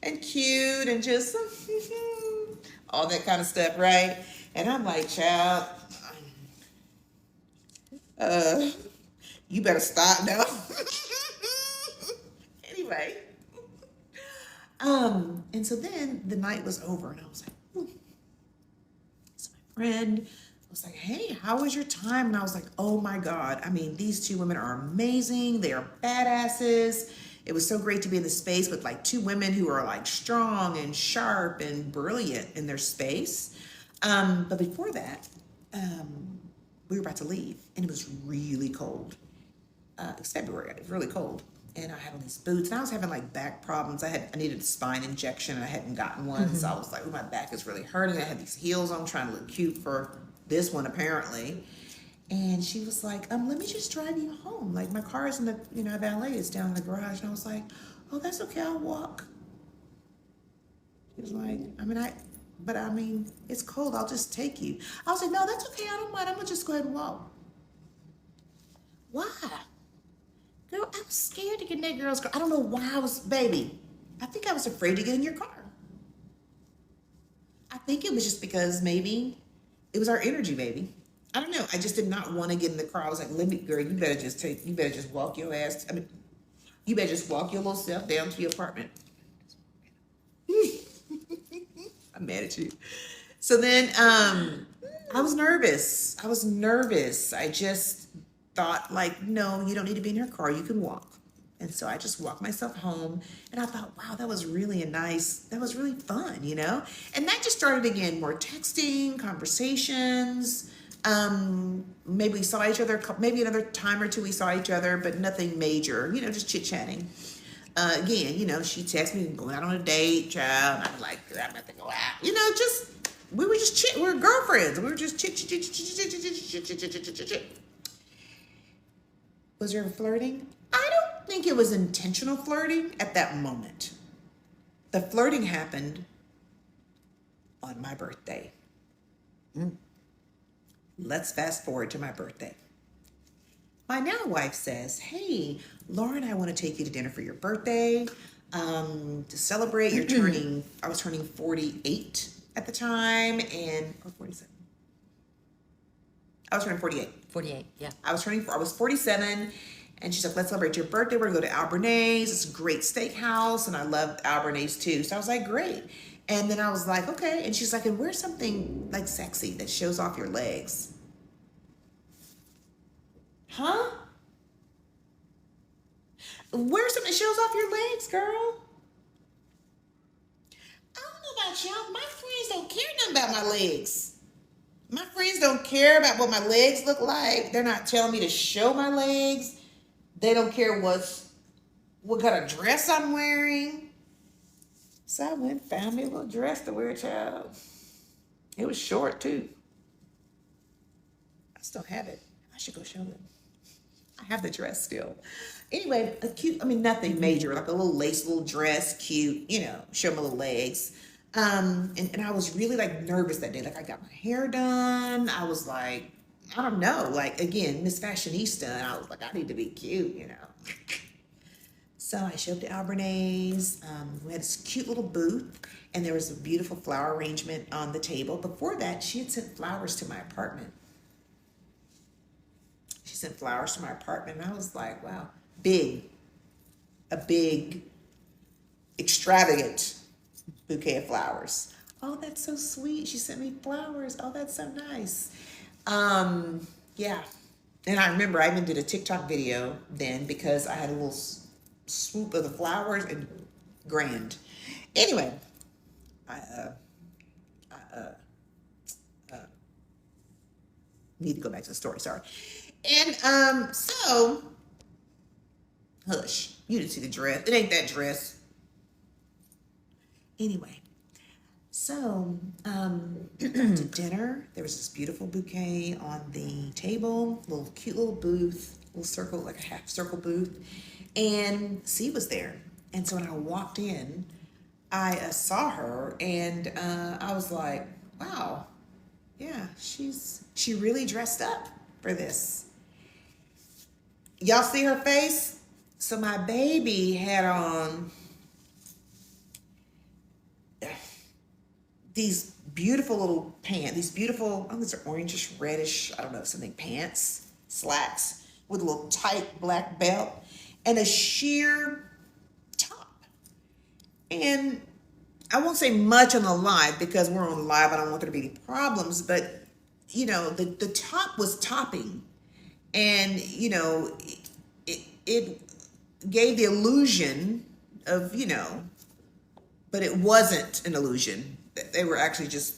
and cute, and just, all that kind of stuff, right? And I'm like, child, you better stop now. Anyway. And so then the night was over, and I was like, so my friend was like, hey, how was your time? And I was like, oh my God. I mean, these two women are amazing. They are badasses. It was so great to be in the space with like two women who are like strong and sharp and brilliant in their space. But before that, we were about to leave, and it was really cold. It was February. It was really cold. And I had on these boots, and I was having like back problems. I needed a spine injection, and I hadn't gotten one. So I was like, oh, my back is really hurting. I had these heels on, trying to look cute for this one, apparently. And she was like, let me just drive you home. Like, my car is in the, valet is down in the garage. And I was like, oh, that's okay, I'll walk. She was like, it's cold, I'll just take you. I was like, no, that's okay, I don't mind. I'm gonna just go ahead and walk. Why? Girl, I was scared to get in that girl's car. I don't know why I think I was afraid to get in your car. I think it was just because maybe it was our energy, baby. I don't know. I just did not want to get in the car. I was like, girl, you better just walk your ass. You better just walk your little self down to your apartment. I'm mad at you. So then, I was nervous. I just thought like, no, you don't need to be in your car. You can walk. And so I just walked myself home, and I thought, wow, that was really fun, And that just started again, more texting, conversations. Maybe we saw each other, maybe another time or two we saw each other, but nothing major, just chit-chatting. Again, she texted me, going out on a date, child. I'm like, I'm about to go out. We were just we were girlfriends. We were just chit. Was there flirting? I don't think it was intentional flirting at that moment. The flirting happened on my birthday. Let's fast forward to my birthday. My now wife says, hey, Laura and I want to take you to dinner for your birthday. To celebrate, I was turning 48 at the time, or 47. I was turning 48. 48, yeah. I was 47, and she's like, let's celebrate your birthday. We're going to go to Albernays. It's a great steakhouse, and I love Albernays too. So I was like, great. And then I was like, okay. And she's like, and wear something like sexy that shows off your legs. Huh? Wear something that shows off your legs, girl. I don't know about y'all. My friends don't care nothing about my legs. My friends don't care about what my legs look like. They're not telling me to show my legs. They don't care what kind of dress I'm wearing. So I went and found me a little dress to wear, child. It was short too. I still have it. I should go show them. I have the dress still. Anyway, a cute, I mean, nothing major, like a little lace, little dress, cute, show my little legs. And I was really like nervous that day. Like I got my hair done. I was like, I don't know, like again, Miss Fashionista. And I was like, I need to be cute. So I showed up to Albernays. We had this cute little booth, and there was a beautiful flower arrangement on the table. Before that, she had sent flowers to my apartment. She sent flowers to my apartment, and I was like, wow, a big, extravagant bouquet of flowers. Oh, that's so sweet. She sent me flowers. Oh, that's so nice. Yeah. And I remember I even did a TikTok video then because I had a little swoop of the flowers and grand. Anyway, I need to go back to the story. Sorry. And so hush, you didn't see the dress. It ain't that dress. Anyway, so we went to dinner. There was this beautiful bouquet on the table, little cute little booth, little circle, like a half circle booth. And C was there. And so when I walked in, I saw her, and I was like, wow, yeah, she really dressed up for this. Y'all see her face? So my baby had on these beautiful little pants, these beautiful, I think these are orangish, reddish, I don't know, something, pants, slacks with a little tight black belt and a sheer top. And I won't say much on the live because we're on live. I don't want there to be any problems, but the top was topping, and it gave the illusion of but it wasn't an illusion. They were actually just,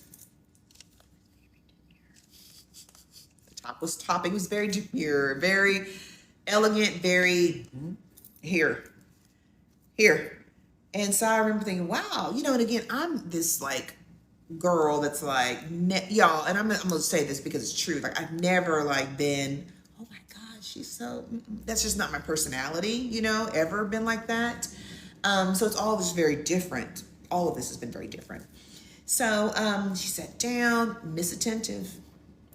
the top was topping. It was very demure, very elegant, very here. And so I remember thinking, wow, and again, I'm this like girl that's like, y'all, and I'm gonna say this because it's true. Like I've never like been, oh my God, she's so, that's just not my personality, ever been like that. So it's all just very different. All of this has been very different. So she sat down, Miss Attentive,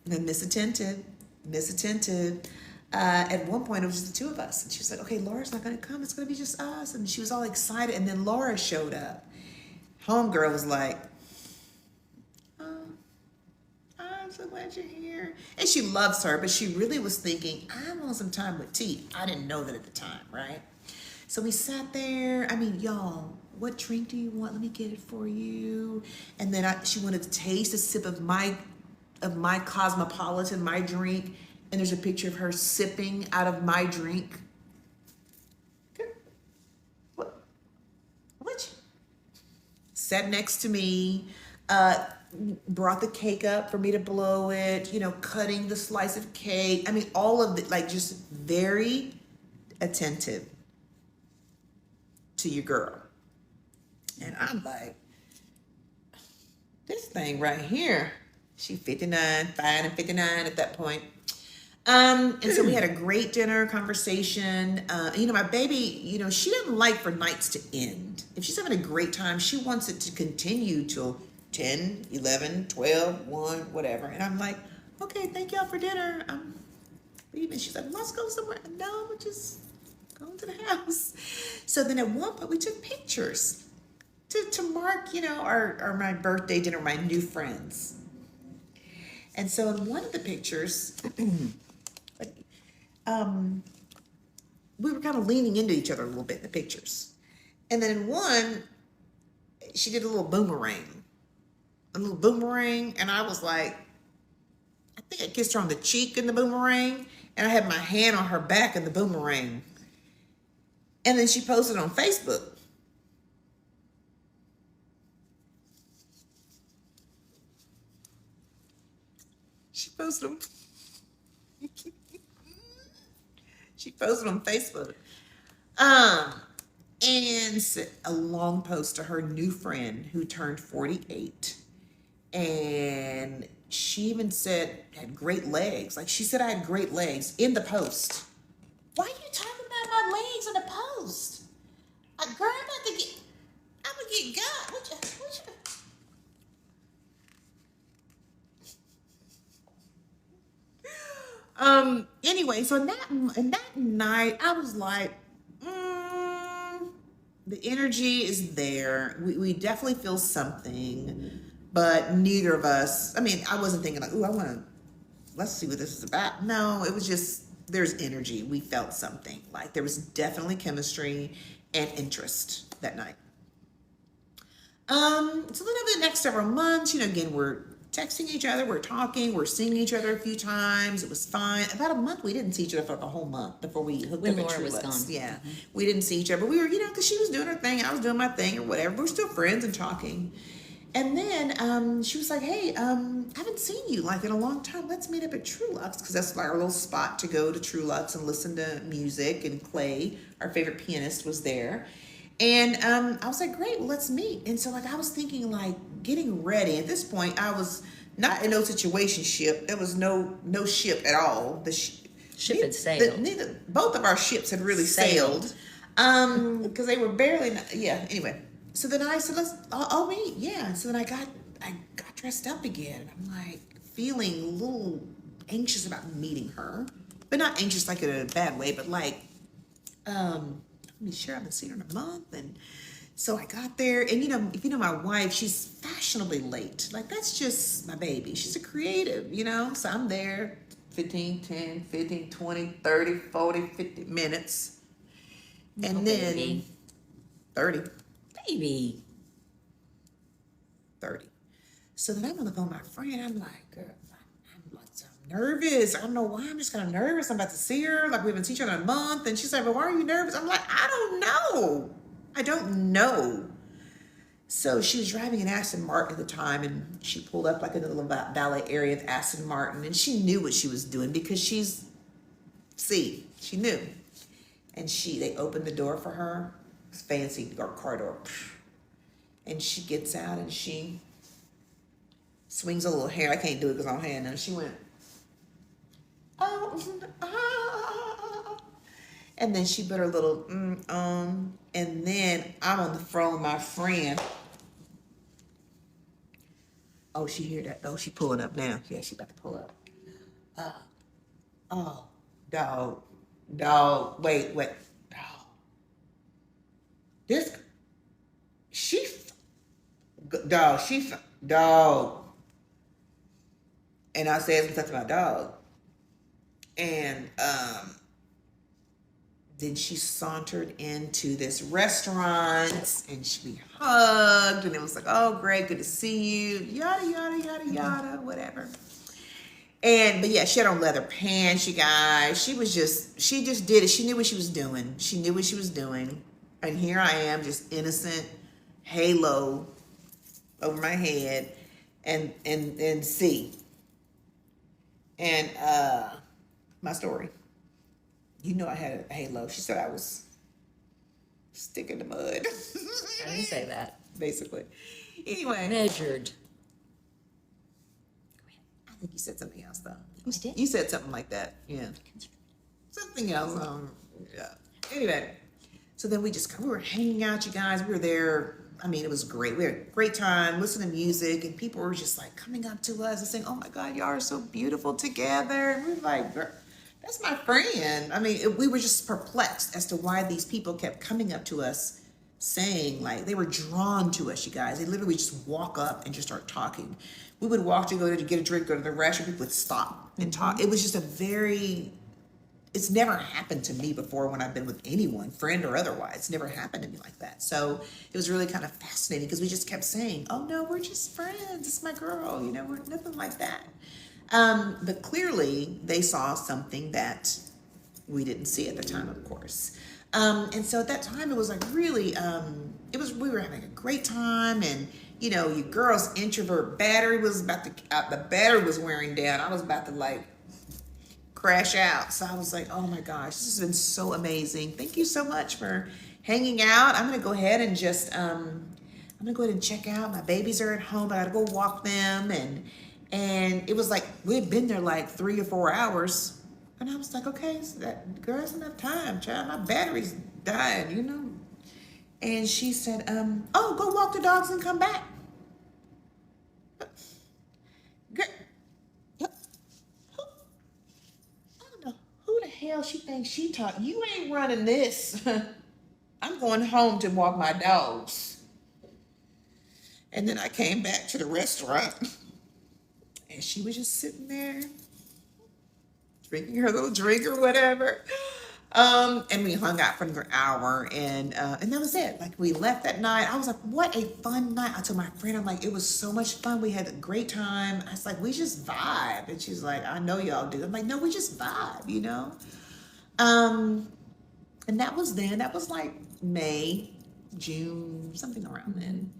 and then Miss Attentive. At one point, it was just the two of us. And she was like, okay, Laura's not going to come. It's going to be just us. And she was all excited. And then Laura showed up. Homegirl was like, oh, I'm so glad you're here. And she loves her, but she really was thinking, I want some time with T. I didn't know that at the time, right? So we sat there. I mean, y'all, what drink do you want? Let me get it for you. And then she wanted to taste a sip of my Cosmopolitan, my drink. And there's a picture of her sipping out of my drink. What? Sat next to me, brought the cake up for me to blow it, cutting the slice of cake. I mean, all of it, like just very attentive to your girl. And I'm like, this thing right here, she 59, fine and 59 at that point. And so we had a great dinner conversation. My baby, she doesn't like for nights to end. If she's having a great time, she wants it to continue till 10, 11, 12, 1, whatever. And I'm like, okay, thank y'all for dinner. I'm leaving. She's like, let's go somewhere. No, we're just going to the house. So then at one point we took pictures to mark, our my birthday dinner, my new friends. And so in one of the pictures, we were kind of leaning into each other a little bit in the pictures. And then in one, she did a little boomerang. And I was like, I think I kissed her on the cheek in the boomerang. And I had my hand on her back in the boomerang. And then she posted on Facebook. She posted on Facebook. And sent a long post to her new friend who turned 48. And she even said, had great legs. Like she said, I had great legs in the post. Why are you talking about my legs in the post? Girl, I'm gonna get got. What you? Anyway, so in that night, I was like, the energy is there. We definitely feel something, but neither of us, I mean, I wasn't thinking like, ooh, let's see what this is about. No, it was just, there's energy. We felt something. Like there was definitely chemistry and interest that night. So then over the next several months, again, we're texting each other, we're talking, we're seeing each other a few times. It was fine. About a month, we didn't see each other for the whole month before we hooked When up at Laura True was Lux. gone. Yeah, we didn't see each other, but we were, because she was doing her thing, I was doing my thing or whatever. We were still friends and talking. And then she was like, hey, I haven't seen you like in a long time. Let's meet up at True Lux, because that's like our little spot to go to True Lux and listen to music. And Clay, our favorite pianist, was there. And I was like, great, well, let's meet. And so like I was thinking like getting ready. At this point, I was not in no situation ship. There was no ship at all. The Ship had sailed. Both of our ships had really sailed. Because they were barely, anyway. So then I said, I'll meet, yeah. So then I got dressed up again. I'm like feeling a little anxious about meeting her, but not anxious like in a bad way, but like, let me share, I haven't seen her in a month. And so I got there, and if you know my wife, she's fashionably late. Like that's just my baby. She's a creative, so I'm there 15, 10, 15, 20, 30, 40, 50 minutes. And then baby. 30. Baby. 30. So then I'm on the phone with my friend. I'm like, girl, I'm nervous. I don't know why. I'm just kind of nervous. I'm about to see her. Like we haven't seen each other in a month. And she's like, well, why are you nervous? I'm like, I don't know. So she was driving an Aston Martin at the time, and she pulled up like in the little valet area of Aston Martin, and she knew what she was doing because she knew. And they opened the door for her. Fancy car door, and she gets out and she swings a little hair. I can't do it because I don't have none. She went, and then she put her little and then I'm on the phone with my friend. Oh, she hear that? Oh, she pulling up now. Yeah, she about to pull up. Dog. Wait. Dog. And I said something about dog. And then she sauntered into this restaurant and we hugged, and it was like, oh, great, good to see you, yada, yada, yada, yada, whatever. But yeah, she had on leather pants, you guys. She just did it. She knew what she was doing. And here I am, just innocent, halo over my head, and see. And my story. I had a halo. She said I was stick in the mud. I didn't say that. Basically. Anyway. Measured. I think you said something else, though. You did? You said something like that. Yeah. Something else. Yeah. Anyway. So then we were hanging out, you guys. We were there. I mean, it was great. We had a great time listening to music, and people were just like coming up to us and saying, oh my God, y'all are so beautiful together. And we were like, girl, that's my friend. I mean, we were just perplexed as to why these people kept coming up to us saying, like, they were drawn to us, you guys. They literally just walk up and just start talking. We would walk to go to get a drink, go to the restroom, people would stop and talk. It was just it's never happened to me before when I've been with anyone, friend or otherwise. It's never happened to me like that. So it was really kind of fascinating because we just kept saying, oh no, we're just friends. It's my girl. We're nothing like that. But clearly they saw something that we didn't see at the time, of course. And so at that time it was like really, we were having a great time, and your girl's introvert battery was the battery was wearing down. I was about to like crash out. So I was like, oh my gosh, this has been so amazing. Thank you so much for hanging out. I'm going to go ahead and check out. My babies are at home. I got to go walk them. And it was like, we had been there like 3 or 4 hours. And I was like, okay, so that girl, that's enough time, child. My battery's dying, you know. And she said, oh, go walk the dogs and come back. Girl, I don't know who the hell she thinks she taught. You ain't running this. I'm going home to walk my dogs. And then I came back to the restaurant, and she was just sitting there drinking her little drink or whatever. And we hung out for another hour, and that was it. Like, we left that night. I was like, what a fun night. I told my friend, I'm like, it was so much fun. We had a great time. I was like, we just vibe. And she's like, I know y'all do. I'm like, no, we just vibe, you know? And that was then. That was like May, June, something around then.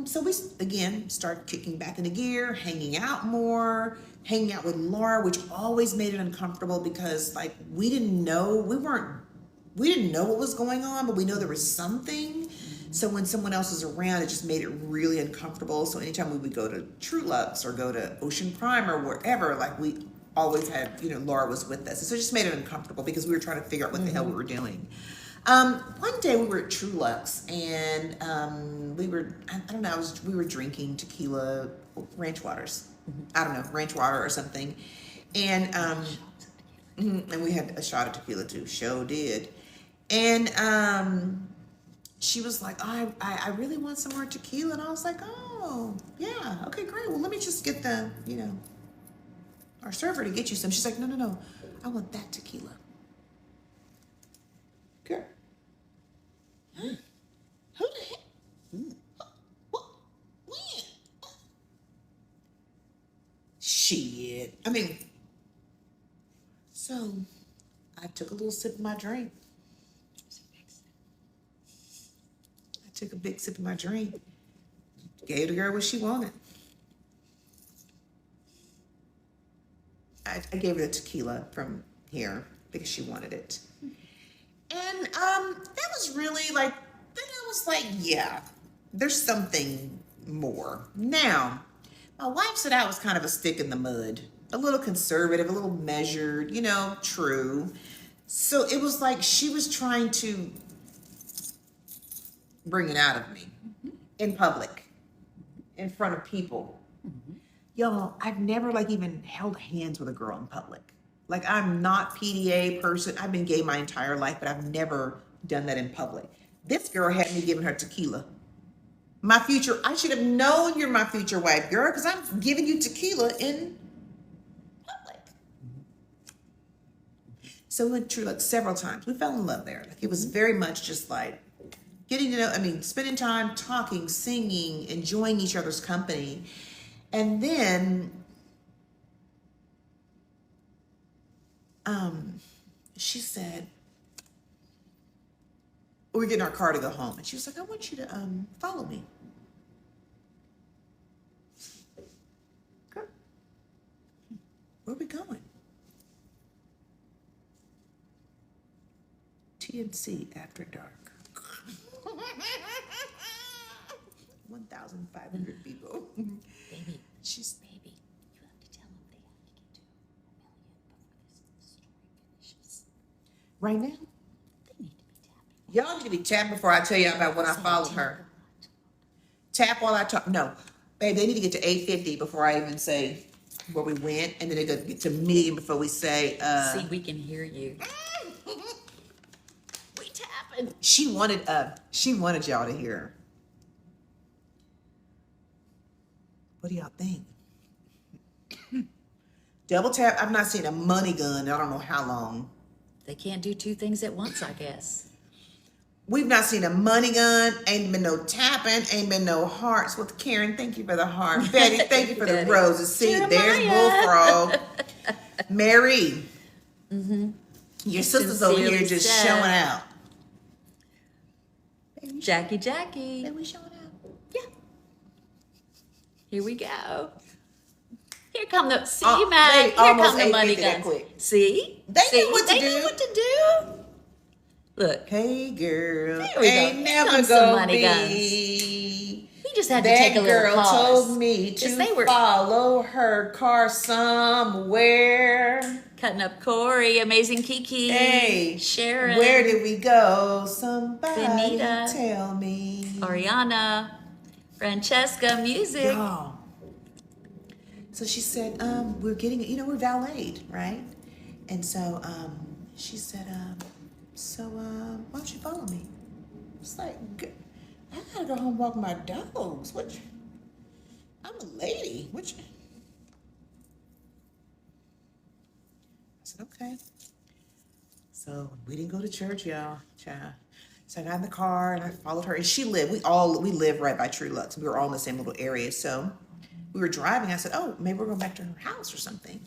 So we, again, started kicking back into gear, hanging out more, hanging out with Laura, which always made it uncomfortable because, like, we didn't know what was going on, but we know there was something. So when someone else was around, it just made it really uncomfortable. So anytime we would go to True Lux or go to Ocean Prime or wherever, like, we always had, Laura was with us. So it just made it uncomfortable because we were trying to figure out what the hell we were doing. One day we were at True Lux, and we were drinking tequila, ranch waters. I don't know, ranch water or something. And and we had a shot of tequila too. Show did. And she was like, oh, I really want some more tequila. And I was like, oh, yeah, okay, great. Well, let me just get the, our server to get you some. She's like, no, I want that tequila. Girl. Who the heck? What? When? Shit. So I took a little sip of my drink. I took a big sip of my drink. Gave the girl what she wanted. I gave her the tequila from here because she wanted it. And that was really like, then I was like, yeah, there's something more. Now, my wife said I was kind of a stick in the mud, a little conservative, a little measured, true. So it was like she was trying to bring it out of me in public, in front of people. Y'all, I've never even held hands with a girl in public. Like, I'm not PDA person. I've been gay my entire life, but I've never done that in public. This girl had me giving her tequila. I should have known you're my future wife, girl, because I'm giving you tequila in public. So we went to True Lux several times. We fell in love there. Like, it was very much just like getting to know, spending time talking, singing, enjoying each other's company. And then she said, we were getting our car to go home. And she was like, I want you to follow me. Girl, where are we going? TNC After Dark. 1,500 people. Baby, Baby, you have to tell them they have to get to 1 million before this story finishes. right now? They need to be tapping. Y'all need to be tapped before I tell you about when I followed her. Tap while I talk. No, babe, they need to get to 850 before I even say where we went, and then they got to get to million before we say. See, we can hear you. We tapping. She wanted y'all to hear her. What do y'all think? Double tap. I've not seen a money gun. I don't know how long. They can't do two things at once, I guess. We've not seen a money gun. Ain't been no tapping. Ain't been no hearts. Well, Karen, thank you for the heart. Betty, thank you for the roses. See, there's Bullfrog. Mary, your sister's over here just showing out. Jackie. Baby, we showing out. Yeah. Here we go. Here come the, see, Oh, Matt, they here come almost the money 850 that guns. quick. See? They See? know what to They do. know what to do. Look, Hey, girl. There we go. Ain't Here never comes some gonna money be. guns. we just had to That take a little girl pause. told me Yes, to they were- follow her car somewhere. Cutting up Corey, Amazing Kiki. Hey, Sharon. where did we go? Somebody Benita. tell me. Ariana. Francesca, music. Y'all. So she said, we're getting, we're valeted, right? And so she said, why don't you follow me? It's like, I gotta go home and walk my dogs. I'm a lady. I said, okay. So we didn't go to church, y'all. Child. So I got in the car and I followed her. And we live right by True Lux. We were all in the same little area. So we were driving. I said, oh, maybe we're going back to her house or something.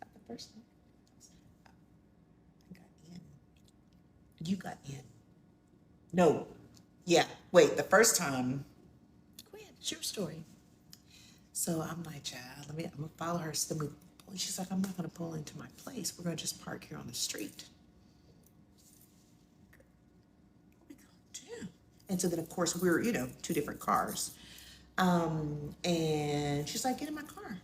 The first time I got in. You got in. No. Yeah. Wait, the first time. Go ahead, it's your story. So I'm like, child, I'm going to follow her. So then she's like, I'm not going to pull into my place. We're going to just park here on the street. What are we going to do? And so then, of course, we're, two different cars. And she's like, get in my car.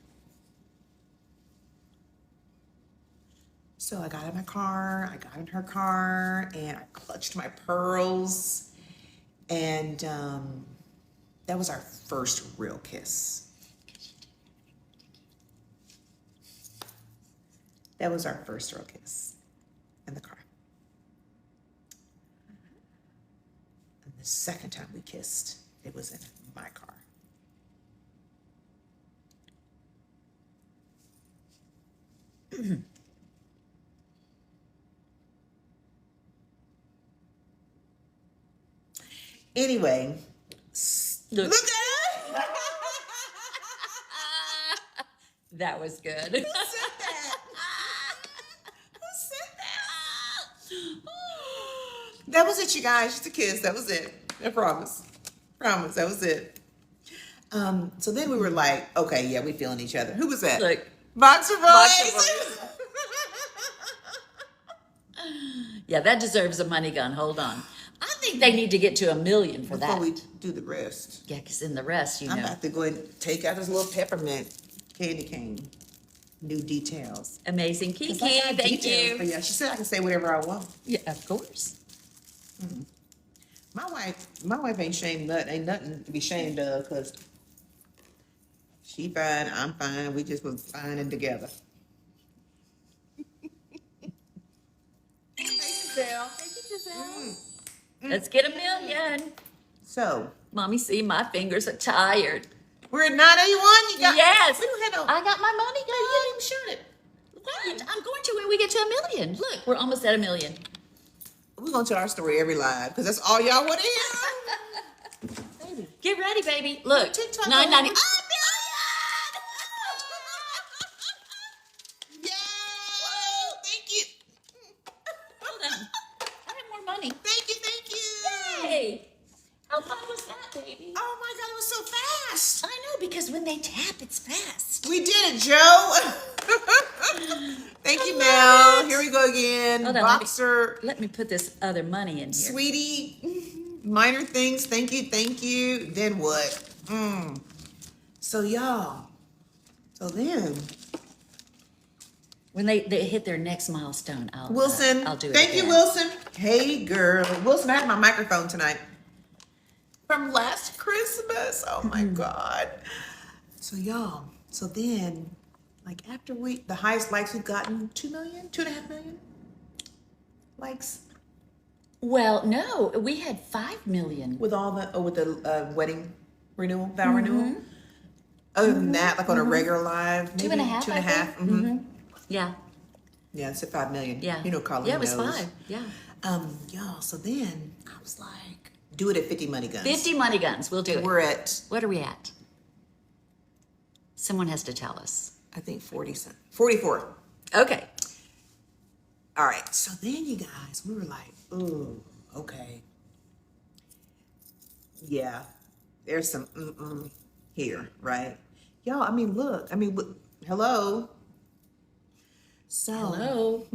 So I got in my car, I got in her car, and I clutched my pearls. And that was our first real kiss. That was our first real kiss in the car. And the second time we kissed, it was in my car. Anyway, look at it. That was good. Who said that? Who said that? That was it, you guys. Just a kiss. That was it. I promise. Promise. That was it. So then we were like, okay, yeah, we feeling each other. Who was that? Look. Boxer Boxer Boys. Yeah, that deserves a money gun. Hold on. I think they need to get to 1 million for Before that. we do the rest. Yeah, because in the rest, I'm about to go ahead and take out this little peppermint candy cane. New details. Amazing 'Cause Kiki, I got thank details you. for you. She said I can say whatever I want. Yeah, of course. My wife ain't nothing to be ashamed of, because she fine, I'm fine. We just was fine and together. Thank you, Giselle. Thank you, Giselle. Let's get 1 million. So Mommy, see, my fingers are tired. we're at 981. You got Yes. We don't have no. I got my money You gun. didn't even shoot it. What? I'm going to when we get to 1 million. Look, we're almost at 1 million. We're gonna tell our story every live, because that's all y'all want to hear. Baby. Get ready, baby. Look, TikTok. $9.90. Yay! Thank you. Hold on. I have more money. Thank you. Thank you. Hey, how fun was that, baby? Oh my God, it was so fast. I know, because when they tap, it's fast. We did it, Joe. Thank you, Mel. Here we go again. Hold on, Boxer, Let me put this other money in here. sweetie, minor things. Thank you. Then what? So y'all. So then, When they hit their next milestone, Wilson. I'll do it. Thank you, again. Wilson. Hey, girl. Wilson, I had my microphone tonight from last Christmas. Oh my God. So y'all. So then, like after the highest likes we've gotten, 2 million, 2.5 million likes Well, no, we had 5 million. with all the wedding renewal, vow renewal. Other than that, like on a regular live, maybe 2.5, 2.5. I think. Yeah, Yeah, it's at 5 million. yeah. Colleen Yeah, it was knows. 5. Yeah. Y'all. So then I was like, do it at 50 money guns. 50 money guns. We'll do it. We're at, What are we at? Someone has to tell us. I think 44. Okay. All right. So then, you guys, we were like, ooh, okay. Yeah, there's some here, right? Y'all, I mean, look. Hello. So, Hello.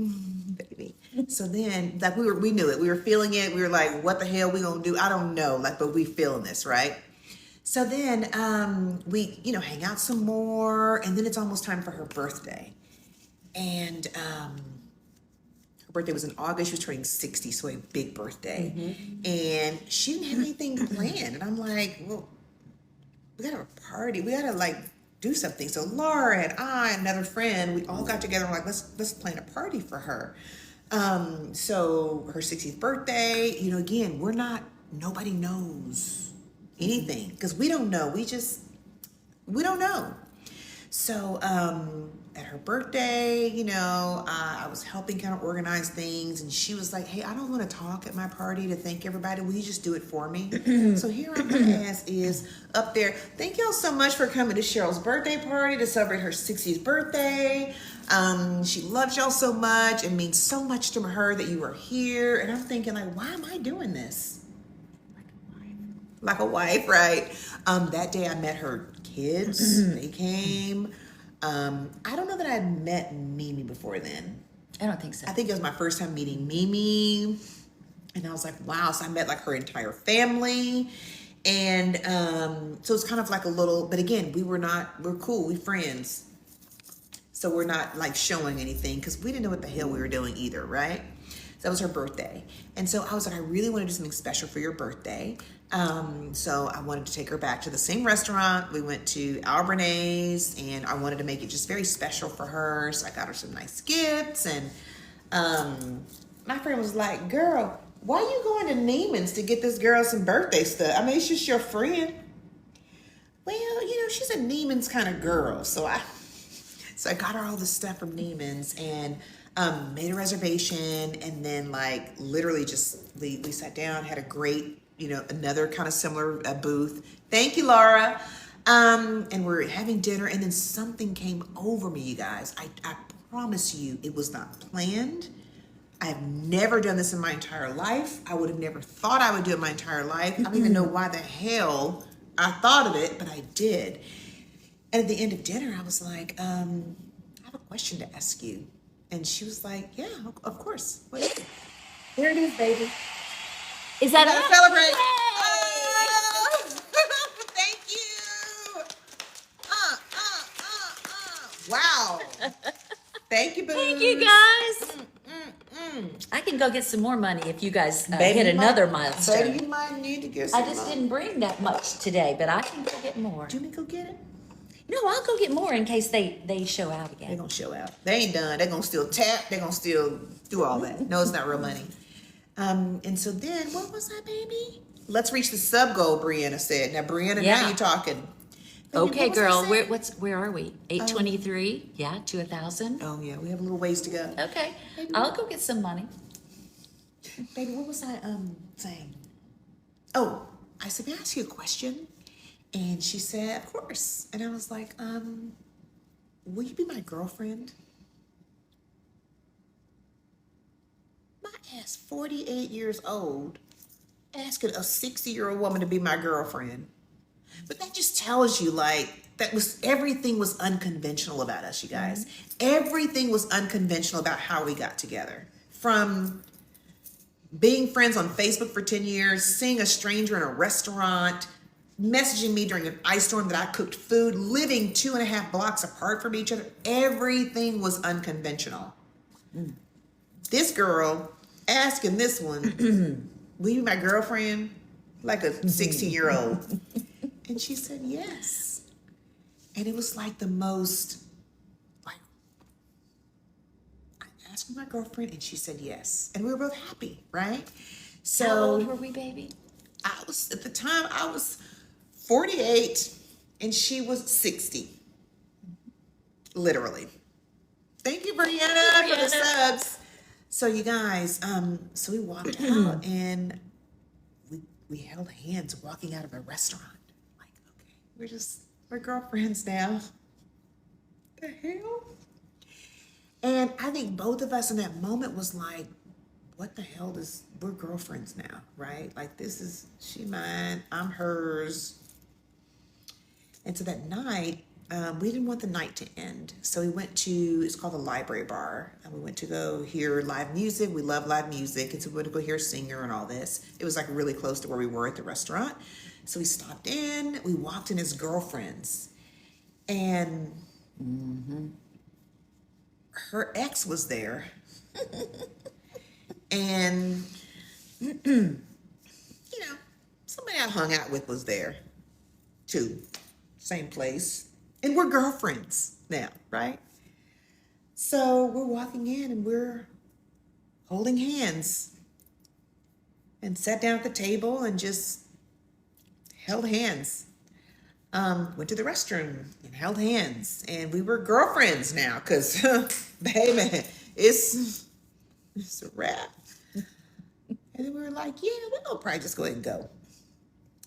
baby. So then, like, we knew it. We were feeling it. We were like, what the hell we gonna do? I don't know. Like, but we feeling this, right? So then we, hang out some more, and then it's almost time for her birthday. And her birthday was in August. She was turning 60, so a big birthday. And she didn't have anything planned. And I'm like, well, we got to have a party. We got to like do something. So Laura and I, another friend, we all got together and we're like, let's plan a party for her. So her 60th birthday, again, nobody knows anything because we don't know. We don't know. So at her birthday, I was helping kind of organize things, and she was like, hey, I don't want to talk at my party to thank everybody. Will you just do it for me? So here my ass is up there. Thank y'all so much for coming to Cheryl's birthday party to celebrate her 60th birthday. She loves y'all so much. It means so much to her that you are here. And I'm thinking, like, why am I doing this? Like a wife, right? That day I met her kids. They came. I don't know that I had met Mimi before then. I don't think so. I think it was my first time meeting Mimi. And I was like, wow. So I met like her entire family. And so it's kind of like a little, but again, we're cool. We friends. So we're not like showing anything because we didn't know what the hell we were doing either, right? So that was her birthday. And so I was like, I really want to do something special for your birthday. So I wanted to take her back to the same restaurant. We went to Albernays, and I wanted to make it just very special for her. So I got her some nice gifts. And my friend was like, girl, why you going to Neiman's to get this girl some birthday stuff? I mean, it's just your friend. Well, she's a Neiman's kind of girl. So I got her all this stuff from Neiman's and made a reservation, and then like literally just we sat down, had a great, another kind of similar booth. Thank you, Laura. And we're having dinner, and then something came over me, you guys. I promise you, it was not planned. I have never done this in my entire life. I would have never thought I would do it my entire life. I don't even know why the hell I thought of it, but I did. And at the end of dinner, I was like, I have a question to ask you. And she was like, yeah, of course. What is it? There it is, baby. Is that Let's celebrate. Oh, thank you. Wow. Thank you, boo. Thank you, guys. I can go get some more money if you guys hit another milestone. Baby, you might need to get some I just didn't bring that much today, but I can go get more. Do you want me to go get it? No, I'll go get more in case they show out They're again. going to show out. They ain't done. They're going to still tap. They're going to still do all that. No, it's not real money. And so then, what was that, baby? Let's reach the sub goal, Brianna said. Now, Brianna, now you're talking. Baby, Okay, what was I girl, saying? where are we? 823? Yeah, to 1,000. Oh, yeah, we have a little ways to go. Okay, I'll go get some money. Baby, what was I saying? Oh, I said, may I ask you a question? And she said, of course. And I was like, will you be my girlfriend? My ass, 48 years old, asking a 60-year-old woman to be my girlfriend. But that just tells you, like, everything was unconventional about us, you guys. Everything was unconventional about how we got together. From being friends on Facebook for 10 years, seeing a stranger in a restaurant, messaging me during an ice storm that I cooked food, living 2.5 blocks apart from each other. Everything was unconventional. This girl asking this one, will you be my girlfriend? Like a 16-year-old. And she said yes. And it was like the most, like, I asked for my girlfriend and she said yes. And we were both happy, right? So How old were we, baby? at the time, I was 48 and she was 60. Literally. Thank you, Brianna, for the subs. So you guys, so we walked out and we held hands walking out of a restaurant. Like, okay, we're girlfriends now. The hell? And I think both of us in that moment was like, what the hell we're girlfriends now, right? Like she mine, I'm hers. And so that night, we didn't want the night to end. So we went to, it's called the Library Bar. And we went to go hear live music. We love live music. And so we went to go hear a singer and all this. It was like really close to where we were at the restaurant. So we stopped in, we walked in his girlfriend's, and her ex was there. And, somebody I hung out with was there too. Same place. And we're girlfriends now, right? So we're walking in and we're holding hands and sat down at the table and just held hands. Went to the restroom and held hands, and we were girlfriends now because, baby, it's a wrap. And then we were like, yeah, we're gonna probably just go ahead and go.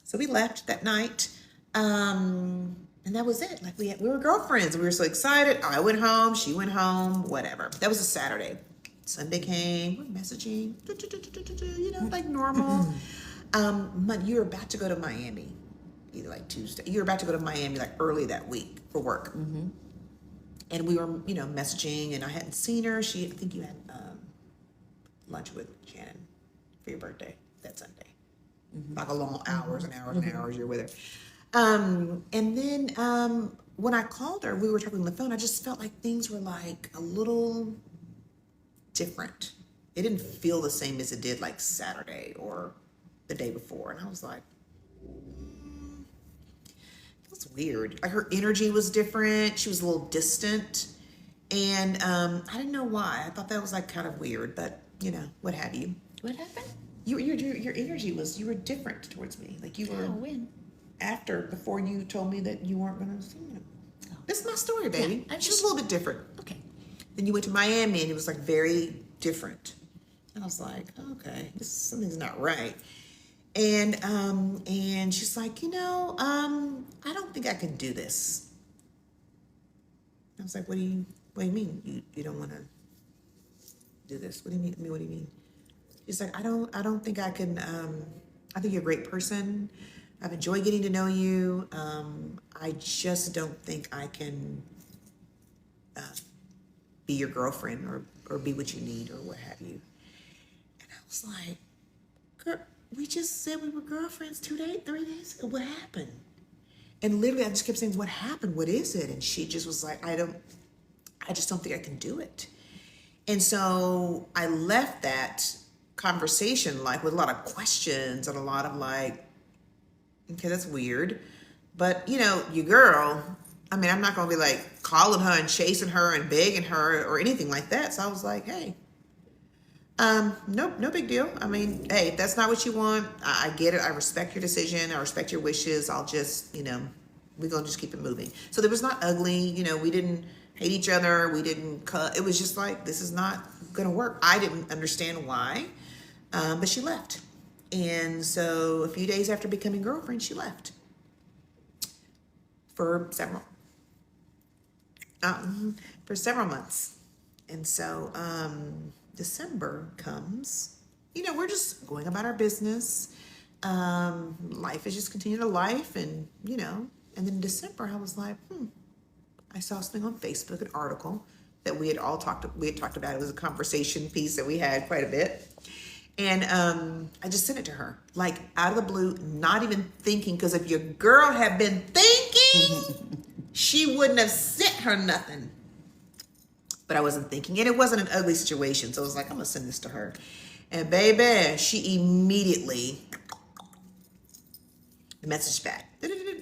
So we left that night, and that was it. Like we were girlfriends. We were so excited. I went home, she went home, whatever. That was a Saturday. Sunday came, we're messaging, like normal. You were about to go to Miami, either like Tuesday. You were about to go to Miami like early that week for work. And we were, messaging, and I hadn't seen her. I think you had lunch with Shannon for your birthday that Sunday. Like a long hours and hours and hours you're with her. And then when I called her, we were talking on the phone, I just felt like things were like a little different. It didn't feel the same as it did like Saturday or the day before. And I was like, it was weird. Like her energy was different. She was a little distant. And I didn't know why. I thought that was like kind of weird, but what have you. What happened? Your energy was, you were different towards me. Like you were, when? before you told me that you weren't going to see him. Oh. This is my story, baby. Yeah, She was a little bit different. Okay. Then you went to Miami and it was like very different. And I was like, okay, something's not right. And she's like, I don't think I can do this. I was like, what do you mean? You don't want to do this? What do you mean? What do you mean? She's like, I don't think I can, I think you're a great person. I've enjoyed getting to know you. I just don't think I can be your girlfriend or be what you need or what have you. And I was like, girl, we just said we were girlfriends 3 days ago. What happened? And literally I just kept saying, what happened? What is it? And she just was like, I just don't think I can do it. And so I left that conversation like with a lot of questions and a lot of like, okay, that's weird. But your girl, I'm not gonna be like calling her and chasing her and begging her or anything like that. So I was like, hey, no big deal. Hey, if that's not what you want, I get it. I respect your decision. I respect your wishes. I'll just, we're gonna just keep it moving. So there was not ugly, we didn't hate each other. We didn't cut. It was just like, this is not gonna work. I didn't understand why. But she left. And so a few days after becoming girlfriend, she left for several months. And so December comes, we're just going about our business. Life is just continuing to life. And then in December, I was like, I saw something on Facebook, an article that we had talked about. It was a conversation piece that we had quite a bit. And I just sent it to her, like out of the blue, not even thinking, because if your girl had been thinking, she wouldn't have sent her nothing. But I wasn't thinking, and it wasn't an ugly situation, so I was like, I'm gonna send this to her. And baby, she immediately messaged back.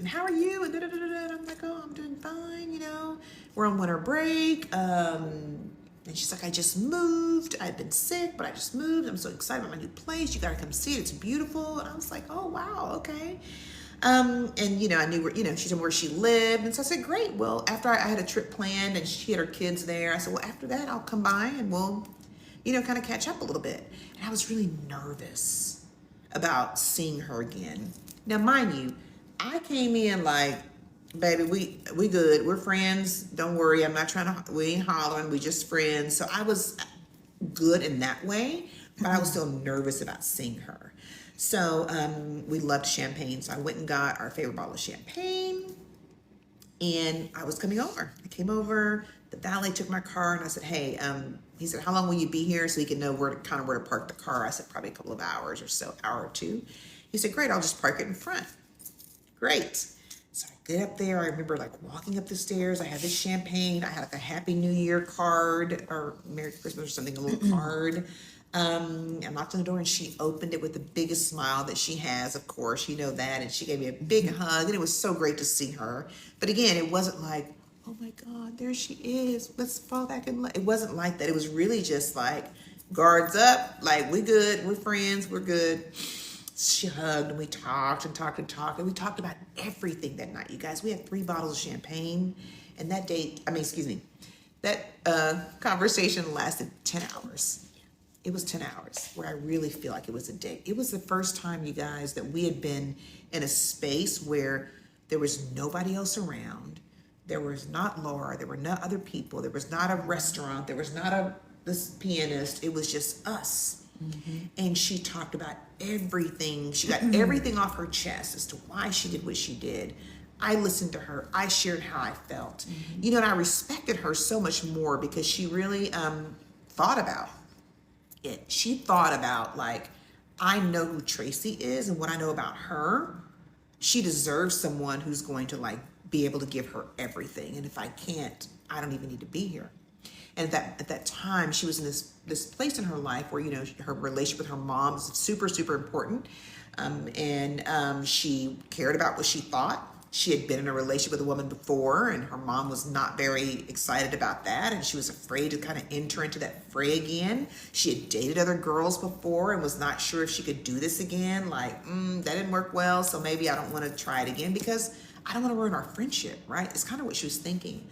How are you? And I'm like, oh, I'm doing fine, we're on winter break. And she's like, I just moved. I've been sick, but I just moved. I'm so excited about my new place. You gotta come see it. It's beautiful. And I was like, oh, wow, okay. And, I knew where, she said where she lived. And so I said, great. Well, after I had a trip planned and she had her kids there, I said, well, after that, I'll come by and we'll, kind of catch up a little bit. And I was really nervous about seeing her again. Now, mind you, I came in like, baby, we good. We're friends. Don't worry. I'm not we ain't hollering. We just friends. So I was good in that way, but I was still nervous about seeing her. So we loved champagne. So I went and got our favorite bottle of champagne, and I was coming over. I came over. The valet took my car, and I said, hey, he said, how long will you be here so he can know where to park the car? I said, probably a couple of hours or so, hour or two. He said, great. I'll just park it in front. Great. So I get up there. I remember like walking up the stairs. I had this champagne. I had like a Happy New Year card or Merry Christmas or something, a little card. I knocked on the door and she opened it with the biggest smile that she has, of course, you know that. And she gave me a big hug and it was so great to see her. But again, it wasn't like, oh my God, there she is. Let's fall back in love. It wasn't like that. It was really just like guards up, like we good, we're friends, we're good. She hugged and we talked and talked and talked. And we talked about everything that night, you guys. We had 3 bottles of champagne. And that conversation lasted 10 hours. It was 10 hours where I really feel like it was a date. It was the first time, you guys, that we had been in a space where there was nobody else around. There was not Laura. There were no other people. There was not a restaurant. There was not this pianist. It was just us. And she talked about everything. She got everything off her chest as to why she did what she did. I listened to her. I shared how I felt. You know, and I respected her so much more because she really thought about it. She thought about, like, I know who Tracy is and what I know about her. She deserves someone who's going to, like, be able to give her everything. And if I can't, I don't even need to be here. And at that time, she was in this place in her life where, you know, her relationship with her mom was super, super important. She cared about what she thought. She had been in a relationship with a woman before, and her mom was not very excited about that. And she was afraid to kind of enter into that fray again. She had dated other girls before and was not sure if she could do this again. Like, that didn't work well, so maybe I don't want to try it again because I don't want to ruin our friendship, right? It's kind of what she was thinking.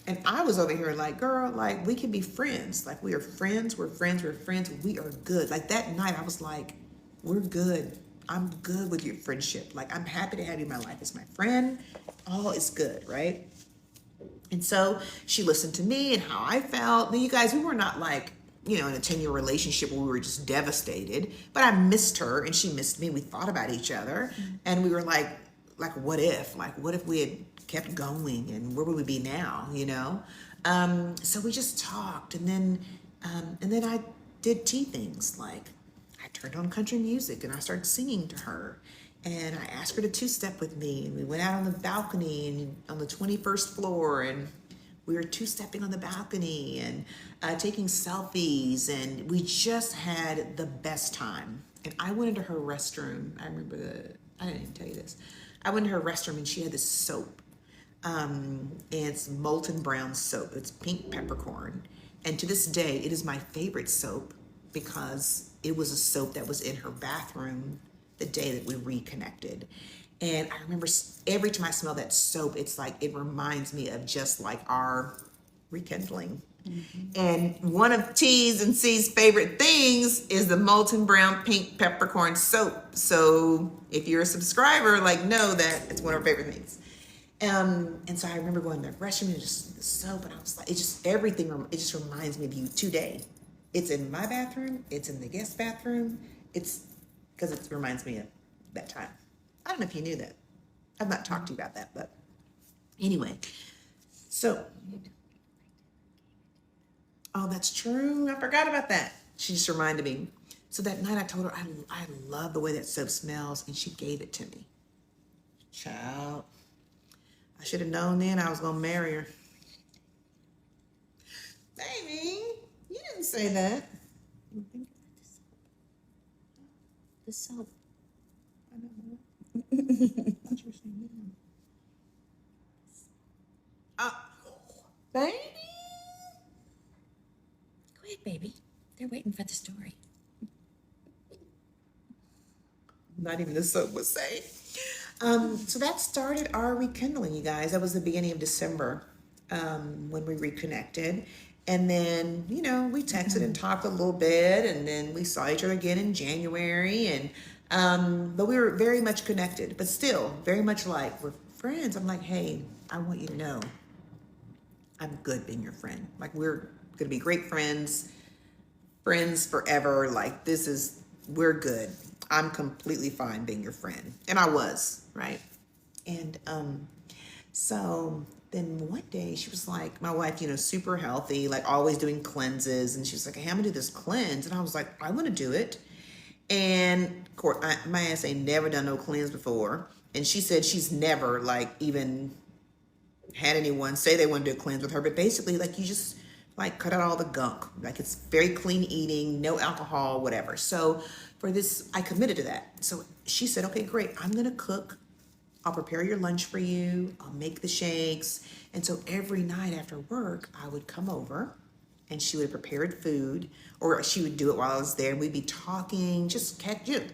And I was over here like, girl, like, we can be friends. Like, we are friends. We're friends. We're friends. We are good. Like, that night, I was like, we're good. I'm good with your friendship. Like, I'm happy to have you in my life as my friend. All is good, right? And so she listened to me and how I felt. Now, you guys, we were not like, you know, in a 10-year relationship where we were just devastated. But I missed her and she missed me. We thought about each other. And we were like, what if? Like, what if we had kept going and where would we be now, you know? So we just talked, and then I did tea things. Like, I turned on country music and I started singing to her, and I asked her to 2-step with me, and we went out on the balcony and on the 21st floor, and we were 2-stepping on the balcony and taking selfies, and we just had the best time. And I went into her restroom. I remember I didn't even tell you this. I went into her restroom and she had this soap. And it's molten brown soap. It's pink peppercorn. And to this day, it is my favorite soap because it was a soap that was in her bathroom the day that we reconnected. And I remember every time I smell that soap, it's like, it reminds me of just like our rekindling. And one of T's and C's favorite things is the molten brown pink peppercorn soap. So if you're a subscriber, like, know that it's one of our favorite things. And so I remember going to the restroom and just the soap, and I was like, it just reminds me of you today. It's in my bathroom. It's in the guest bathroom. It's because it reminds me of that time. I don't know if you knew that. I've not talked to you about that, but anyway. So, oh, that's true. I forgot about that. She just reminded me. So that night I told her, I love the way that soap smells, and she gave it to me. Child. I should have known then I was going to marry her. Baby, you didn't say that. The soap. I don't know. Baby. Go ahead, baby. They're waiting for the story. Not even the soap was saying. So that started our rekindling, you guys. That was the beginning of December when we reconnected. And then, you know, we texted and talked a little bit, and then we saw each other again in January. And but we were very much connected, but still very much like we're friends. I'm like, hey, I want you to know I'm good being your friend. Like, we're gonna be great friends forever. Like, we're good. I'm completely fine being your friend. And I was, right? And so then one day she was like, my wife, you know, super healthy, like always doing cleanses. And she was like, hey, I'm gonna do this cleanse. And I was like, I wanna do it. And of course, my ass ain't never done no cleanse before. And she said she's never like even had anyone say they want to do a cleanse with her, but basically like you just like cut out all the gunk. Like it's very clean eating, no alcohol, whatever. So for this, I committed to that. So she said, okay, great. I'm going to cook. I'll prepare your lunch for you. I'll make the shakes. And so every night after work, I would come over and she would have prepared food, or she would do it while I was there. And we'd be talking, just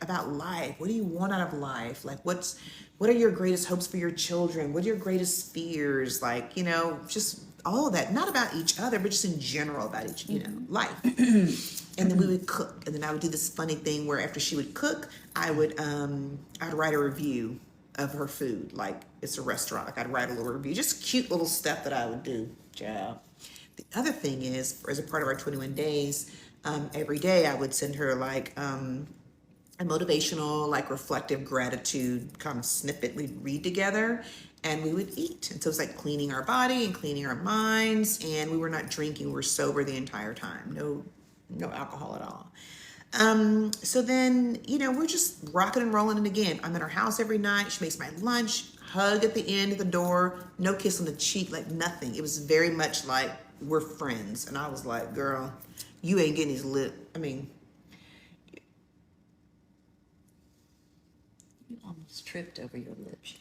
about life. What do you want out of life? Like, what are your greatest hopes for your children? What are your greatest fears? Like, just all of that. Not about each other, but just in general about each, life. And then we would cook. And then I would do this funny thing where after she would cook, I'd write a review of her food. Like it's a restaurant. Like I'd write a little review, just cute little stuff that I would do. Ciao. The other thing is, as a part of our 21 days, every day I would send her like a motivational, like reflective gratitude kind of snippet we'd read together, and we would eat. And so it's like cleaning our body and cleaning our minds, and we were not drinking, we were sober the entire time. No alcohol at all. So then, we're just rocking and rolling. And again, I'm at her house every night. She makes my lunch, hug at the end of the door, no kiss on the cheek, like nothing. It was very much like we're friends. And I was like, girl, you ain't getting his lip. I mean, You almost tripped over your lips.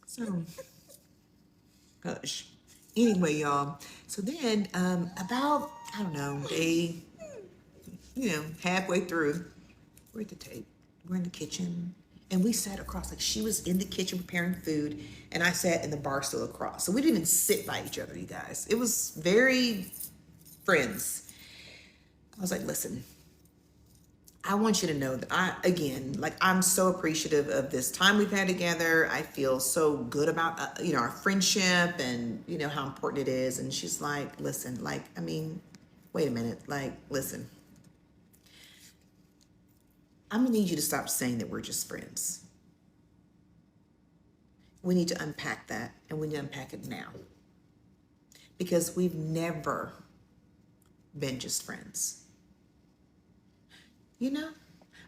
so, hush. Anyway, y'all. So then, about, I don't know, day, halfway through, we're at the tape. We're in the kitchen. And we sat across, like she was in the kitchen preparing food, and I sat in the bar stool across. So we didn't even sit by each other, you guys. It was very friends. I was like, listen, I want you to know that I'm so appreciative of this time we've had together. I feel so good about, our friendship and, how important it is. And she's like, listen, wait a minute. Like, listen, I'm gonna need you to stop saying that we're just friends. We need to unpack that, and we need to unpack it now. Because we've never been just friends.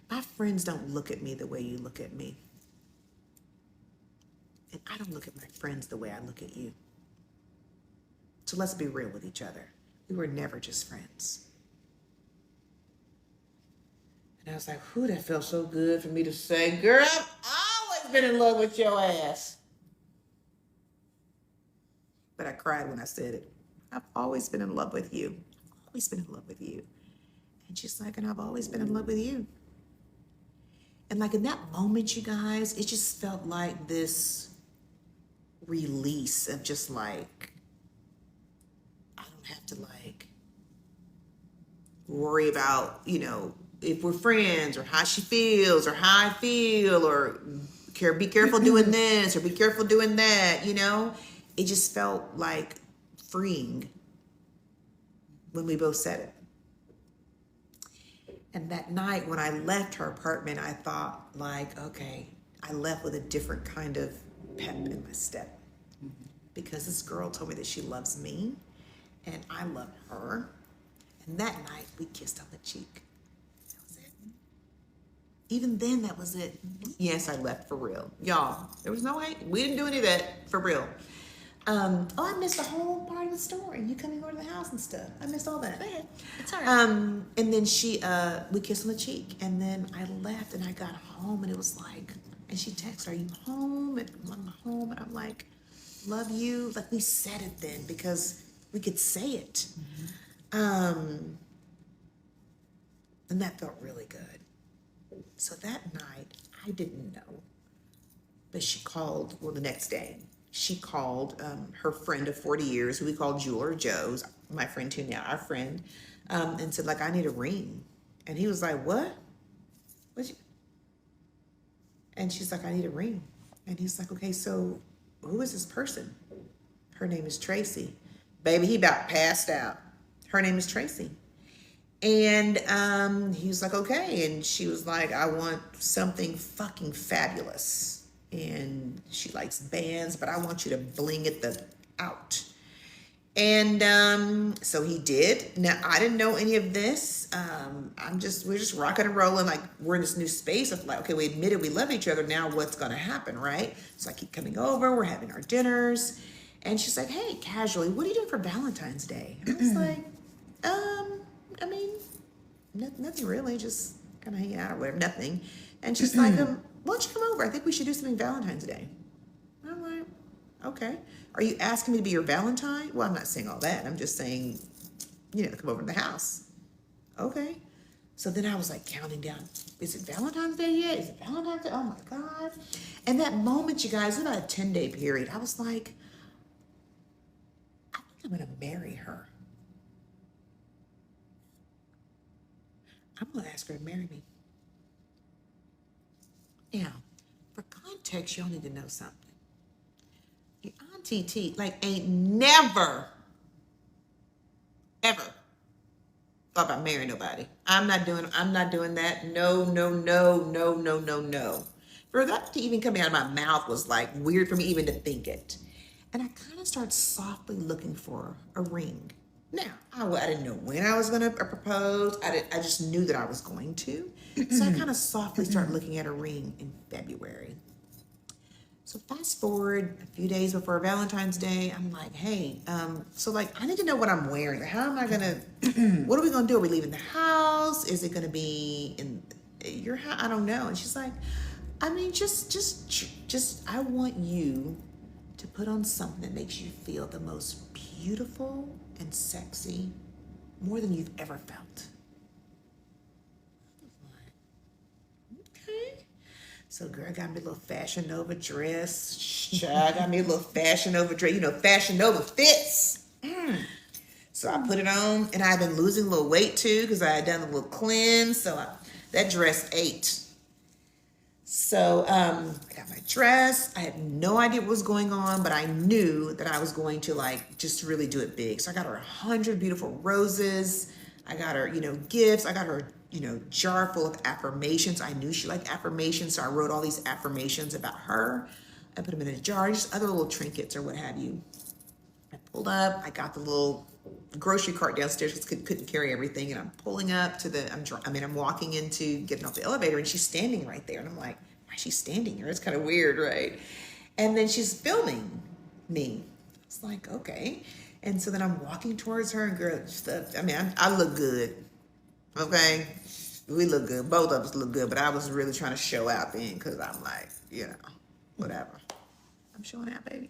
My friends don't look at me the way you look at me. And I don't look at my friends the way I look at you. So let's be real with each other. We were never just friends. And I was like, whew, that felt so good for me to say, girl, I've always been in love with your ass. But I cried when I said it. I've always been in love with you. Always been in love with you. And she's like, and I've always been in love with you. And like in that moment, you guys, it just felt like this release of just like, I don't have to like worry about, if we're friends or how she feels or how I feel or be careful doing this or be careful doing that, It just felt like freeing when we both said it. And that night when I left her apartment, I thought like, okay, I left with a different kind of pep in my step. Because this girl told me that she loves me and I love her. And that night we kissed on the cheek. That was it. Even then, that was it. Yes, I left for real. Y'all, there was no hate. We didn't do any of that for real. I missed the whole part of the story. You coming over to the house and stuff. I missed all that. Go ahead. It's all right. And then we kissed on the cheek, and then I left, and I got home, and it was like, and she texted, "Are you home?" And I'm home, and I'm like, "Love you." Like we said it then because we could say it. And that felt really good. So that night, I didn't know, but she called. Well, the next day. She called her friend of 40 years, who we call Jeweler Joe's, my friend too now, our friend, and said, like, I need a ring. And he was like, what? And she's like, I need a ring. And he's like, okay, so who is this person? Her name is Tracy. Baby, he about passed out. Her name is Tracy. And he was like, okay. And she was like, I want something fucking fabulous. And she likes bands, but I want you to bling it out. And so he did. Now I didn't know any of this. We're just rocking and rolling. Like we're in this new space of like, okay, we admitted we love each other. Now what's gonna happen, right? So I keep coming over. We're having our dinners, and she's like, hey, casually, what are you doing for Valentine's Day? And I was like, I mean, nothing really, just kind of hanging out or whatever, nothing. And she's like, why don't you come over? I think we should do something Valentine's Day. I'm like, okay. Are you asking me to be your Valentine? Well, I'm not saying all that. I'm just saying, come over to the house. Okay. So then I was like counting down. Is it Valentine's Day yet? Is it Valentine's Day? Oh my God. And that moment, you guys, it was about a 10-day period. I was like, I think I'm going to marry her. I'm going to ask her to marry me. Now, for context, y'all need to know something. Your Auntie T, ain't never, ever thought about marrying nobody. I'm not doing that. No. For that to even come out of my mouth was weird for me even to think it. And I kind of started softly looking for a ring. Now, I didn't know when I was going to propose. I just knew that I was going to. So I kind of softly started looking at a ring in February. So fast forward a few days before Valentine's Day, I'm like, hey, I need to know what I'm wearing. How am I going to, what are we going to do? Are we leaving the house? Is it going to be in your house? I don't know. And she's like, I mean, just, I want you to put on something that makes you feel the most beautiful and sexy, more than you've ever felt. Okay. So girl got me a little Fashion Nova dress. Child got me a little Fashion Nova dress. Fashion Nova fits. So I put it on, and I've been losing a little weight too because I had done a little cleanse. So that dress ate. So I got my dress. I had no idea what was going on, but I knew that I was going to just really do it big. So I got her 100 beautiful roses. I got her, gifts. I got her, jar full of affirmations. I knew she liked affirmations, so I wrote all these affirmations about her. I put them in a jar, just other little trinkets or what have you. I pulled up. I got the little grocery cart downstairs because couldn't carry everything, and I'm pulling up to I'm walking into getting off the elevator, and she's standing right there, and I'm like, why is she standing here? It's kind of weird, right? And then she's filming me. It's like, okay. And so then I'm walking towards her, and girl, I look good. Okay, we look good. Both of us look good, but I was really trying to show out then because I'm like, whatever. I'm showing out, baby.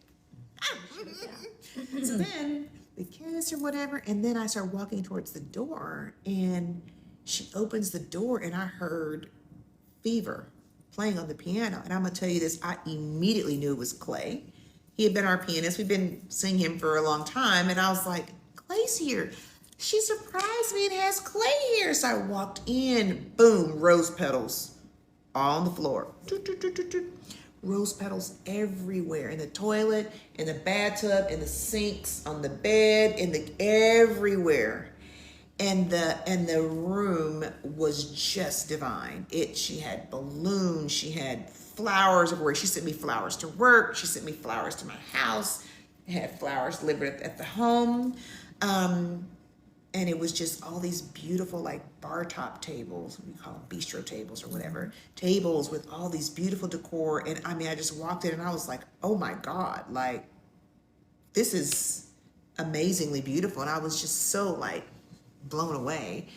So then we kiss or whatever, and then I start walking towards the door, and she opens the door, and I heard Fever playing on the piano. And I'm gonna tell you this, I immediately knew it was Clay. He had been our pianist. We've been seeing him for a long time, and I was like, Clay's here. She surprised me and has Clay here. So I walked in, boom, rose petals all on the floor. Rose petals everywhere, in the toilet, in the bathtub, in the sinks, on the bed, everywhere. And the room was just divine. She had balloons, she had flowers everywhere. She sent me flowers to work, she sent me flowers to my house. I had flowers delivered at the home. And it was just all these beautiful bar top tables, we call them bistro tables or whatever, tables with all these beautiful decor. And I just walked in and I was like, oh my God, this is amazingly beautiful. And I was just so blown away.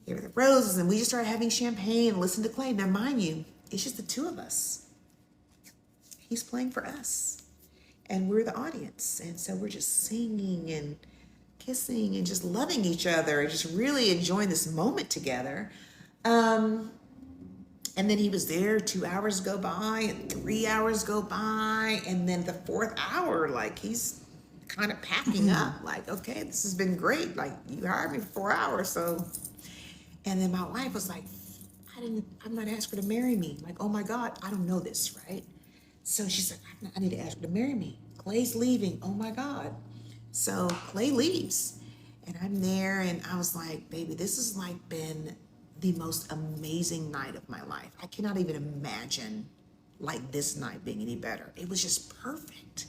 Here were the roses, and we just started having champagne and listened to Clay. Now mind you, it's just the two of us. He's playing for us, and we're the audience. And so we're just singing and kissing and just loving each other and just really enjoying this moment together. And then he was there, 2 hours go by and 3 hours go by. And then the fourth hour, he's kind of packing up, okay, this has been great. You hired me for 4 hours. So, and then my wife was like, I'm not asking her to marry me. Oh my God, I don't know this, right? So she's like, I need to ask her to marry me. Clay's leaving. Oh my God. So Clay leaves, and I'm there, and I was like, baby, this has been the most amazing night of my life. I cannot even imagine this night being any better. It was just perfect.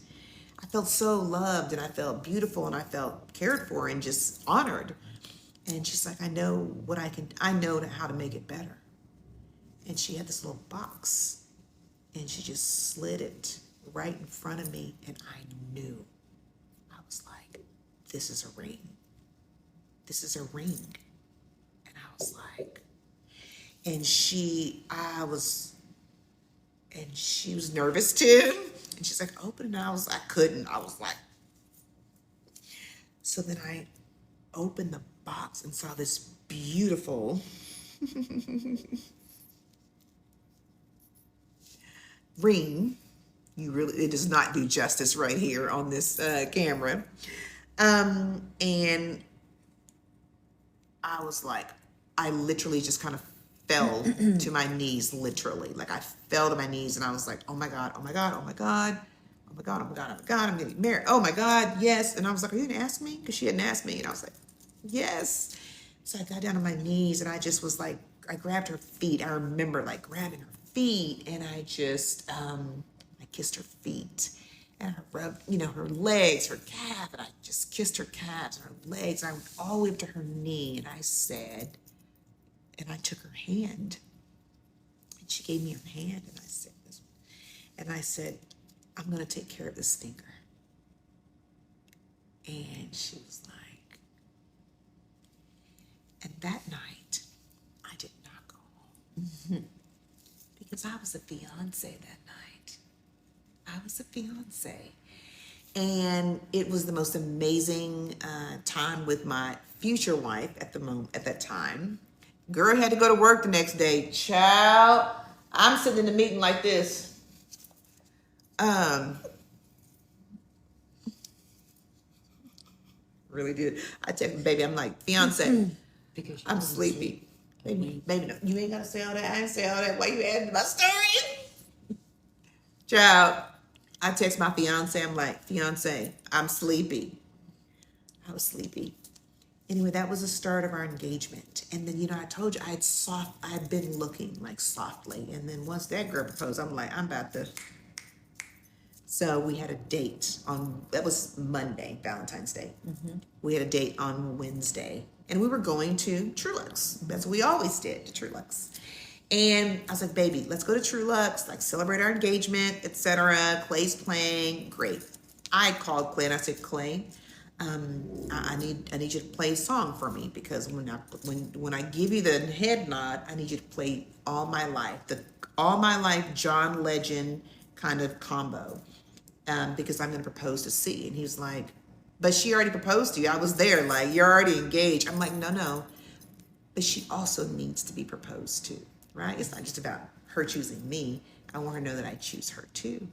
I felt so loved, and I felt beautiful, and I felt cared for and just honored. And she's like, I know how to make it better. And she had this little box, and she just slid it right in front of me, and I knew. I was like, this is a ring. This is a ring. And I was like, and she was nervous too. And she's like, open it. And I couldn't. I was like, so then I opened the box and saw this beautiful ring. It does not do justice right here on this camera. And I was like, I literally just kind of fell to my knees, literally. Like I fell to my knees, and I was like, oh my God, oh my God, oh my God, oh my God, oh my God, oh my God, I'm getting married. Oh my God, yes. And I was like, are you gonna ask me? Because she hadn't asked me. And I was like, yes. So I got down on my knees, and I just was like, I grabbed her feet. I remember like grabbing her feet, and I just, I kissed her feet, and I rubbed, her legs, her calf, and I just kissed her calves and her legs. And I went all the way up to her knee, and I said, and I took her hand, and she gave me her hand, and I said, I'm going to take care of this finger. And she was like, and that night, I did not go home because I was a fiance that night. I was a fiance. And it was the most amazing time with my future wife at that time. Girl had to go to work the next day. Child, I'm sitting in the meeting like this. Really did. I texted baby, I'm like, fiance, because I'm sleepy. Baby, no, you ain't gotta say all that. I ain't say all that. Why you adding to my story? Child, I text my fiance, I'm like, fiance, I'm sleepy. I was sleepy. Anyway, that was the start of our engagement. And then, I told you I had been looking like softly. And then once that girl proposed, I'm like, I'm about to. So we had a date that was Monday, Valentine's Day. We had a date on Wednesday. And we were going to Trulux. That's what we always did, to Trulux. And I was like, baby, let's go to Trulux, like celebrate our engagement, etc. Clay's playing. Great. I called Clay and I said, Clay, I need you to play a song for me, because when I give you the head nod, I need you to play All My Life, the All My Life John Legend kind of combo, because I'm going to propose to C. And he was like, but she already proposed to you. I was there, like, you're already engaged. I'm like, no, but she also needs to be proposed to, right? It's not just about her choosing me. I want her to know that I choose her too.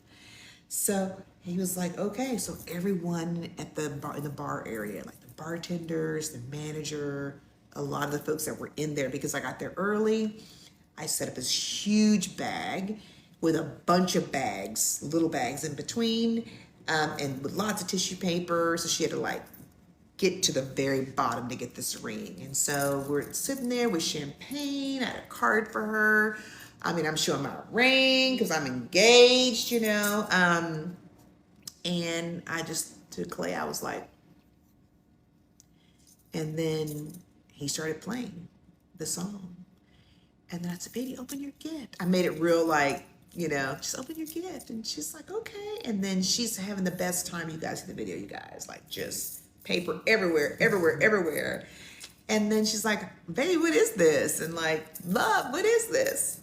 So he was like, okay. So everyone at the bar, in the bar area, like the bartenders, the manager, a lot of the folks that were in there, because I got there early, I set up this huge bag with a bunch of bags, little bags in between, and with lots of tissue paper. So she had to like get to the very bottom to get this ring. And so we're sitting there with champagne. I had a card for her. I mean, I'm showing my ring because I'm engaged, and I just, to Clay, I was like, and then he started playing the song. And then I said, baby, open your gift. I made it real like, just open your gift. And she's like, okay. And then she's having the best time. You guys see the video, you guys, like just paper everywhere. And then she's like, baby, what is this? And like, love, what is this?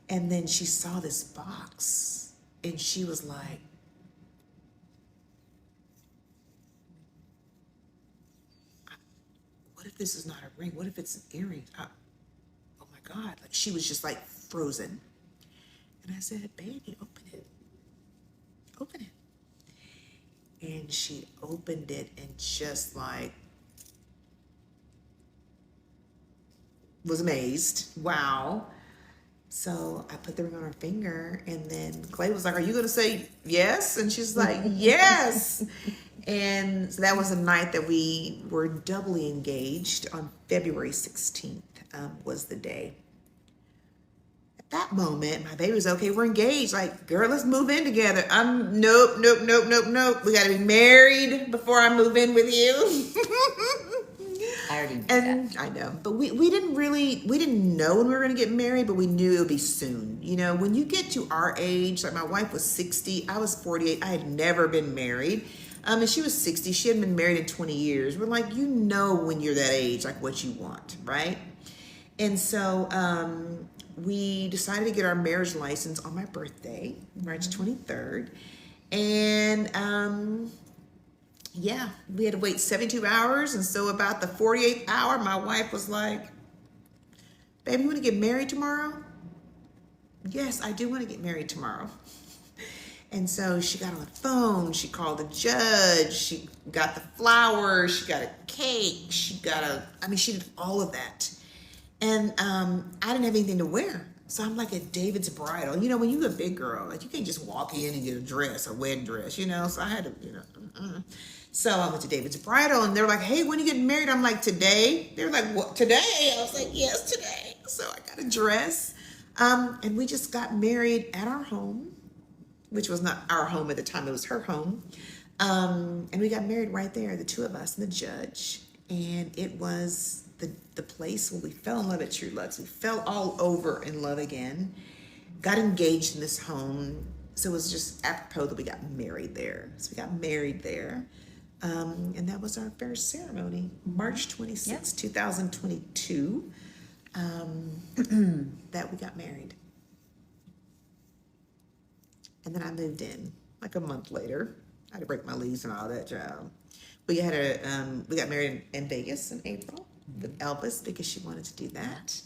And then she saw this box and she was like, what if this is not a ring? What if it's an earring? Oh my God. Like, she was just like frozen. And I said, baby, open it. Open it. And she opened it and just like was amazed. Wow. So I put the ring on her finger, and then Clay was like, are you going to say yes? And she's like, yes. And so that was the night that we were doubly engaged. On February 16th was the day. that moment, my baby was okay. We're engaged. Like, girl, let's move in together. Nope. We got to be married before I move in with you. I already knew And that. I know, but we didn't know when we were going to get married, but we knew it would be soon. You know, when you get to our age, like my wife was 60, I was 48. I had never been married. And she was 60. She hadn't been married in 20 years. We're like, you know, when you're that age, like what you want, right? And so we decided to get our marriage license on my birthday, March 23rd. And yeah, we had to wait 72 hours. And so about the 48th hour, my wife was like, baby, you want to get married tomorrow? Yes, I do want to get married tomorrow. And so she got on the phone, she called the judge, she got the flowers, she got a cake, she did all of that. And I didn't have anything to wear. So I'm like at David's Bridal. You know, when you're a big girl, like you can't just walk in and get a dress, a wedding dress, you know? So I had to, So I went to David's Bridal and they were like, hey, when are you getting married? I'm like, today? They were like, what, today? I was like, yes, today. So I got a dress. And we just got married at our home, which was not our home at the time, it was her home. And we got married right there, the two of us and the judge. And it was the place where we fell in love at True Lux. We fell all over in love again, got engaged in this home. So it was just apropos that we got married there. So we got married there. And that was our first ceremony, March 26, 2022, that we got married. And then I moved in like a month later. I had to break my lease and all that, child. We got married in Vegas in April with Elvis because she wanted to do that.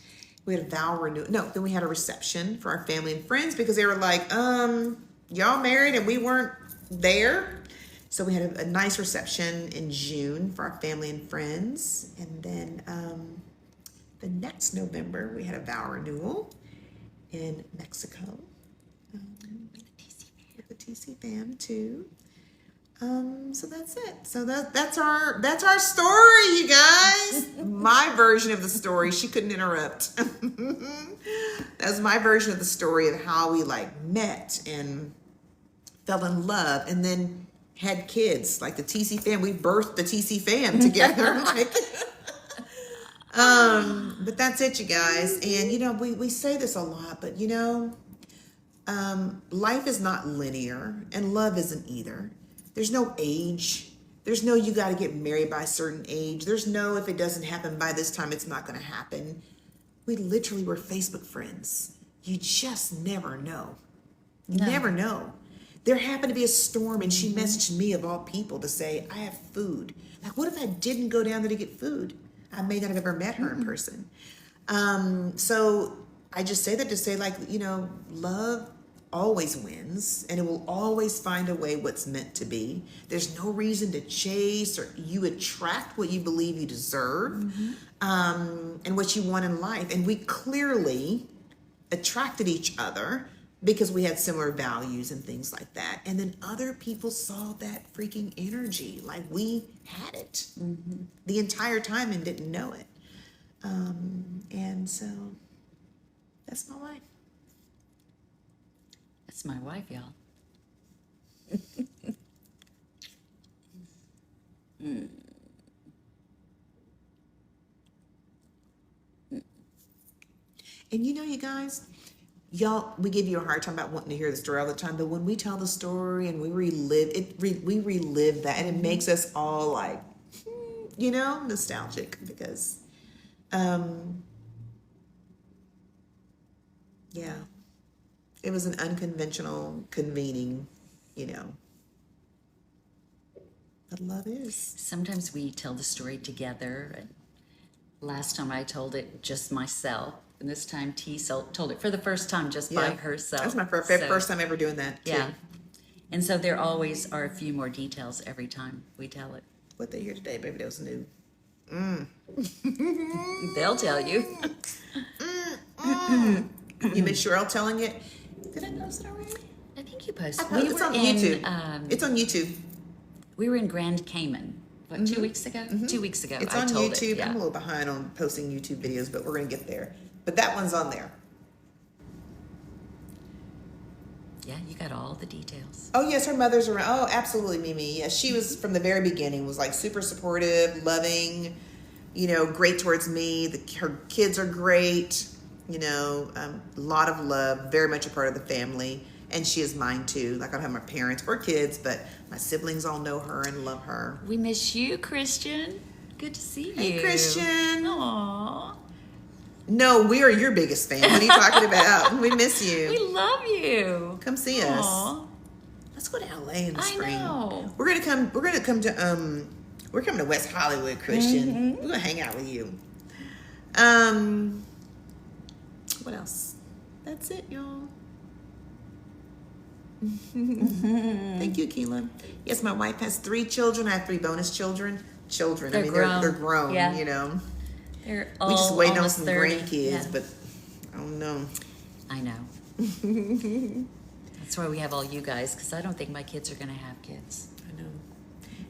We had a vow renewal. No, then we had a reception for our family and friends because they were like, y'all married and we weren't there. So we had a nice reception in June for our family and friends. And then the next November, we had a vow renewal in Mexico. With the TC fam too. So that's it. So that's our story, you guys. My version of the story. She couldn't interrupt. That's my version of the story of how we like met and fell in love and then had kids. Like the TC fam, we birthed the TC fam together. But that's it, you guys. And you know, we say this a lot, but you know, life is not linear and love isn't either. There's no age. There's no you got to get married by a certain age. There's no if it doesn't happen by this time, it's not going to happen. We literally were Facebook friends. You just never know. You never know. There happened to be a storm and she messaged me of all people to say, I have food. Like, what if I didn't go down there to get food? I may not have ever met her in person. So I just say that to say, like, you know, love always wins and it will always find a way what's meant to be. There's no reason to chase, or you attract what you believe you deserve, and what you want in life. And we clearly attracted each other because we had similar values and things like that. And then other people saw that freaking energy. Like we had it the entire time and didn't know it. And so that's my life. That's my wife, y'all. And you know, you guys, y'all, we give you a hard time about wanting to hear the story all the time, but when we tell the story and we relive it, we relive that, and it makes us all like, you know, nostalgic because, yeah, it was an unconventional convening, you know. But love is. Sometimes we tell the story together. And last time I told it just myself. And this time T told it for the first time just by herself. That's my first time ever doing that, too. Yeah. And so there always are a few more details every time we tell it. What they hear today, baby, that was new. They'll tell you. You made Cheryl telling it. Did I post it already? I think you posted. It's on YouTube. It's on YouTube. We were in Grand Cayman, what, 2 weeks ago? 2 weeks ago. It's I on told YouTube. It, yeah. I'm a little behind on posting YouTube videos, but we're going to get there. But that one's on there. Yeah, you got all the details. Oh, yes, her mother's around. Oh, absolutely, Mimi. Yeah, she was from the very beginning, was like super supportive, loving, great towards me. Her kids are great, a lot of love, very much a part of the family. And she is mine too. Like, I don't have my parents or kids, but my siblings all know her and love her. We miss you, Christian. Good to see you. Hey, Christian. Aww. No, we are your biggest fan. What are you talking about? We miss you. We love you. Come see us. Let's go to LA in the spring. I know. We're gonna come to we're coming to West Hollywood, Christian. Mm-hmm. We're gonna hang out with you. What else? That's it, y'all. Thank you, Keelan. Yes, my wife has 3 children. I have 3 bonus children. They're grown. They're grown, Yeah. They're all we just waiting on almost some 30. grandkids, Yeah. but I don't know. I know. That's why we have all you guys, because I don't think my kids are going to have kids. I know.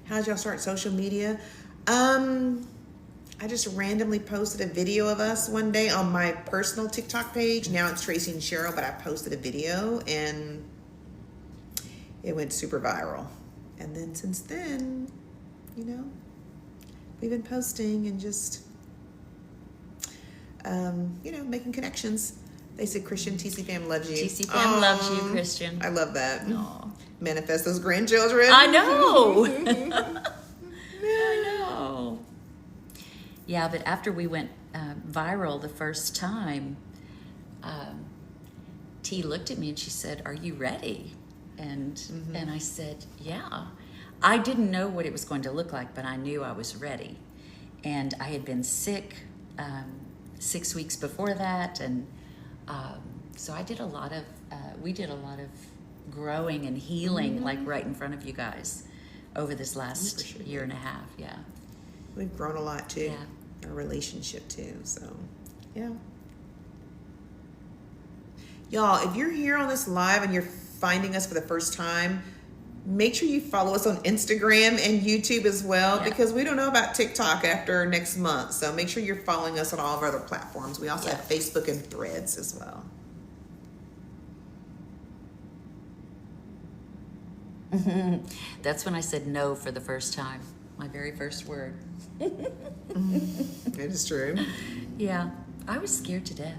How'd y'all start social media? I just randomly posted a video of us one day on my personal TikTok page. Now it's Tracy and Cheryl, but I posted a video and it went super viral. And then since then, we've been posting and just, making connections. They said Christian TC Fam loves you. TC Fam loves you, Christian. I love that. Aw. Manifest those grandchildren. I know. I know. Yeah, but after we went viral the first time, T looked at me and she said, "Are you ready?" And I said, "Yeah." I didn't know what it was going to look like, but I knew I was ready. And I had been sick 6 weeks before that, and so I did a lot of. We did a lot of growing and healing, like right in front of you guys, over this last year and a half. Yeah, we've grown a lot too. Yeah. Our relationship too. So, yeah. Y'all, if you're here on this live and you're finding us for the first time, make sure you follow us on Instagram and YouTube as well, because we don't know about TikTok after next month. So make sure you're following us on all of our other platforms. We also have Facebook and Threads as well. That's when I said no for the first time. My very first word. It is true. Yeah, I was scared to death.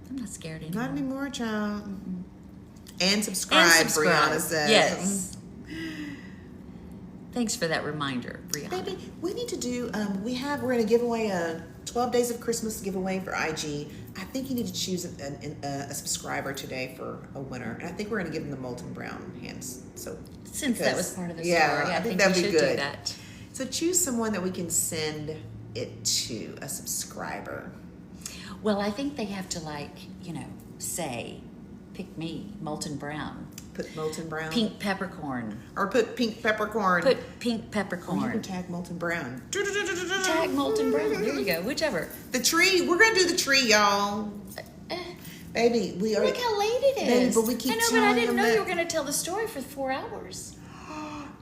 I'm not scared anymore. Not anymore, child. And subscribe, Brianna says. Yes. Thanks for that reminder, Brianna. Baby, we need to do, we're going to give away a 12 Days of Christmas giveaway for IG. I think you need to choose a subscriber today for a winner. And I think we're going to give them the Molten Brown hands. So Since that was part of the story, I think that'd we be should good. do that. So choose someone that we can send it to, a subscriber. Well, I think they have to say, pick me, Molten Brown. Put Molten Brown. Pink peppercorn. Or put Pink Peppercorn. Put pink Or you peppercorn. can tag Molten Brown. Tag Molten Brown. Here you go. Whichever. The tree. We're going to do the tree, y'all. Baby, we are. Look how late it Baby, is. but we keep I know, but I telling didn't them know that- you were going to tell the story for 4 hours.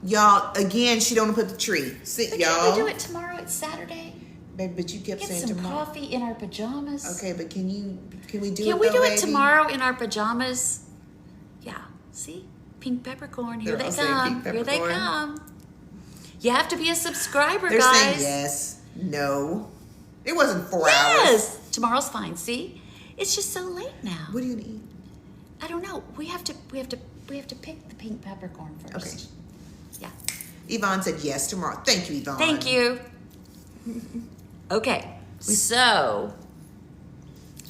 Y'all, again, she don't want to put the tree. Sit, But y'all. can't we do it tomorrow? It's Saturday. Baby, but you kept Get saying some tomorrow. coffee in our pajamas. Okay, but can we do it? Can we though, do it baby? tomorrow in our pajamas? Yeah. See? Pink peppercorn. Here They're they all saying come. pink Here they peppercorn. come. You have to be a subscriber, They're guys. saying yes. No. It wasn't 4 hours. Yes. Tomorrow's fine. See? It's just so late now. What are you gonna eat? I don't know. We have to pick the pink peppercorn first. Okay. Yeah. Yvonne said yes tomorrow. Thank you, Yvonne. Thank you. Okay. So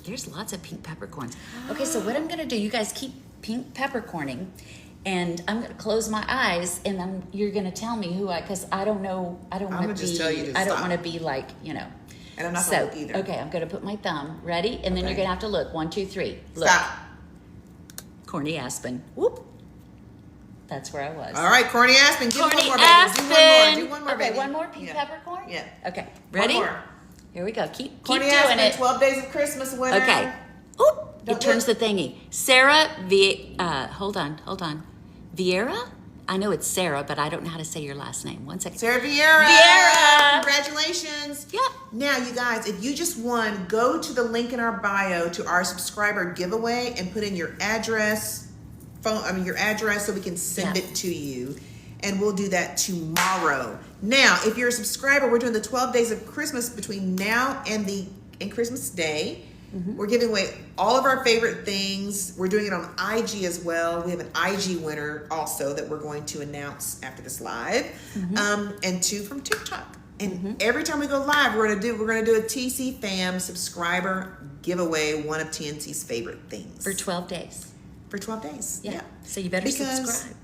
there's lots of pink peppercorns. Okay, so what I'm gonna do, you guys keep pink peppercorning, and I'm gonna close my eyes, and you're gonna tell me who because I don't know. I don't want gonna to just be. tell you to I don't stop. want to be like And I'm not So gonna look either. okay, I'm gonna put my thumb. Ready? And then you're Okay. gonna have to look. 1, 2, 3. Look. Stop. Corny Aspen. Whoop. That's where I was. All right, Corny Aspen. Do one Corny more, baby. Aspen. Do one more, okay, baby. one more pink Yeah. peppercorn? Yeah. Okay, ready? One more. Here we go. Keep Corny doing Aspen, it. 12 Days of Christmas winner. Okay. Oop, Don't it turns look. the thingy. Sarah hold on. Vieira? I know it's Sarah, but I don't know how to say your last name. 1 second. Sarah Vieira. Vieira. Congratulations. Yep. Now, you guys, if you just won, go to the link in our bio to our subscriber giveaway and put in your address, your address so we can send Yeah. it to you. And we'll do that tomorrow. Now, if you're a subscriber, we're doing the 12 days of Christmas between now and Christmas Day. We're giving away all of our favorite things. We're doing it on IG as well. We have an IG winner also that we're going to announce after this live, and 2 from TikTok. And every time we go live, we're gonna do a TC Fam subscriber giveaway, one of TNC's favorite things For 12 days. For 12 days. Yeah. So you better subscribe.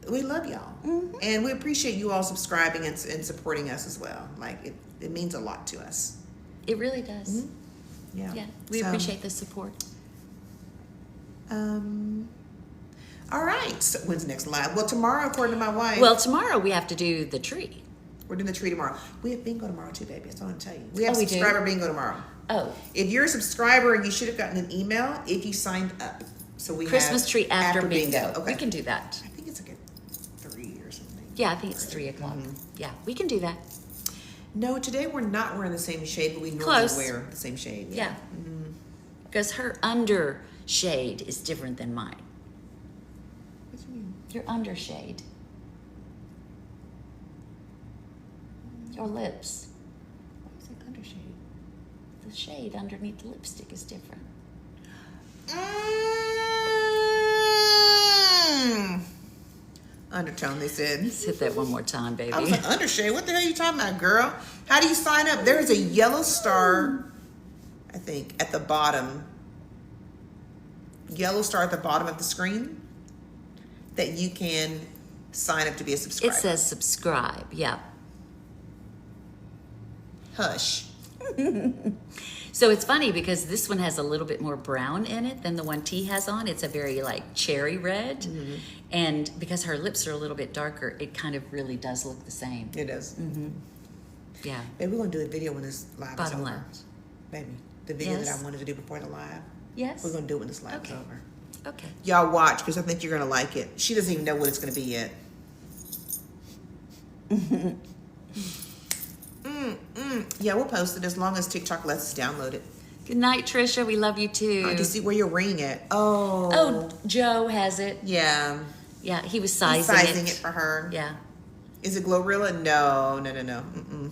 We love y'all, and we appreciate you all subscribing and supporting us as well. Like it means a lot to us. It really does. Yeah. Yeah. We So, appreciate the support. All right. So when's the next live? Well, tomorrow, according to my wife. Well, tomorrow we have to do the tree. We're doing the tree tomorrow. We have bingo tomorrow too, baby. That's all I'm telling you. We have Oh, we do? subscriber bingo tomorrow. Oh, If you're a subscriber, and you should have gotten an email if you signed up. So we Christmas have tree after bingo. Okay. We can do that. I think it's like at 3 or something. Yeah, I think it's 3 o'clock. Yeah, we can do that. No, today we're not wearing the same shade, but we normally Close. wear the same shade. Yeah. Because her under shade is different than mine. What do you mean? Your under shade. Your lips. What's that undershade? The shade underneath the lipstick is different. Undertone, they said. Let's hit that one more time, baby. I was like, undershade? What the hell are you talking about, girl? How do you sign up? There is a yellow star, I think, at the bottom. Yellow star at the bottom of the screen that you can sign up to be a subscriber. It says subscribe, yeah. Hush. So it's funny because this one has a little bit more brown in it than the one T has on. It's a very like cherry red. And because her lips are a little bit darker, it kind of really does look the same. It does. Yeah. Baby, we're going to do a video when this live is Bottom over. left. Baby, the video Yes. that I wanted to do before the live. Yes. We're going to do it when this live is Okay. over. Okay. Y'all watch, because I think you're going to like it. She doesn't even know what it's going to be yet. Yeah, we'll post it as long as TikTok lets us download it. Good night, Trisha. We love you too. Do you see where your ring at? Oh. Oh, Joe has it. Yeah. Yeah, he was He's sizing it for her. Yeah. Is it Glorilla? No. Mm-mm.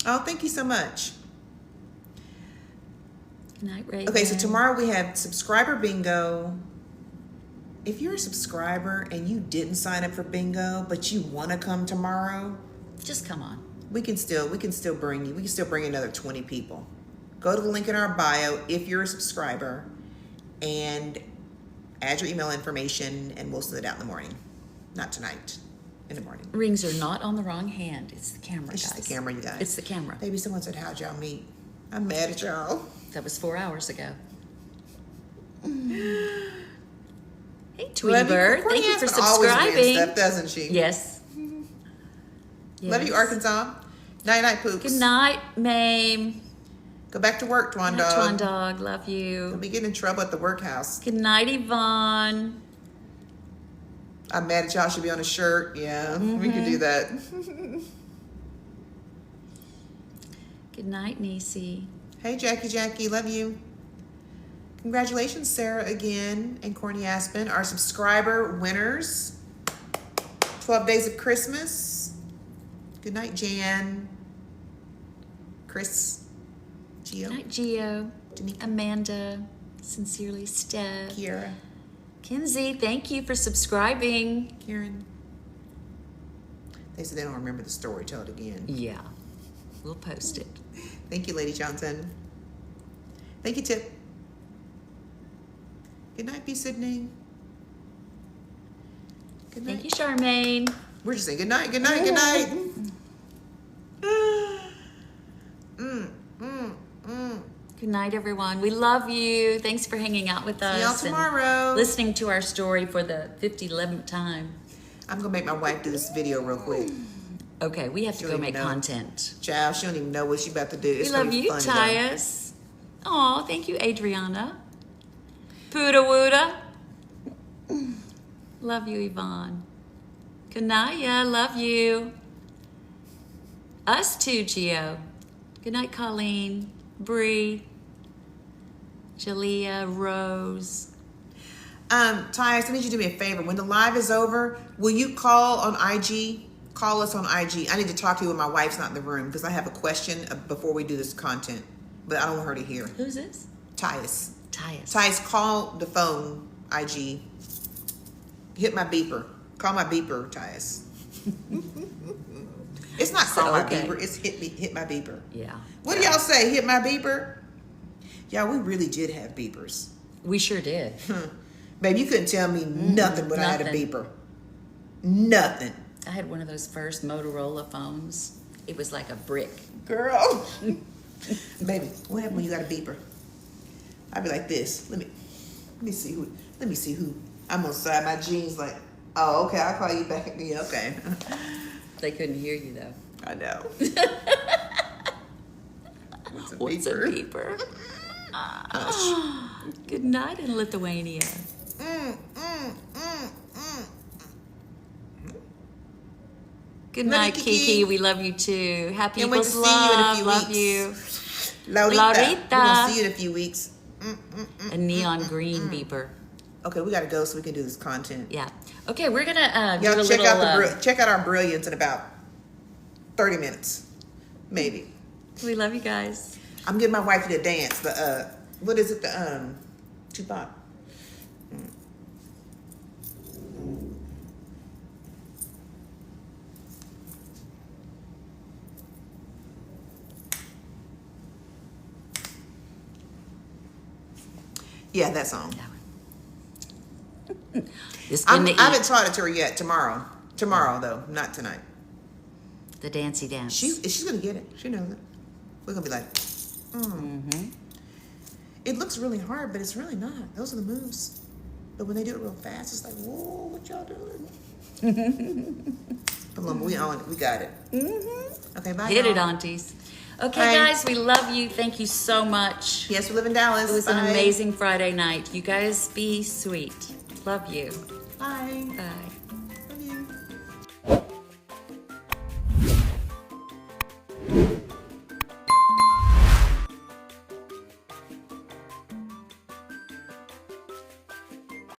Oh, thank you so much. Good night, Raven. Okay, so tomorrow we have subscriber bingo. If you're a subscriber and you didn't sign up for bingo, but you want to come tomorrow, Just come on. we can still bring you. We can still bring another 20 people. Go to the link in our bio if you're a subscriber and add your email information, and we'll send it out in the morning. Not tonight, in the morning. Rings are not on the wrong hand. It's the camera, It's guys. just the camera, you guys. It's the camera. Baby, someone said, how'd y'all meet? I'm mad at y'all. That was 4 hours ago. Hey, Love Tweety you. Bird. Courtney Thank you for Aspen always wins subscribing. stuff, doesn't she? Yes. Love you, Yes. Arkansas. Night, poops. Good night, Mame. Go back to work, Twan Good night, Dog. Twan Dog. Love You'll you. be getting in trouble at the workhouse. Good night, Yvonne. I'm mad at y'all. Should be on a shirt. Yeah, we could do that. Good night, Niecy. Hey, Jackie, love you. Congratulations, Sarah, again, and Courtney Aspen, our subscriber winners. 12 Days of Christmas. Good night, Jan. Chris. Gio. Good night, Gio. Danica. Amanda. Sincerely, Steph. Kiera. Kinsey, thank you for subscribing. Karen. They said they don't remember the story. Tell it again. Yeah. We'll post it. Thank you, Lady Johnson. Thank you, Tip. Good night, P. Sydney. Good night. Thank you, Charmaine. We're just saying good night, good night, good night. Good night, everyone. We love you. Thanks for hanging out with us. See y'all and tomorrow. listening to our story for the 11th time. I'm gonna make my wife do this video real quick. Okay, we have to She go don't make even know. content. Child, she don't even know what she about to do. It's We gonna love be you, fun, though. Tyus. Aw, thank you, Adriana. Pooda Wooda. Love you, Yvonne. Kanaya, love you. Us too, Gio. Good night, Colleen. Bree. Jalea, Rose. Tyus, I need you to do me a favor. When the live is over, will you call on IG? Call us on IG. I need to talk to you when my wife's not in the room because I have a question before we do this content, but I don't want her to hear. Who's this? Tyus. Tyus. Tyus, call the phone, IG. Hit my beeper. Call my beeper, Tyus. It's not call my okay. beeper, it's hit my beeper. Yeah. What do y'all say? Hit my beeper? Yeah, we really did have beepers. We sure did. Babe, you couldn't tell me nothing when I had a nothing. beeper. Nothing. I had one of those first Motorola phones. It was like a brick. Girl. Baby, what happened when you got a beeper? I'd be like this. Let me see who. I'm gonna side my jeans like, oh, okay, I'll call you back. Yeah, okay. They couldn't hear you though. I know. What's a beeper? Good night in Lithuania. Good Love you, night, Kiki. Kiki. We love you too. Happy Can't wait to Equals see you in a love. few Love weeks. you. Laurita. Laurita. We're gonna see you in a few weeks. A neon green beeper. Okay, we gotta go so we can do this content. Yeah. Okay, we're gonna do Y'all a check little. out check out our brilliance in about 30 minutes, maybe. We love you guys. I'm getting my wife to dance. The what is it? The Tupac. Yeah, that song. This I been the haven't taught it to her yet. Tomorrow though, not tonight. the dancey dance. She's gonna get it. She knows it. We're gonna be like, It looks really hard, but it's really not. Those are the moves. But when they do it real fast, it's like, whoa, what y'all doing? Come on, we on it. We got it. Okay, bye. Hit it, y'all. aunties. Okay, Bye. guys, we love you. Thank you so much. Yes, we live in Dallas. It was an Bye. amazing Friday night. You guys be sweet. Love you. Bye. Bye.